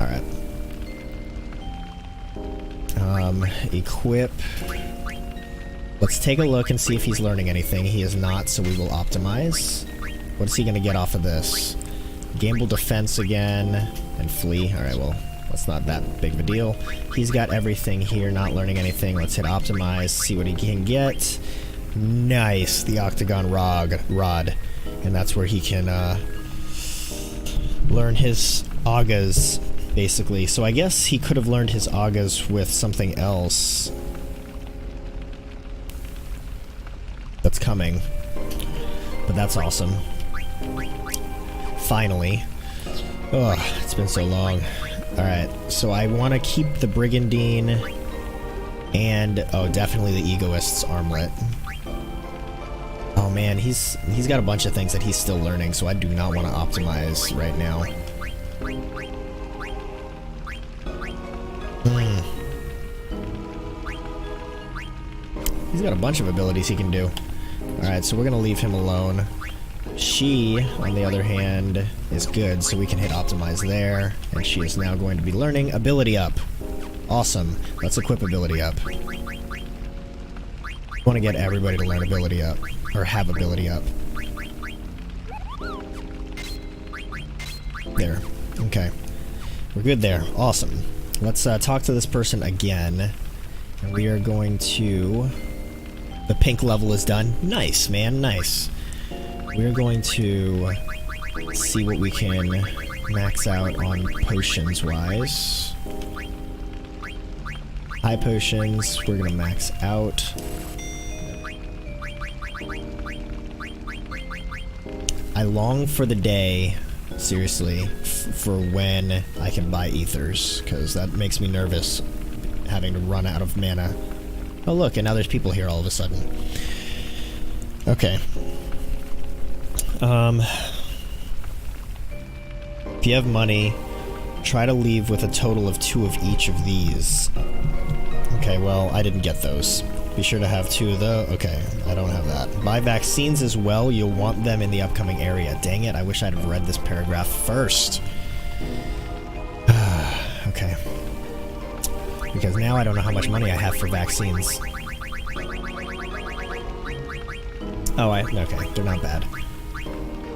Alright. Equip. Let's take a look and see if he's learning anything. He is not, so we will optimize. What is he gonna get off of this? Gamble defense again, and flee. Alright, well, that's not that big of a deal. He's got everything here, not learning anything. Let's hit optimize, see what he can get. Nice, the octagon rod. And that's where he can learn his agas, basically. So I guess he could have learned his agas with something else that's coming. But that's awesome. Finally. Ugh, it's been so long. Alright, so I want to keep the Brigandine and, oh, definitely the Egoist's armlet. Oh Oh man, he's got a bunch of things that he's still learning, so I do not want to optimize right now. He's got a bunch of abilities he can do. Alright, so we're gonna leave him alone. She, on the other hand, is good, so we can hit optimize there, and she is now going to be learning ability up. Awesome. Let's equip ability up. I want to get everybody to learn ability up, or have ability up. There. Okay. We're good there. Awesome. Let's talk to this person again, and we are going to... The pink level is done. Nice, man. Nice. We're going to see what we can max out on potions-wise. High potions, we're going to max out. I long for the day, seriously, for when I can buy ethers, because that makes me nervous, having to run out of mana. Oh look, and now there's people here all of a sudden. Okay. If you have money, try to leave with a total of 2 of each of these. Okay, well, I didn't get those. Be sure to have 2 of those. Okay, I don't have that. Buy vaccines as well. You'll want them in the upcoming area. Dang it, I wish I'd have read this paragraph first. Okay. Because now I don't know how much money I have for vaccines. Oh, okay, they're not bad.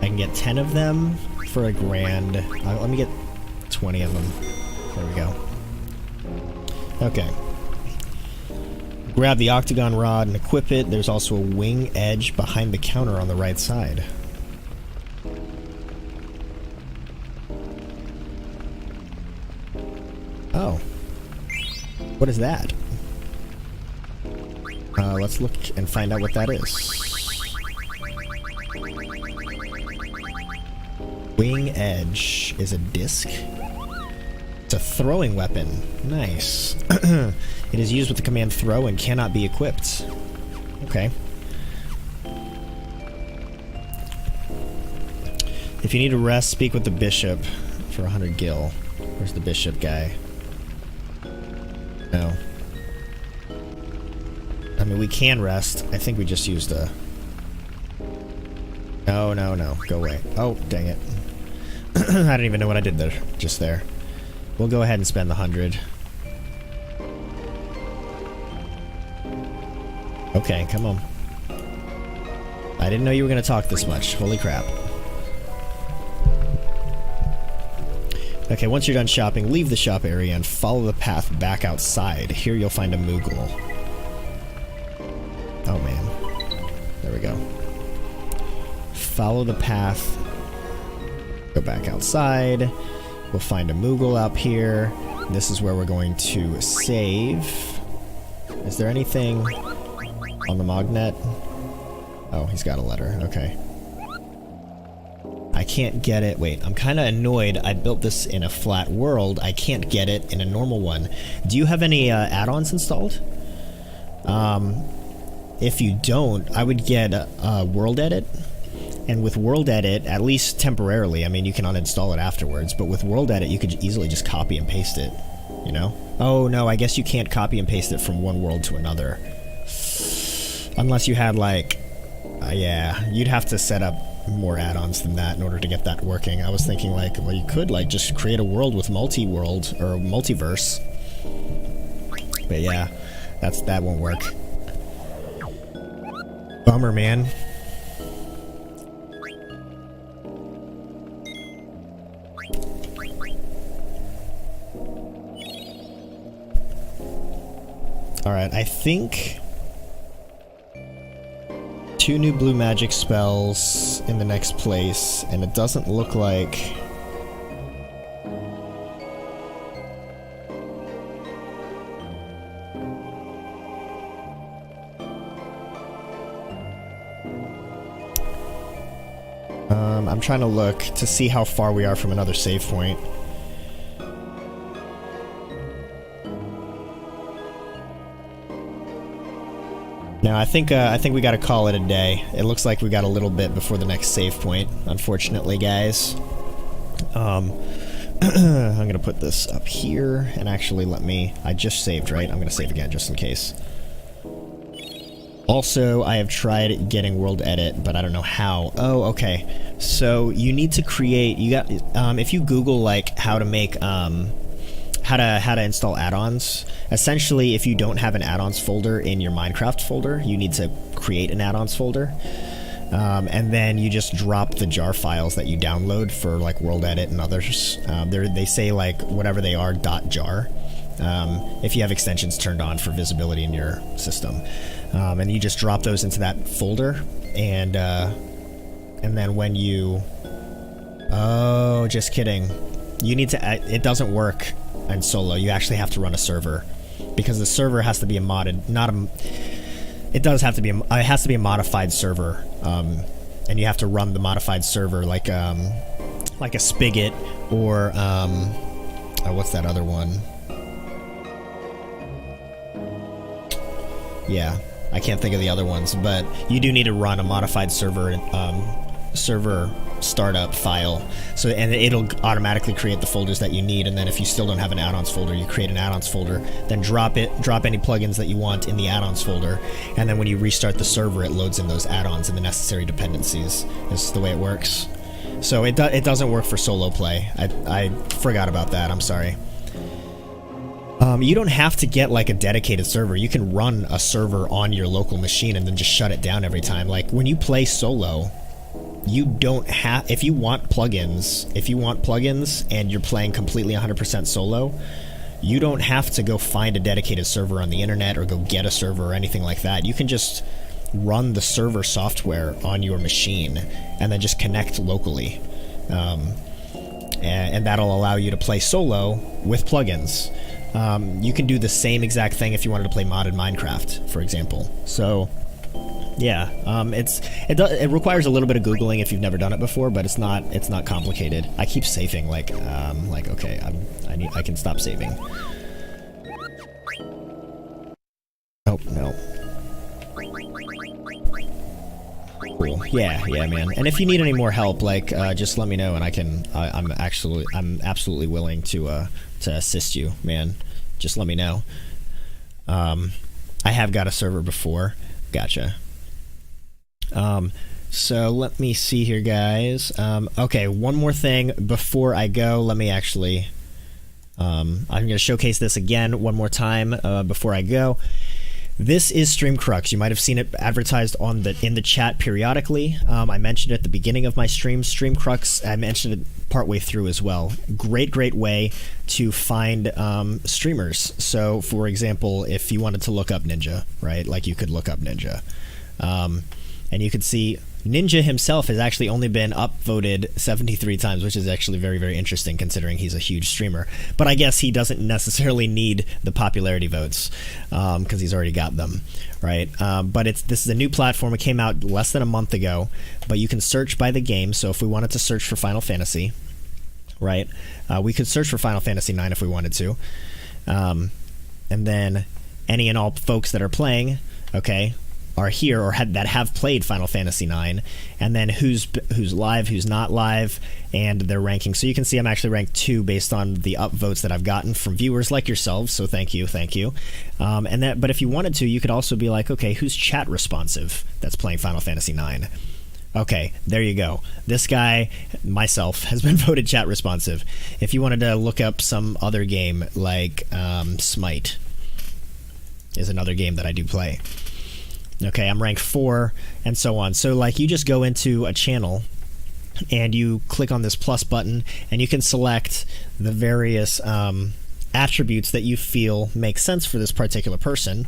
I can get 10 of them for $1,000. Let me get 20 of them. There we go. Okay. Grab the octagon rod and equip it. There's also a wing edge behind the counter on the right side. Oh. What is that? Let's look and find out what that is. Wing edge is a disc. It's a throwing weapon. Nice. It is used with the command throw and cannot be equipped. Okay. If you need a rest, speak with the bishop for 100 gil. Where's the bishop guy? No. I mean, we can rest. I think we just used a... No, no, no. Go away. Oh, dang it. I don't even know what I did there. Just there. We'll go ahead and spend the 100. Okay, come on. I didn't know you were going to talk this much. Holy crap. Okay, once you're done shopping, leave the shop area and follow the path back outside. Here you'll find a Moogle. Oh man. There we go. Follow the path. Go back outside. We'll find a Moogle up here. This is where we're going to save. Is there anything on the Mognet? Oh, he's got a letter. Okay. I can't get it. Wait, I'm kind of annoyed. I built this in a flat world. I can't get it in a normal one. Do you have any add-ons installed? If you don't, I would get World Edit. And with World Edit, at least temporarily, I mean, you can uninstall it afterwards, but with World Edit, you could easily just copy and paste it, you know? Oh, no, I guess you can't copy and paste it from one world to another. Unless you had, like... yeah, you'd have to set up more add-ons than that in order to get that working. I was thinking, like, well, you could, like, just create a world with multi-world, or multiverse. But yeah, that won't work. Bummer, man. Alright, I think 2 new blue magic spells in the next place, and it doesn't look like... I'm trying to look to see how far we are from another save point. Now I think we got to call it a day. It looks like we got a little bit before the next save point, unfortunately, guys. I'm gonna put this up here, and actually let me... I just saved, right? I'm gonna save again, just in case. Also, I have tried getting world edit, but I don't know how. Oh, okay. So, you need to create... You got... if you Google, like, how to make, how to install add-ons, essentially, if you don't have an add-ons folder in your Minecraft folder, you need to create an add-ons folder. And then you just drop the jar files that you download for like World Edit and others. They say like whatever they are .jar. If you have extensions turned on for visibility in your system, and you just drop those into that folder, and then when you, oh, just kidding, you need to. It doesn't work in solo. You actually have to run a server because the server has to be a modded, not a. It does have to be. It has to be a modified server, and you have to run the modified server like a Spigot or oh, what's that other one? Yeah, I can't think of the other ones, but you do need to run a modified server startup file, so and it'll automatically create the folders that you need. And then if you still don't have an add-ons folder, you create an add-ons folder, then drop any plugins that you want in the add-ons folder, and then when you restart the server, it loads in those add-ons and the necessary dependencies. This is the way it works. So it doesn't work for solo play. I forgot about that. I'm sorry. You don't have to get like a dedicated server. You can run a server on your local machine and then just shut it down every time. Like when you play solo, you don't have, if you want plugins and you're playing completely 100% solo, you don't have to go find a dedicated server on the internet or go get a server or anything like that. You can just run the server software on your machine and then just connect locally. And that'll allow you to play solo with plugins. You can do the same exact thing if you wanted to play modded Minecraft, for example. So yeah, it requires a little bit of googling if you've never done it before, but it's not complicated. I keep saving like okay, I can stop saving. Oh no. Cool. Yeah, man. And if you need any more help, like just let me know, and I'm absolutely willing to assist you, man. Just let me know. I have got a server before. Gotcha. So let me see here, guys. Okay, one more thing before I go. Let me actually, I'm going to showcase this again one more time before I go. This is Streamcrux. You might have seen it advertised in the chat periodically. I mentioned it at the beginning of my stream. Streamcrux, I mentioned it partway through as well. Great way to find streamers. So, for example, if you wanted to look up Ninja, right? Like you could look up Ninja. And you can see Ninja himself has actually only been upvoted 73 times, which is actually very interesting considering he's a huge streamer. But I guess he doesn't necessarily need the popularity votes because he's already got them, right? But this is a new platform. It came out less than a month ago, but you can search by the game. So if we wanted to search for Final Fantasy, right, we could search for Final Fantasy 9 if we wanted to. And then any and all folks that are playing, okay, are here or that have played Final Fantasy 9, and then who's live, who's not live, and their ranking. So you can see I'm actually ranked 2 based on the upvotes that I've gotten from viewers like yourselves. So thank you. But if you wanted to, you could also be like, okay, who's chat responsive that's playing Final Fantasy 9? Okay, there you go. This guy, myself, has been voted chat responsive. If you wanted to look up some other game like Smite is another game that I do play. Okay, I'm ranked 4, and so on. So, like, you just go into a channel, and you click on this plus button, and you can select the various attributes that you feel make sense for this particular person.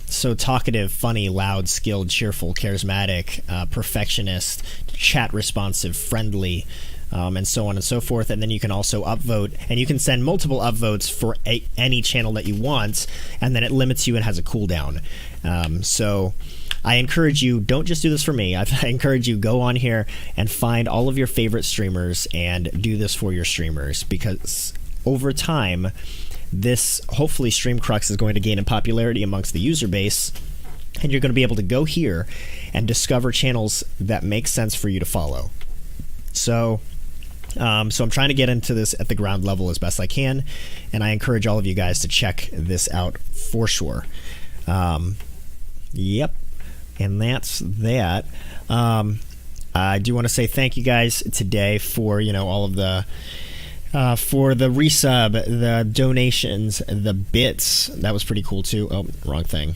So talkative, funny, loud, skilled, cheerful, charismatic, perfectionist, chat responsive, friendly, and so on and so forth. And then you can also upvote, and you can send multiple upvotes for any channel that you want, and then it limits you and has a cooldown. So I encourage you, don't just do this for me. I encourage you, go on here and find all of your favorite streamers and do this for your streamers, because over time, this hopefully Streamcrux is going to gain in popularity amongst the user base, and you're going to be able to go here and discover channels that make sense for you to follow. So I'm trying to get into this at the ground level as best I can, and I encourage all of you guys to check this out for sure. Yep, and that's that. I do want to say thank you guys today for all of the for the resub, the donations, the bits. That was pretty cool too. Oh, wrong thing.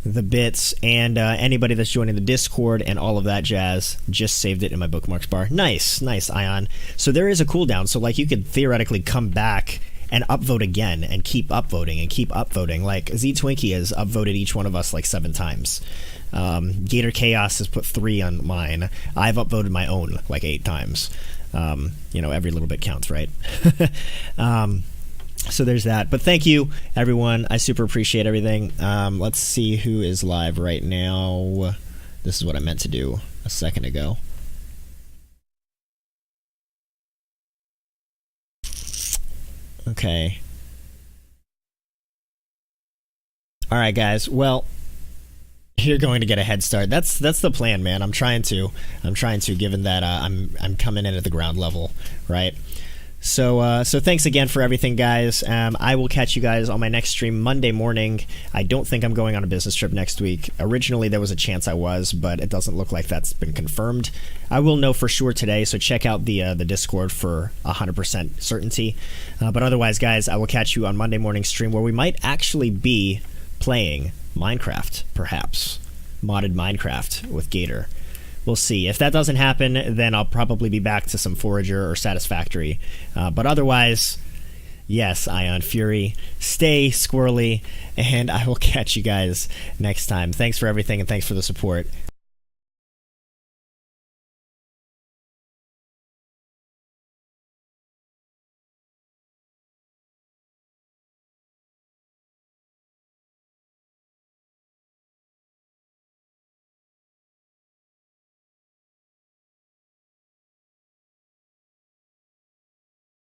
The bits, and anybody that's joining the Discord and all of that jazz. Just saved it in my bookmarks bar. Nice, Ion. So there is a cooldown, so like you could theoretically come back and upvote again and keep upvoting and keep upvoting. Like Z Twinkie has upvoted each one of us like 7 times. Gator Chaos has put 3 on mine. I've upvoted my own like 8 times. Every little bit counts, right? So there's that. But thank you, everyone. I super appreciate everything. Let's see who is live right now. This is what I meant to do a second ago. Okay. All right, guys. Well, you're going to get a head start. That's the plan, man. I'm trying to, given that I'm coming in at the ground level, right? So thanks again for everything, guys. I will catch you guys on my next stream Monday morning. I don't think I'm going on a business trip next week. Originally, there was a chance I was, but it doesn't look like that's been confirmed. I will know for sure today, so check out the Discord for 100% certainty. But otherwise, guys, I will catch you on Monday morning stream where we might actually be playing Minecraft, perhaps. Modded Minecraft with Gator. We'll see. If that doesn't happen, then I'll probably be back to some Forager or Satisfactory. But otherwise, yes, Ion Fury, stay squirrely, and I will catch you guys next time. Thanks for everything, and thanks for the support.